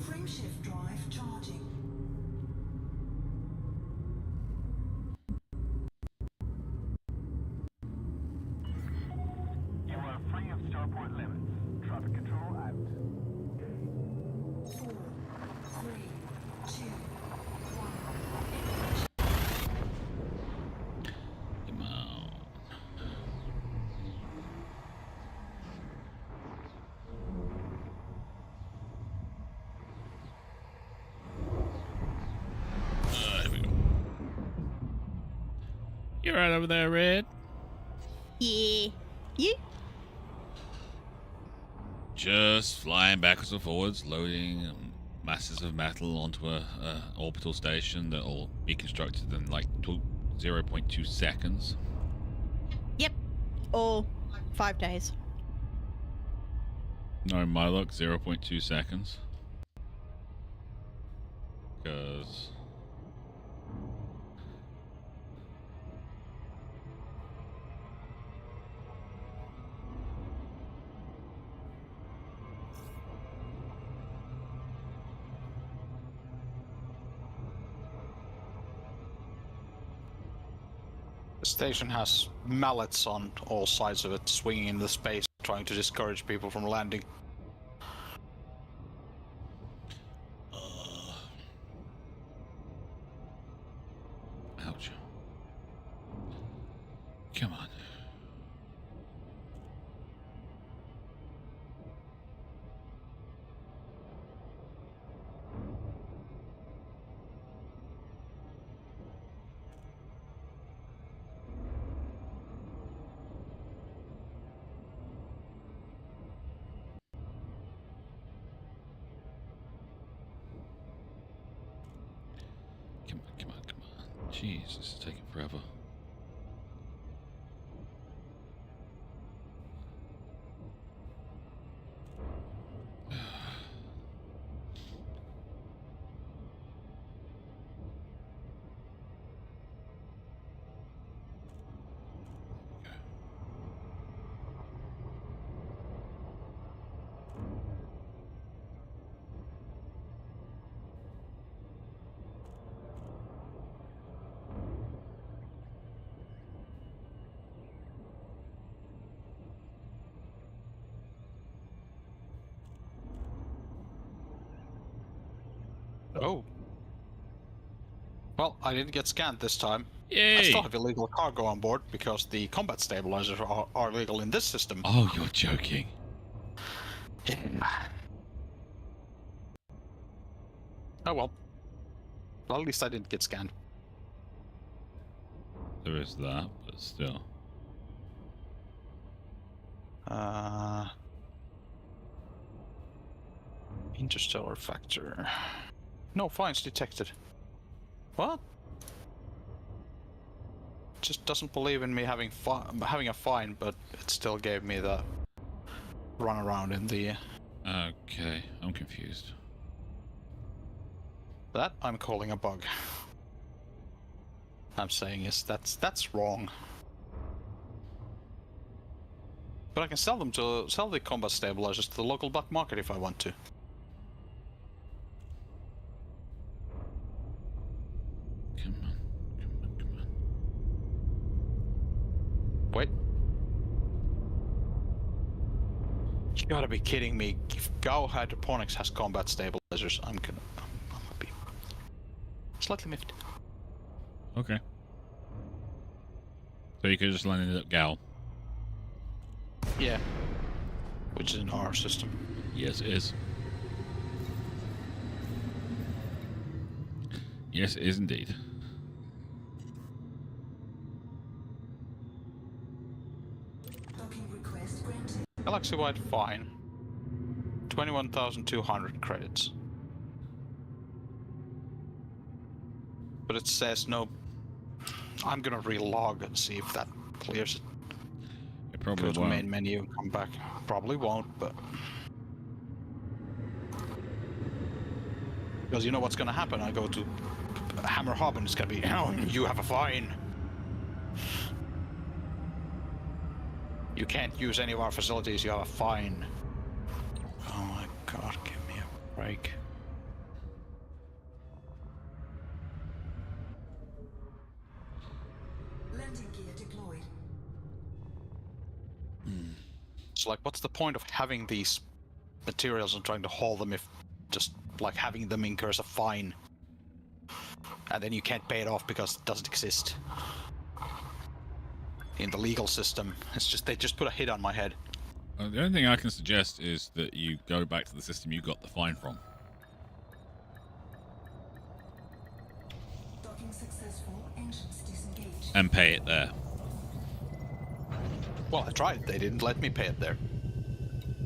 Frameshift drive charging. You are free of starport limits. Traffic control out. 4, 3, 2, 1. Come on. Here we go. You're right over there, Red. Yeah. You? Just flying backwards and forwards, loading masses of metal onto a orbital station that will be constructed in like 0.2 seconds. Yep. Or 5 days. No, my luck, 0.2 seconds. Because... The station has mallets on all sides of it, swinging in the space, trying to discourage people from landing. Ouch. Come on. Jeez, this is taking forever. Oh. Well, I didn't get scanned this time. I Yay! still have illegal cargo on board because the combat stabilizers are illegal in this system. Oh, you're joking. Yeah. Oh well. Well, at least I didn't get scanned. There is that, but still. Interstellar factor. No fines detected. What? Just doesn't believe in me having a fine, but it still gave me the run around in the. Okay, I'm confused. That I'm calling a bug. I'm saying is that's wrong. But I can sell the combat stabilizers to the local black market if I want to. Come on, come on, come on. Wait. You gotta be kidding me. If Gao Hydroponics has combat stabilizers, I'm gonna be slightly miffed. Okay. So you could just land in the gal. Yeah. Which is in our system. Yes, it is. Yes, it is indeed. Docking request granted. Galaxy-wide fine. 21,200 credits. But it says no. I'm gonna relog and see if that clears it. It probably Go to won't. main menu and come back. Probably won't, but. Because you know what's gonna happen? I go to Hammer Hub and it's gonna be, oh, you have a fine. You can't use any of our facilities, you have a fine. Oh my god, give me a break. Landing gear deployed. So like, what's the point of having these materials and trying to haul them if just like having them incurs a fine? And then you can't pay it off because it doesn't exist. In the legal system, it's just they just put a hit on my head. The only thing I can suggest is that you go back to the system you got the fine from. Docking successful. Engines disengaged. And pay it there. Well, I tried. They didn't let me pay it there.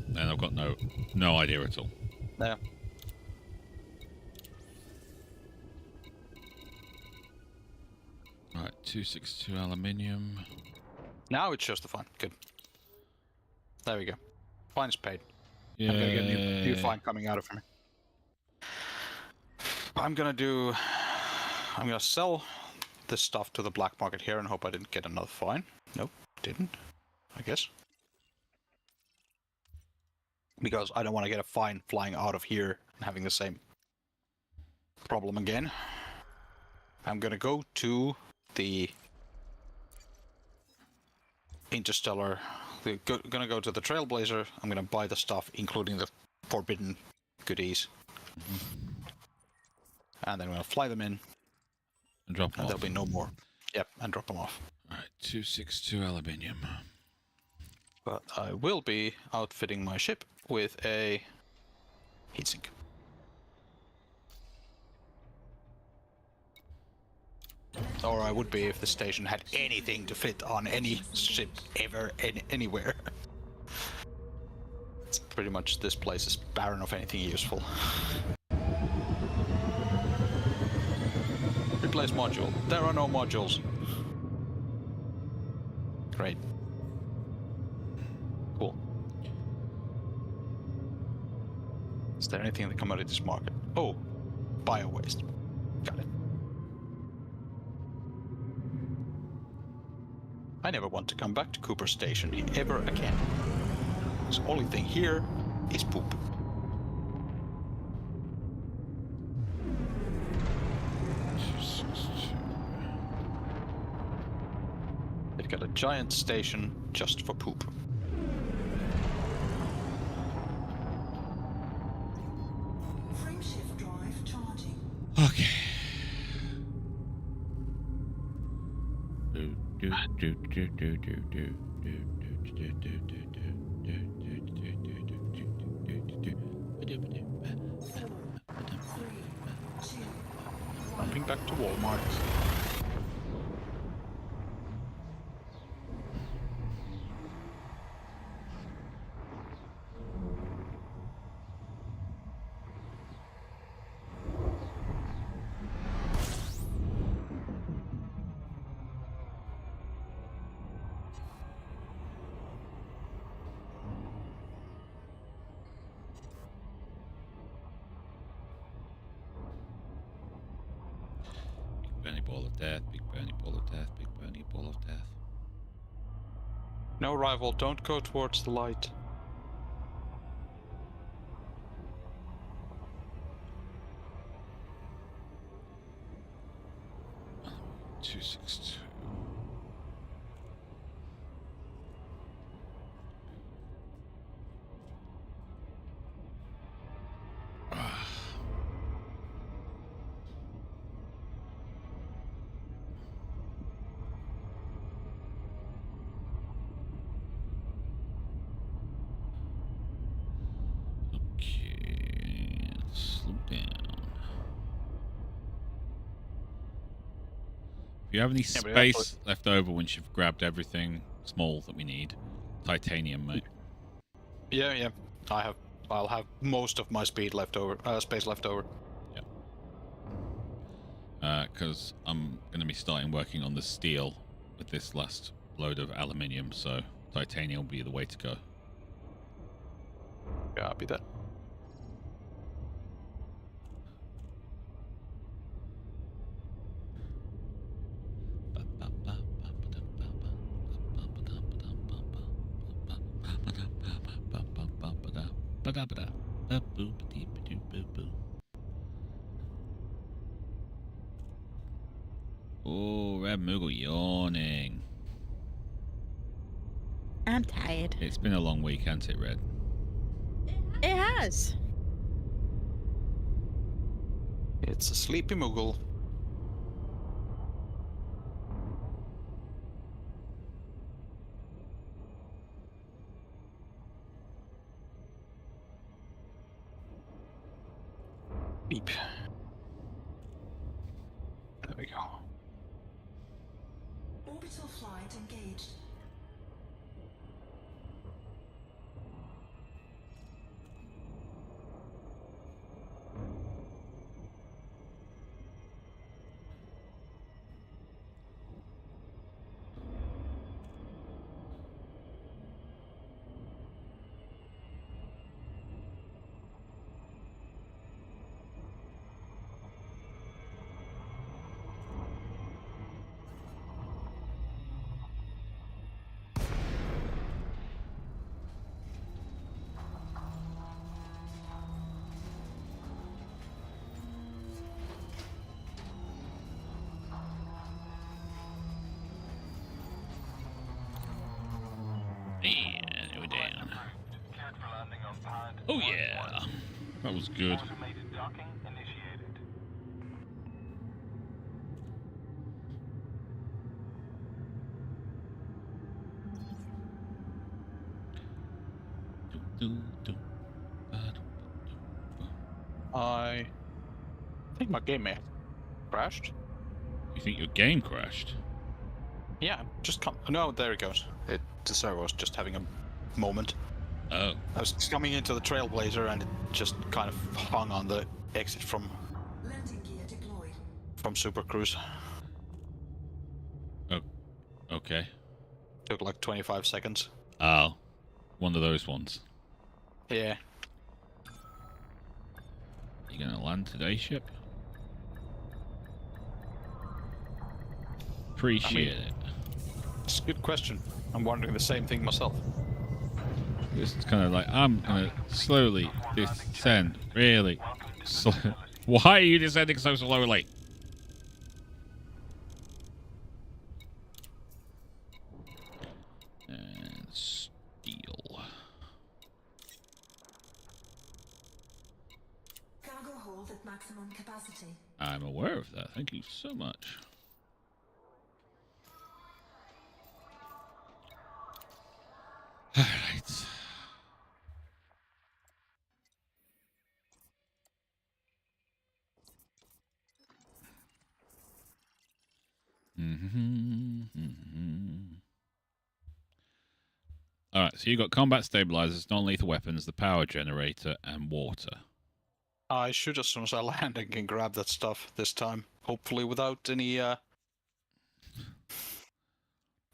And I've got no idea at all. Yeah. Right, 262 aluminium. Now it shows the fine. Good. There we go. Fine's paid. Yeah. I'm gonna get a new fine coming out of me. I'm gonna sell this stuff to the black market here and hope I didn't get another fine. Nope, didn't. I guess. Because I don't want to get a fine flying out of here and having the same problem again. I'm gonna go to the Interstellar. Gonna go to the Trailblazer. I'm gonna buy the stuff, including the forbidden goodies. And then I'm gonna fly them in, And drop them and off. there'll be no more. Yep, and drop them off. Right, 262 aluminium. But I will be outfitting my ship with a heatsink. Or I would be if the station had anything to fit on any ship ever, anywhere. It's pretty much, this place is barren of anything useful. Replace module. There are no modules. Great. Cool. Is there anything in the commodities market? Oh, bio-waste. Got it. I never want to come back to Cooper Station ever again. The only thing here is poop. They've got a giant station just for poop. Frameshift drive charging. Okay. Jumping back to Walmart. Burny ball of death, big burny ball of death, big burny ball of death. No, rival, don't go towards the light. Two 6 2. Okay, slow down. If you have any Yeah, but space left over once you've grabbed everything small that we need, titanium, mate. Yeah. I'll have most of my speed left over. Space left over. Because I'm going to be starting working on the steel with this last load of aluminium, so titanium will be the way to go. Yeah, I'll be that. Oh, Red Moogle yawning. I'm tired. It's been a long week, hasn't it, Red? It has. It's a sleepy Moogle. Beep. There we go. Orbital flight engaged. And we're down. Cleared for landing on pad. Oh yeah, that was good. Automated docking initiated. I think my game may have crashed. You think your game crashed? Yeah, just come. No, there it goes. The server was just having a moment. Oh. I was coming into the Trailblazer and it just kind of hung on the exit from Landing gear deployed. from Super Cruise. Oh, okay. Took like 25 seconds. Oh, one of those ones. Yeah. You gonna land today, ship? Appreciate it. It's a good question. I'm wondering the same thing myself. This is kind of like, I'm gonna slowly descend really slow. Why are you descending so slowly? And steel. Cargo hold at maximum capacity. I'm aware of that. Thank you so much. All right. All right, so you got combat stabilizers, non-lethal weapons, the power generator, and water. I should, as soon as I land, and can grab that stuff this time. Hopefully without any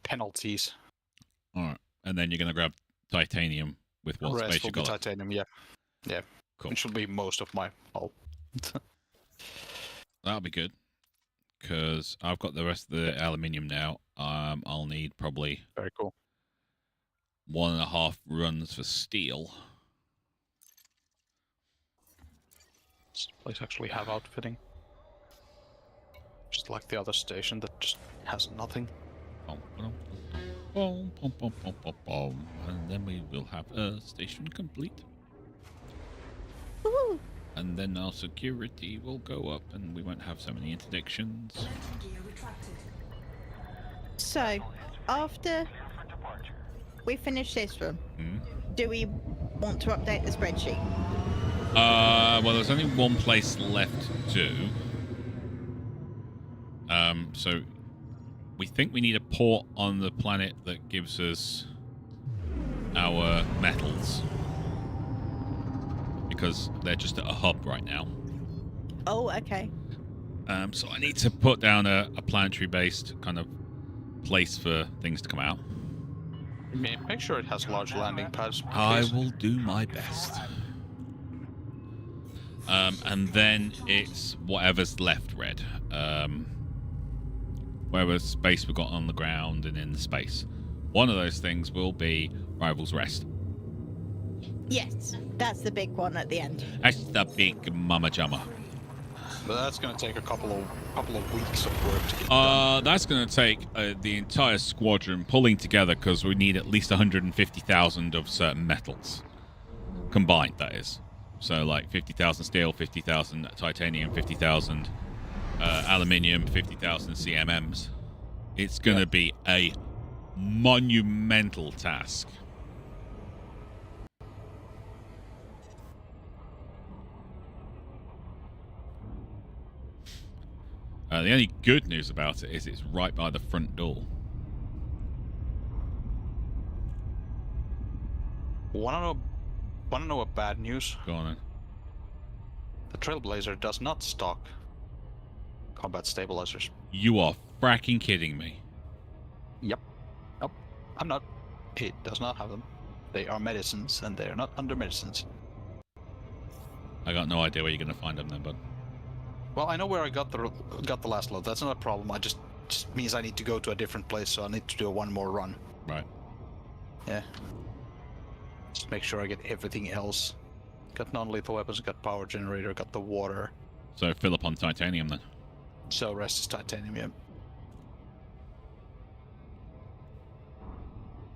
penalties. All right, and then you're gonna grab titanium with what Rest space will you be got. titanium, yeah. Yeah. Cool. Which will be most of my hull. That'll be good, because I've got the rest of the aluminium now. I'll need probably Very cool. 1.5 runs for steel. This place actually have outfitting. Just like the other station that just has nothing. And then we will have a station complete. Woohoo! And then our security will go up and we won't have so many interdictions. Landing gear retracted. So, after we finish this one, do we want to update the spreadsheet? Well, there's only one place left to do. So we think we need a port on the planet that gives us our metals. Because they're just at a hub right now. Oh, okay. So I need to put down a planetary-based kind of place for things to come out. Make sure it has large landing pads. I please. will do my best. And then it's whatever's left, Red. Whatever space we've got on the ground and in the space. One of those things will be Rival's Rest. Yes, that's the big one at the end. That's the big mama jamma. But that's going to take a couple of weeks of work to get done. That's going to take the entire squadron pulling together because we need at least 150,000 of certain metals. Combined, that is. So, like 50,000 steel, 50,000 titanium, 50,000 aluminium, 50,000 CMMs. It's going to be a monumental task. The only good news about it is it's right by the front door. Wanna know what bad news? Go on then. The Trailblazer does not stock combat stabilizers. You are fracking kidding me. Yep. Nope. I'm not. It does not have them. They are medicines, and they are not under medicines. I got no idea where you're going to find them then, bud. Well, I know where I got the last load. That's not a problem. I just means I need to go to a different place, so I need to do one more run. Right. Yeah. Just make sure I get everything else. Got non-lethal weapons, got power generator, got the water. So fill up on titanium then. So rest is titanium, yeah.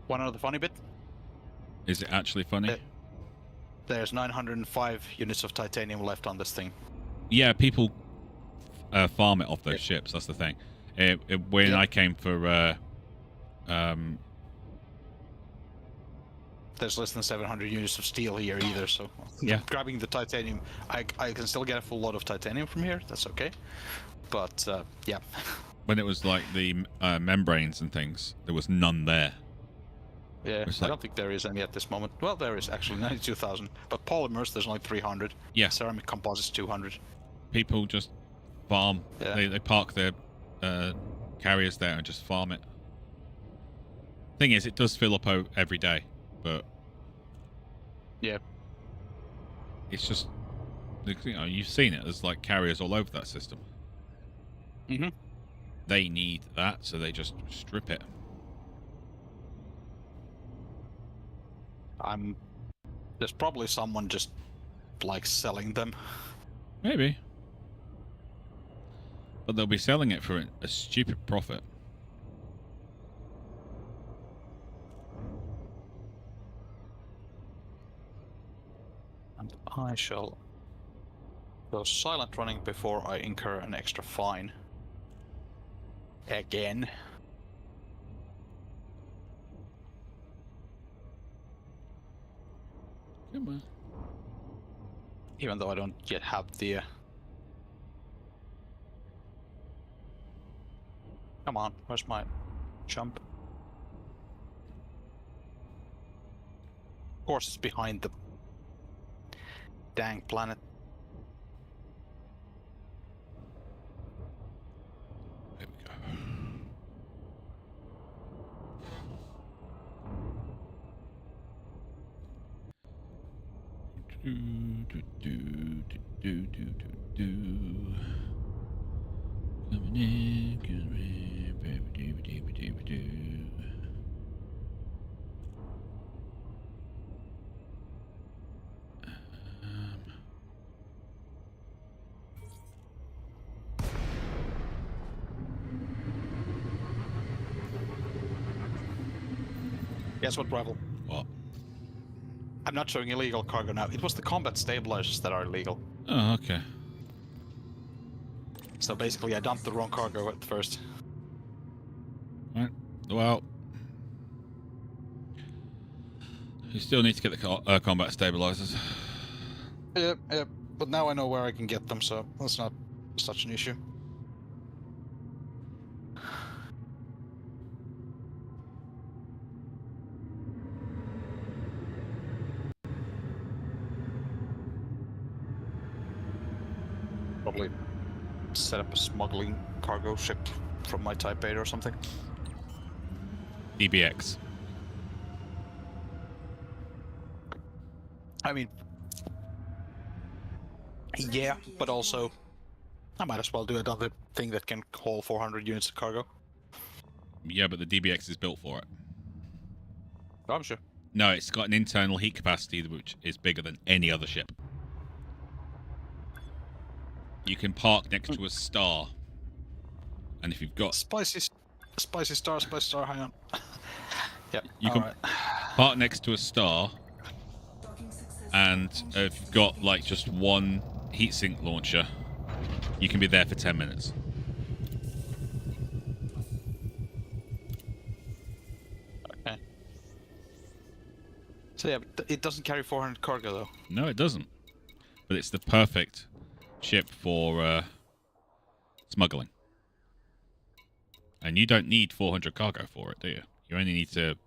Want to know the funny bit? Is it actually funny? There's 905 units of titanium left on this thing. Yeah, people farm it off those ships. That's the thing. When I came for... There's less than 700 units of steel here either, so yeah. Grabbing the titanium, I can still get a full load of titanium from here. That's okay. But yeah. When it was like the membranes and things, there was none there. Yeah, It's I like- don't think there is any at this moment. Well, there is actually 92,000, but polymers there's only 300. Yeah. Ceramic composites 200. People just farm. Yeah. They park their carriers there and just farm it. Thing is, it does fill up every day, but Yeah. it's just, you know, you've seen it. There's like carriers all over that system. Mm-hmm. They need that, so they just strip it. There's probably someone just like selling them. Maybe. But they'll be selling it for a stupid profit. And I shall go silent running before I incur an extra fine. Again. Come on. Even though I don't yet have the... Come on, where's my jump? Of course it's behind the dang planet. There we go. Coming in, Guess what, rival? What? I'm not showing illegal cargo now. It was the combat stabilizers that are illegal. Oh, okay. So basically I dumped the wrong cargo at first. Right. Well, you still need to get the combat stabilizers. Yep, but now I know where I can get them, so that's not such an issue. Probably set up a smuggling cargo ship from my Type 8 or something. DBX. I mean, yeah, but also I might as well do another thing that can haul 400 units of cargo. Yeah, but the DBX is built for it. I'm sure. No, it's got an internal heat capacity which is bigger than any other ship. You can park next to a star, and if you've got Spicy star, hang on. Yep, you can alright. park next to a star, and if you've got like just one heatsink launcher, you can be there for 10 minutes. Okay. So yeah, but it doesn't carry 400 cargo though. No, it doesn't. But it's the perfect ship for smuggling. And you don't need 400 cargo for it, do you? You only need to,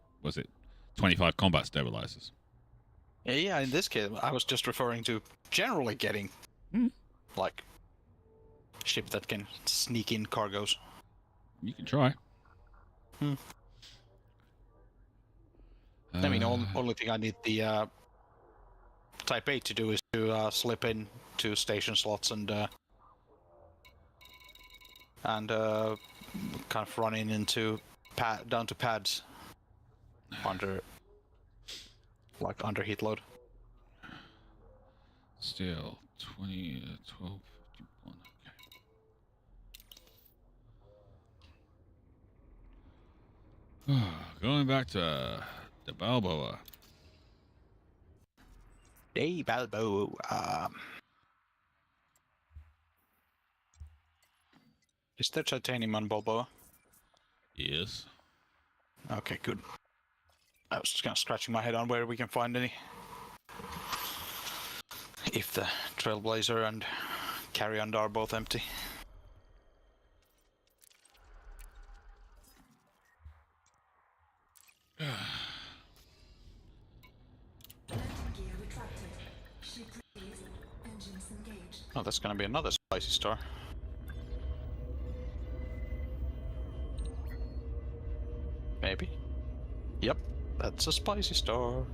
25 combat stabilizers. Yeah, in this case, I was just referring to generally getting, like, ship that can sneak in cargoes. You can try. I mean, only thing I need the Type 8 to do is to slip in to station slots and kind of run in into down to pads under heat load. Still 20, 12, 51. Okay. Going back to the Balboa. Hey, Balboa. Is there titanium on Balboa? Yes. Okay, good. I was just kind of scratching my head on where we can find any. If the Trailblazer and Carrion are both empty. Gear retracted. Ship released. Engines engaged. Oh, that's gonna be another spicy star. Yep, that's a spicy star.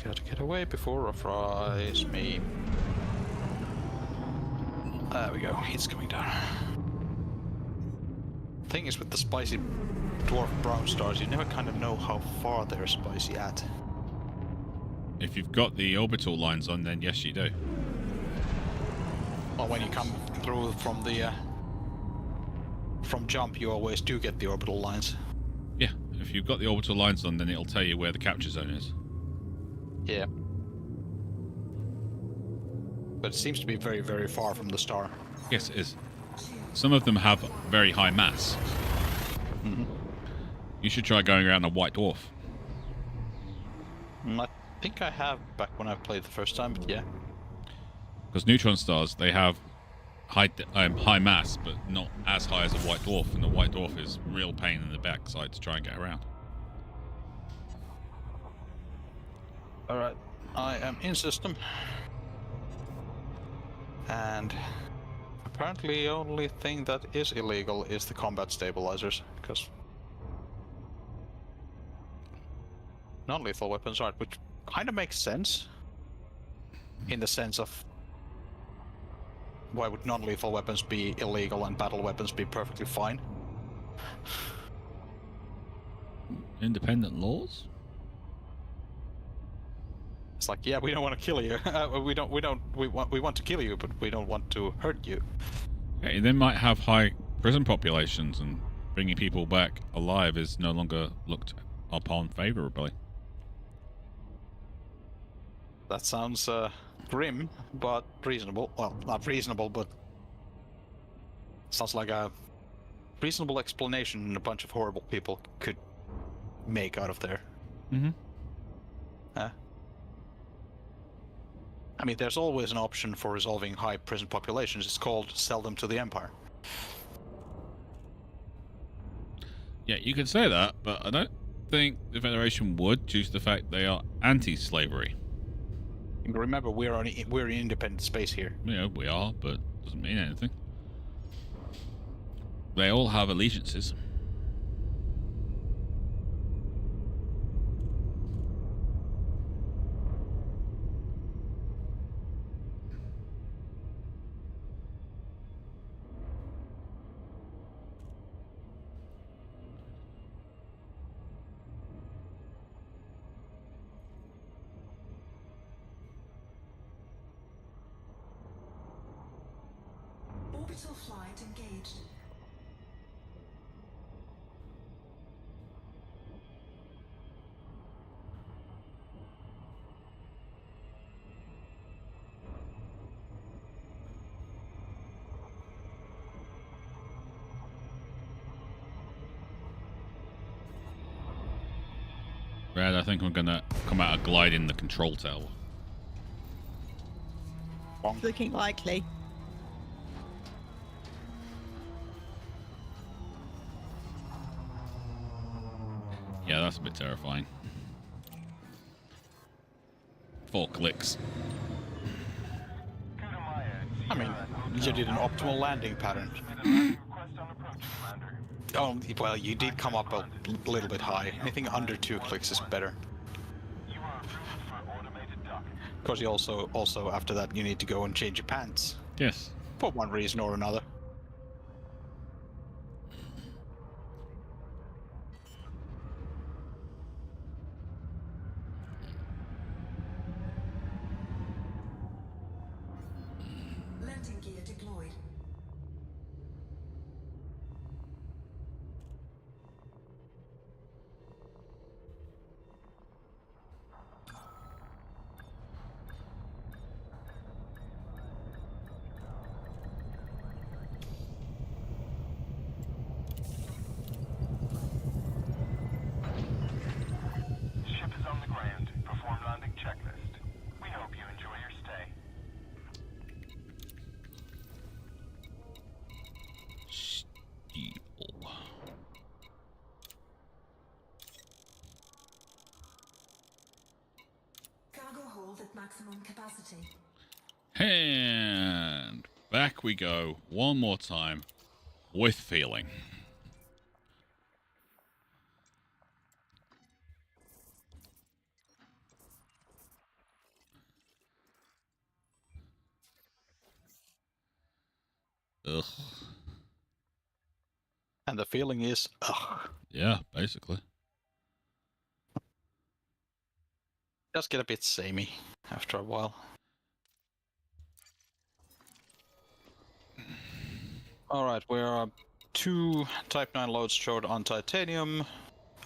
Gotta get away before it fries me. There we go, it's coming down. Thing is with the spicy dwarf brown stars, you never kind of know how far they're spicy at. If you've got the orbital lines on, then yes, you do. Well, when you come through from the from jump, you always do get the orbital lines. Yeah, if you've got the orbital lines on, then it'll tell you where the capture zone is. Yeah. But it seems to be very, very far from the star. Yes, it is. Some of them have very high mass. Mm-hmm. You should try going around a white dwarf. I think I have back when I played the first time, but yeah. Because neutron stars, they have high mass, but not as high as a white dwarf, and the white dwarf is real pain in the backside to try and get around. Alright, I am in system. And apparently the only thing that is illegal is the combat stabilizers, because non-lethal weapons aren't, which kind of makes sense. In the sense of why would non-lethal weapons be illegal and battle weapons be perfectly fine? Independent laws? It's like, yeah, we don't want to kill you. We want to kill you, but we don't want to hurt you. Okay, they might have high prison populations, and bringing people back alive is no longer looked upon favorably. That sounds grim, but reasonable. Well, not reasonable, but sounds like a reasonable explanation a bunch of horrible people could make out of there. Mm-hmm. I mean, there's always an option for resolving high prison populations. It's called sell them to the Empire. Yeah, you could say that, but I don't think the Federation would, due to the fact they are anti-slavery. Remember, we're in independent space here. You know, we are, but doesn't mean anything. They all have allegiances. Orbital flight engaged. Red, I think I'm gonna come out and glide in the control tower. It's looking likely. Yeah, that's a bit terrifying. 4 clicks. I mean, you did an optimal landing pattern. Oh, well, you did come up a little bit high. Anything under 2 clicks is better. Because you also after that you need to go and change your pants Yes. for one reason or another. Landing gear deployed. Ship is on the ground. Perform landing checklist. We hope you enjoy your stay. Steeple. Cargo hold at maximum capacity. And back we go one more time with feeling. Ugh. And the feeling is, ugh. Yeah, basically. Just get a bit samey after a while. Alright, we are 2 Type 9 loads short on titanium,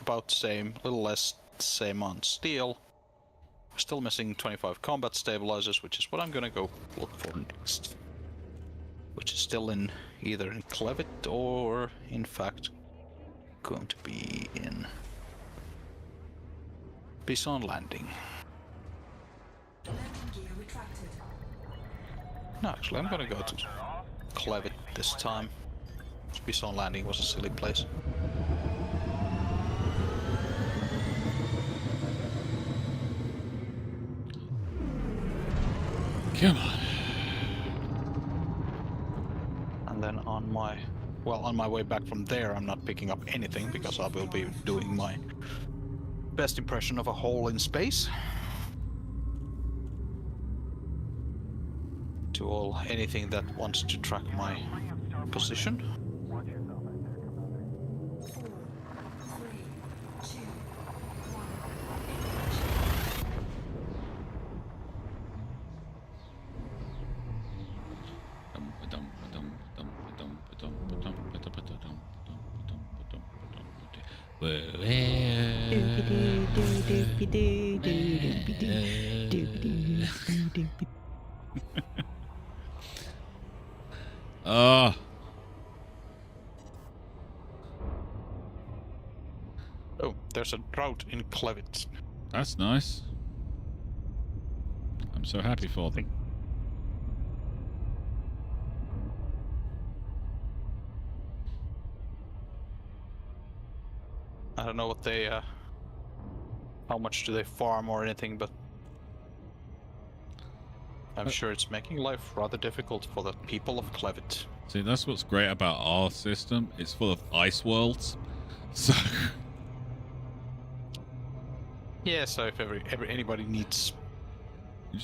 about the same, a little less, same on steel. We're still missing 25 combat stabilizers, which is what I'm gonna go look for next. Which is still in either in Clevitt or, in fact, going to be in Bison Landing. Landing gear retracted. No, actually, I'm gonna go to Clevitt this time. Bison Landing was a silly place. Come on. And then on my way back from there, I'm not picking up anything because I will be doing my best impression of a hole in space. To anything that wants to track my position. 4, 3, 2, Doopy-doo, Oh. Oh, there's a drought in Clevitt. That's nice. I'm so happy for them. I don't know what they, how much do they farm or anything, but I'm sure it's making life rather difficult for the people of Clevitt. See, that's what's great about our system. It's full of ice worlds. So Yeah, so if anybody needs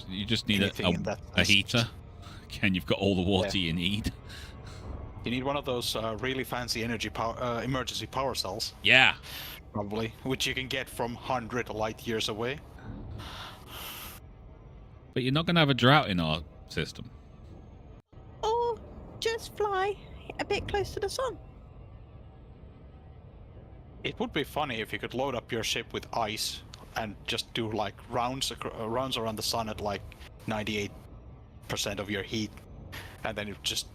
you just need anything in that a list, heater. Again, you've got all the water you need. you need one of those really fancy energy power, emergency power cells, Yeah. probably, which you can get from 100 light years away. But you're not going to have a drought in our system. Or just fly a bit close to the sun. It would be funny if you could load up your ship with ice and just do like rounds around the sun at like 98% of your heat, and then it just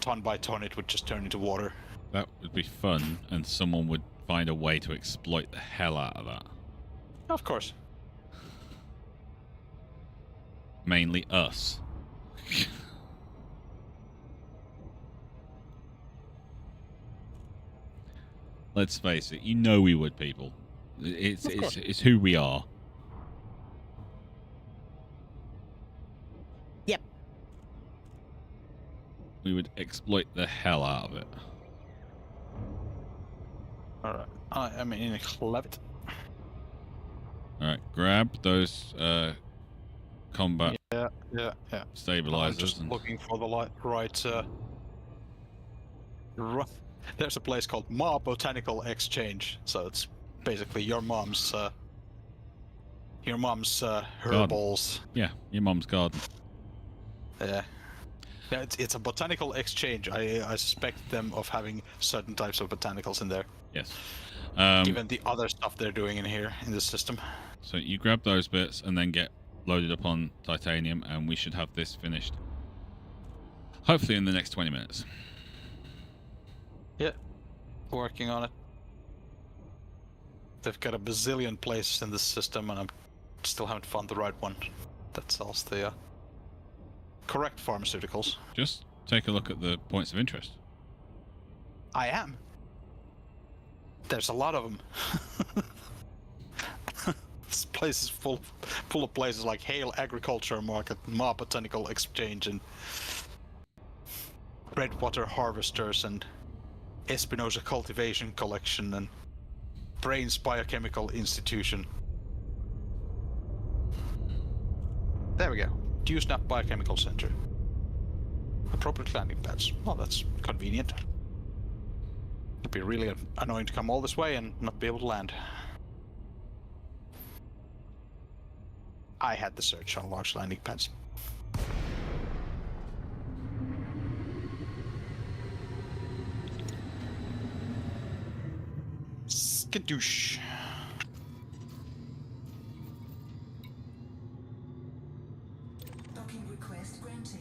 ton by ton it would just turn into water. That would be fun, and someone would find a way to exploit the hell out of that. Of course. Mainly us. Let's face it, you know we would, people. It's who we are. Yep. We would exploit the hell out of it. Alright, I am in Clevitt. Alright, grab those combat Yeah. stabilizers. I'm just looking for the right. There's a place called Ma Botanical Exchange, so it's basically your mom's herballs. Yeah, your mom's garden. Yeah, it's a botanical exchange. I suspect them of having certain types of botanicals in there, Yes. given the other stuff they're doing in here in this system. So you grab those bits and then get loaded up on titanium, and we should have this finished hopefully in the next 20 minutes. Yeah, working on it. They've got a bazillion places in this system, and I still haven't found the right one that sells the correct pharmaceuticals. Just take a look at the points of interest. I am. There's a lot of them. This place is full of places like Hale Agriculture Market, Ma Botanical Exchange, and Redwater Harvesters, and Espinosa Cultivation Collection, and Brains Biochemical Institution. There we go. DewSnap Biochemical Center. Appropriate landing pads. Well, that's convenient. It'd be really annoying to come all this way and not be able to land. I had the search on large landing pads. Skadoosh. Docking request granted.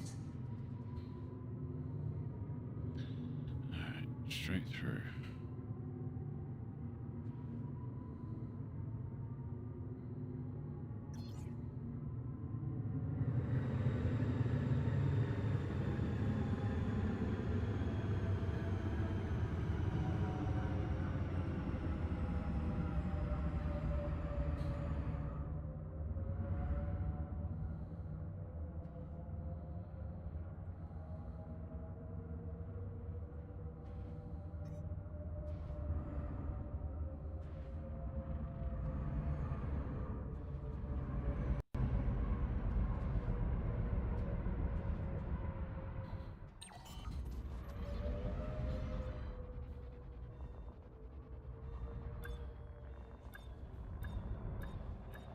Alright, straight through.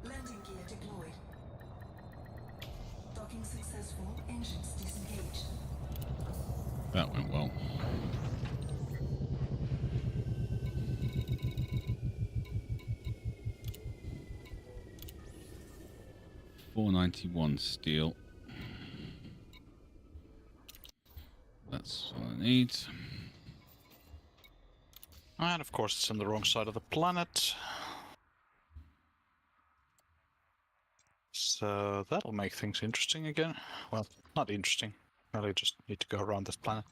Landing gear deployed. Docking successful. Engines disengaged. That went well. $491 steel. That's all I need. And of course it's on the wrong side of the planet. So that'll make things interesting again. Well, not interesting. Really just need to go around this planet.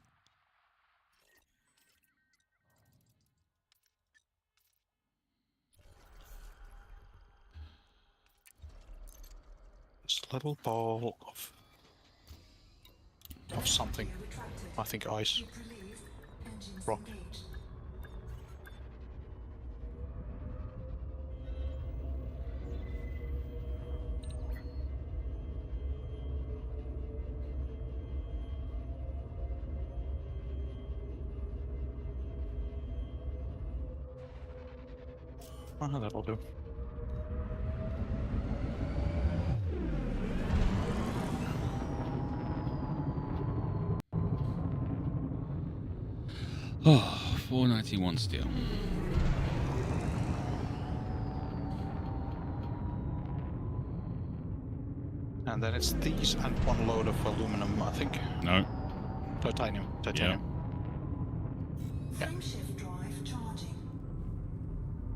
This little ball of something. Gear retracted. I think ice. Ship relieved. Engines Rock. engaged. That'll do. Oh, $491 steel. And then it's these and one load of aluminum, I think. No. Titanium. Titanium. Frame shift drive charging.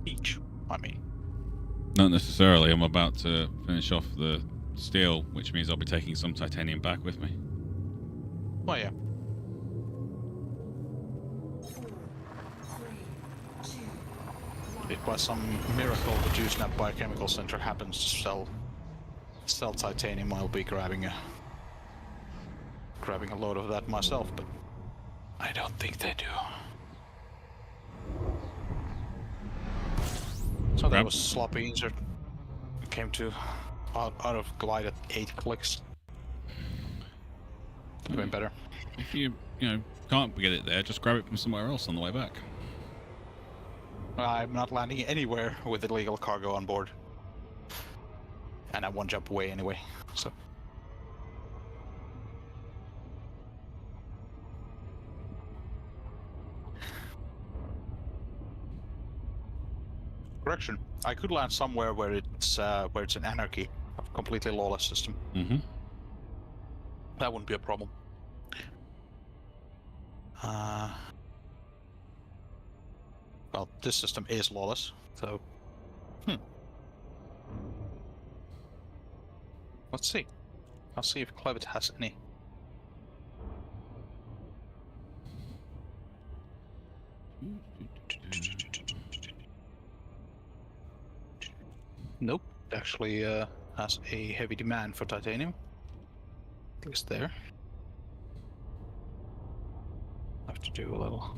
Each, I mean. Not necessarily. I'm about to finish off the steel, which means I'll be taking some titanium back with me. Well, yeah. 4, 3, 2, 1. If by some miracle the Juicenap Biochemical Center happens to sell titanium, I'll be grabbing a load of that myself, but I don't think they do. So that Grab. was sloppy insert. It came to out of glide at 8 clicks. Doing better. If you can't get it there, just grab it from somewhere else on the way back. I'm not landing anywhere with illegal cargo on board. And I'm one jump away anyway, so. Correction. I could land somewhere where it's an anarchy, a completely lawless system. Mm-hmm. That wouldn't be a problem. Well, this system is lawless, so. Let's see. I'll see if Clevet has any. Nope. It actually has a heavy demand for titanium. At least there. Have to do a little.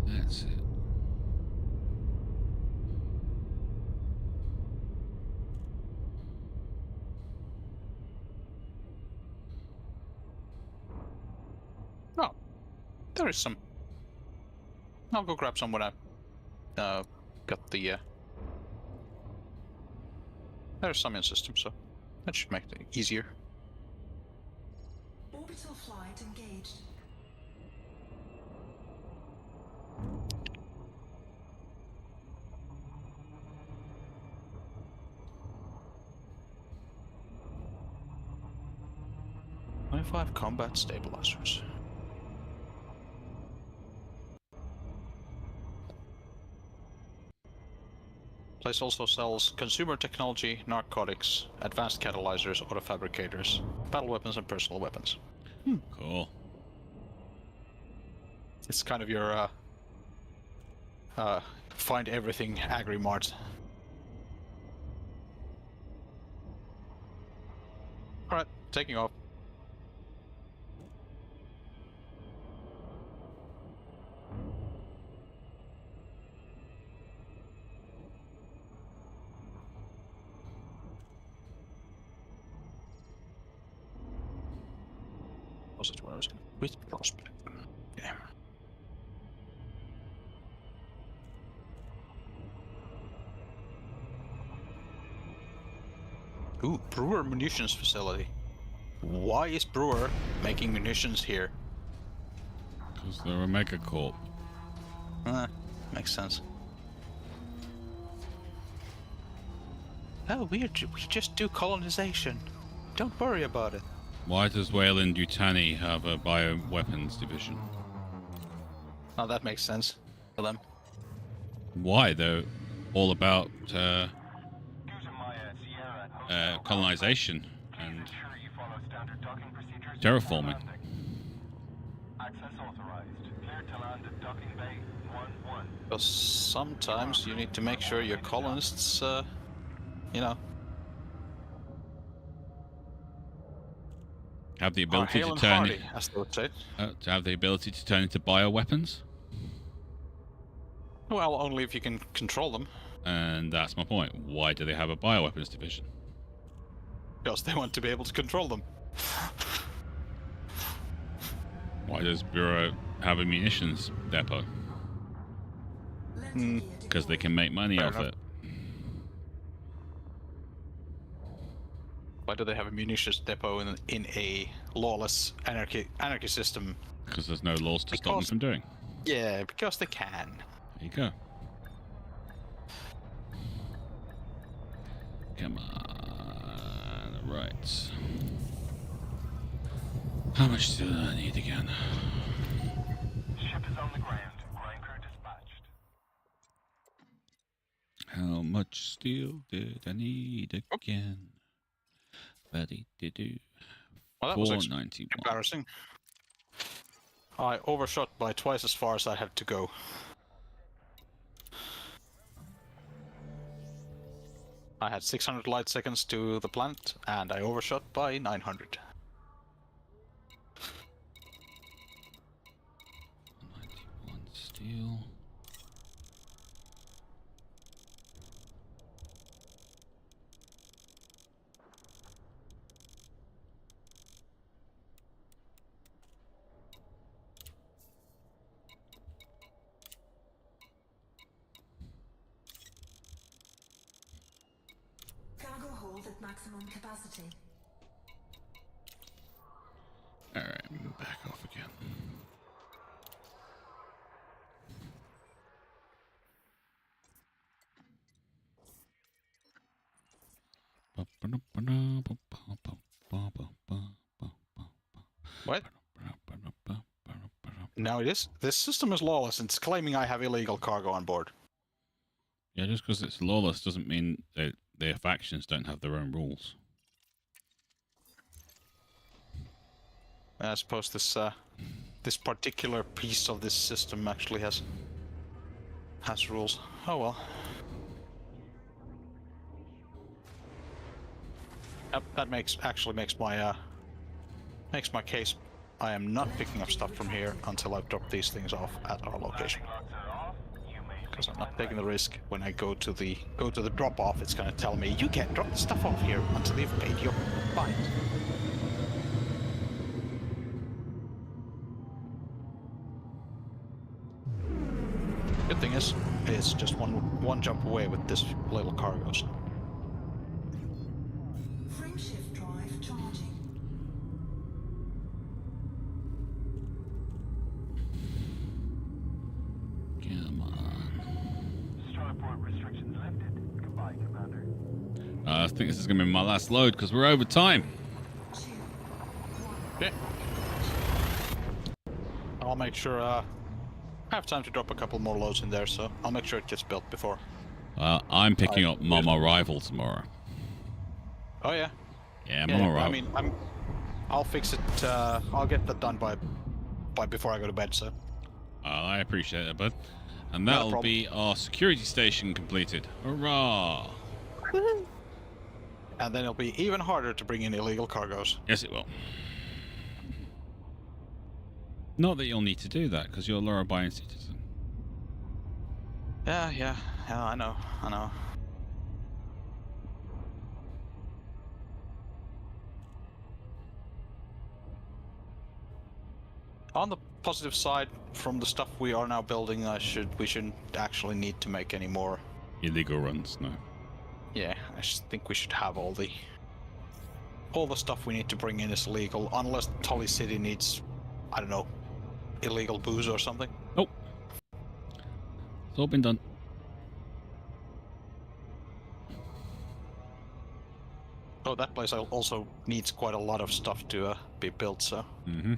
That's it. There is some. I'll go grab some when I got the. There's some in system, so that should make it easier. Orbital flight engaged. Twenty-five combat stabilizers. Place also sells consumer technology, narcotics, advanced catalyzers, auto fabricators, battle weapons, and personal weapons. Cool. It's kind of your find everything agri-mart. Alright, taking off. Was it what I was going with prospect? Yeah. Ooh, Brewer munitions facility. Why is Brewer making munitions here? Because they're a mega corp. Makes sense. Oh, we just do colonization. Don't worry about it. Why does Wayland Yutani have a bioweapons division? Oh, that makes sense for them. Why? They're all about Maya Sierra. colonization and Ensure you follow standard docking procedures. terraforming. Access authorized. Clear to land at docking bay 1-1. Because sometimes you need to make sure your colonists, you know, Have the are ability hale to and turn hardy, as they would say. to have the ability to turn into bioweapons, Well, only if you can control them. and that's my point. Why do they have a bioweapons division? Because they want to be able to control them. Why does Bureau have a munitions depot? Lens gear Because they can make money Fair off enough. it. Why do they have a munitions depot in a lawless anarchy system? Because there's no laws to stop them Because- from doing. Yeah, because they can. There you go. Come on. Right. How much do I need again? Ship is on the ground. Ground crew dispatched. How much steel did I need again? Ready to do. Well, that was 491. embarrassing. I overshot by twice as far as I had to go. I had 600 light seconds to the planet, and I overshot by 900. 91 steel. Cargo hold at maximum capacity. Alright, I'm back off again. What? Now it is. This system is lawless, and it's claiming I have illegal cargo on board. Yeah, just because it's lawless doesn't mean that their factions don't have their own rules. I suppose this particular piece of this system actually has rules. Oh well. Yep, that actually makes my case. I am not picking up stuff from here until I've dropped these things off at our location. Logs are off. You may Because I'm not taking the risk when I go to the drop off. It's gonna tell me you can't drop the stuff off here until you've paid your fine. Good thing is, it's just one jump away with this little cargoes. Frameshift drive charging. Come on. Starport restrictions lifted. Goodbye, Commander. I think this is going to be my last load because we're over time. 2, 1. Okay. I'll make sure I have time to drop a couple more loads in there, so I'll make sure it gets built before. I'm picking up Mama Rival tomorrow. Oh yeah. Yeah, Mama Rival. I mean, I'll fix it. I'll get that done by before I go to bed. So. I appreciate it, bud. And Not a that'll problem. be our security station completed. Hurrah! Woohoo. And then it'll be even harder to bring in illegal cargoes. Yes, it will. Not that you'll need to do that, because you're a law-abiding citizen. Yeah, I know. On the positive side, from the stuff we are now building, we shouldn't actually need to make any more. Illegal runs, no. Yeah, I just think we should have all the stuff we need to bring in is legal, unless Tully City needs, I don't know, illegal booze or something. Nope. It's all been done. Oh, that place also needs quite a lot of stuff to be built, so. Mm-hmm.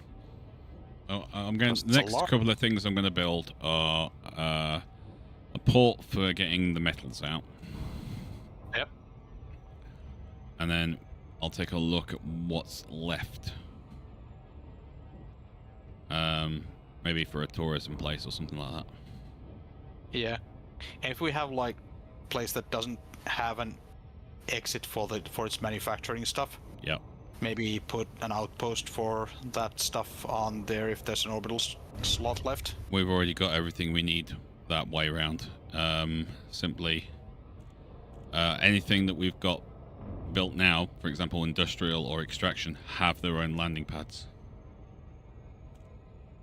Oh, I'm going. It's The a next lot. couple of things I'm going to build are a port for getting the metals out, Yep. and then I'll take a look at what's left. Maybe for a tourism place or something like that. Yeah. And if we have like place that doesn't have an exit for its manufacturing stuff, Yep. maybe put an outpost for that stuff on there if there's an orbital slot left. We've already got everything we need that way around. Simply anything that we've got built now, for example, industrial or extraction, have their own landing pads.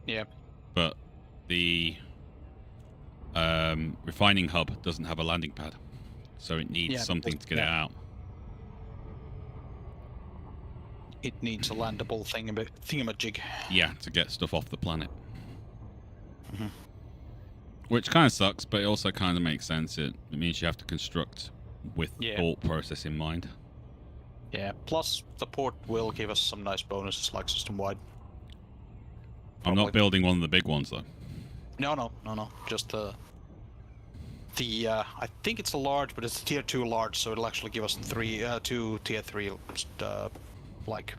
Yeah. But the refining hub doesn't have a landing pad, so it needs Yeah, something to get it yeah. out. It needs a landable thingamajig. Yeah, to get stuff off the planet. Mhm. Which kind of sucks, but it also kind of makes sense. It means you have to construct with Yeah. thought process in mind. Yeah. Plus, the port will give us some nice bonuses like system-wide. I'm not Probably. building one of the big ones though. No. Just I think it's a large, but it's a tier 2 large, so it'll actually give us 2 tier 3 like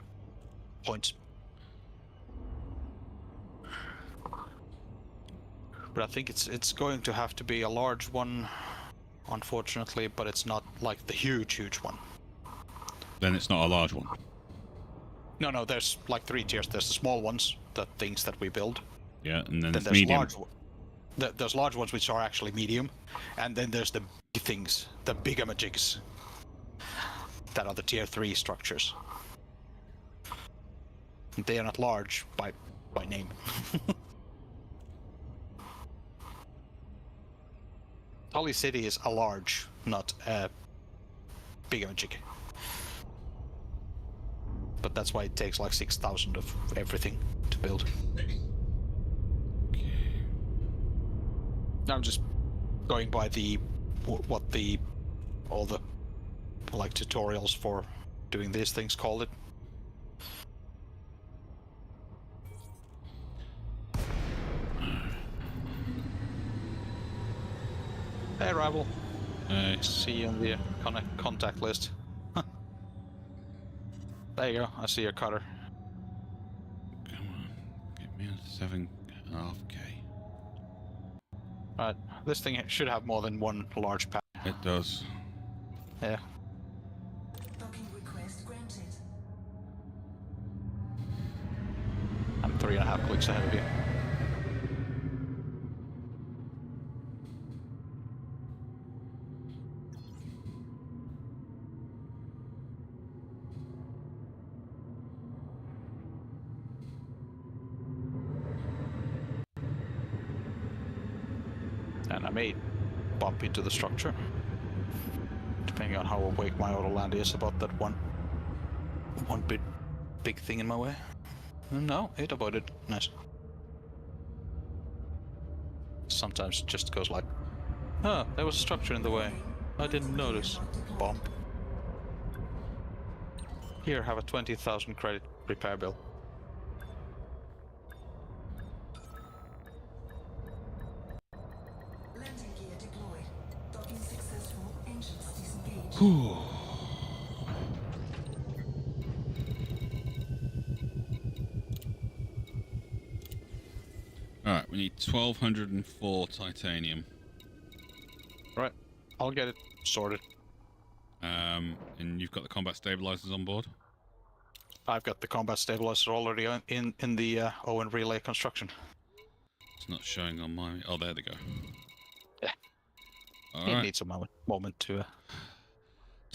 points. But I think it's going to have to be a large one, unfortunately, but it's not like the huge one. Then it's not a large one. No, there's like 3 tiers. There's the small ones, the things that we build. Yeah, and then Then it's there's medium. there's large ones which are actually medium, and then there's the big things, the bigamajigs, that are the tier 3 structures. They are not large by name. Tully City is a large, not a bigamajig. But that's why it takes like 6,000 of everything to build. I'm just going by all the like tutorials for doing these things called it. Hey, rival. See you on the contact list. There you go. I see your cutter. Come on, get me on 7.5K. Right, this thing should have more than one large pack. It does. Yeah. Docking request granted. I'm 3.5 clicks ahead of you. And I may bump into the structure, depending on how awake my autoland is about that one big thing in my way. No, it avoided. Nice. Sometimes it just goes like, oh, there was a structure in the way. I didn't notice. Bump. Here, have a 20,000 credit repair bill. Landing gear deployed. Docking successful. Engines disengaged. Alright, we need 1,204 titanium. Right, I'll get it sorted. And you've got the combat stabilizers on board? I've got the combat stabilizer already in the Owen relay construction. It's not showing on my... Oh, there they go. Yeah. It Alright. needs a moment to...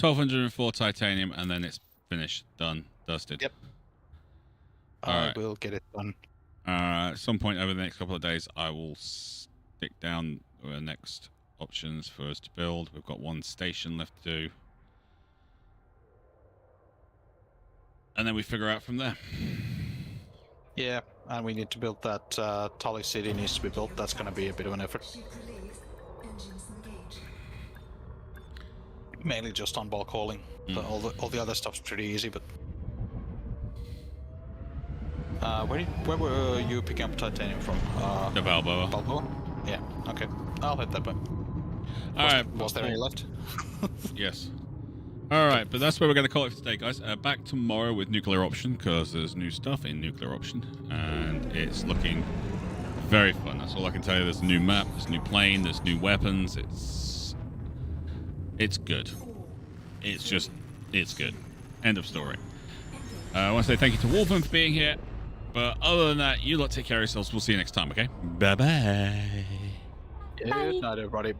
1,204 titanium, and then it's finished. Done. Dusted. Yep. All I right. will get it done. At some point over the next couple of days, I will stick down the next options for us to build. We've got one station left to do. And then we figure out from there. Yeah, and we need to build that Tully City needs to be built. That's going to be a bit of an effort. Ship released. Engines engaged. Mainly just on bulk hauling. But all the other stuff's pretty easy, but... where were you picking up titanium from? The Balboa. Balboa? Yeah, okay. I'll head that way. Alright. Was there any left? Yes. Alright, but that's where we're going to call it for today, guys. Back tomorrow with Nuclear Option, because there's new stuff in Nuclear Option. And it's looking very fun. That's all I can tell you. There's a new map, there's a new plane, there's new weapons. It's good. It's good. End of story. I want to say thank you to Wolfman for being here. But other than that, you lot take care of yourselves. We'll see you next time, okay? Bye-bye. Good night, everybody.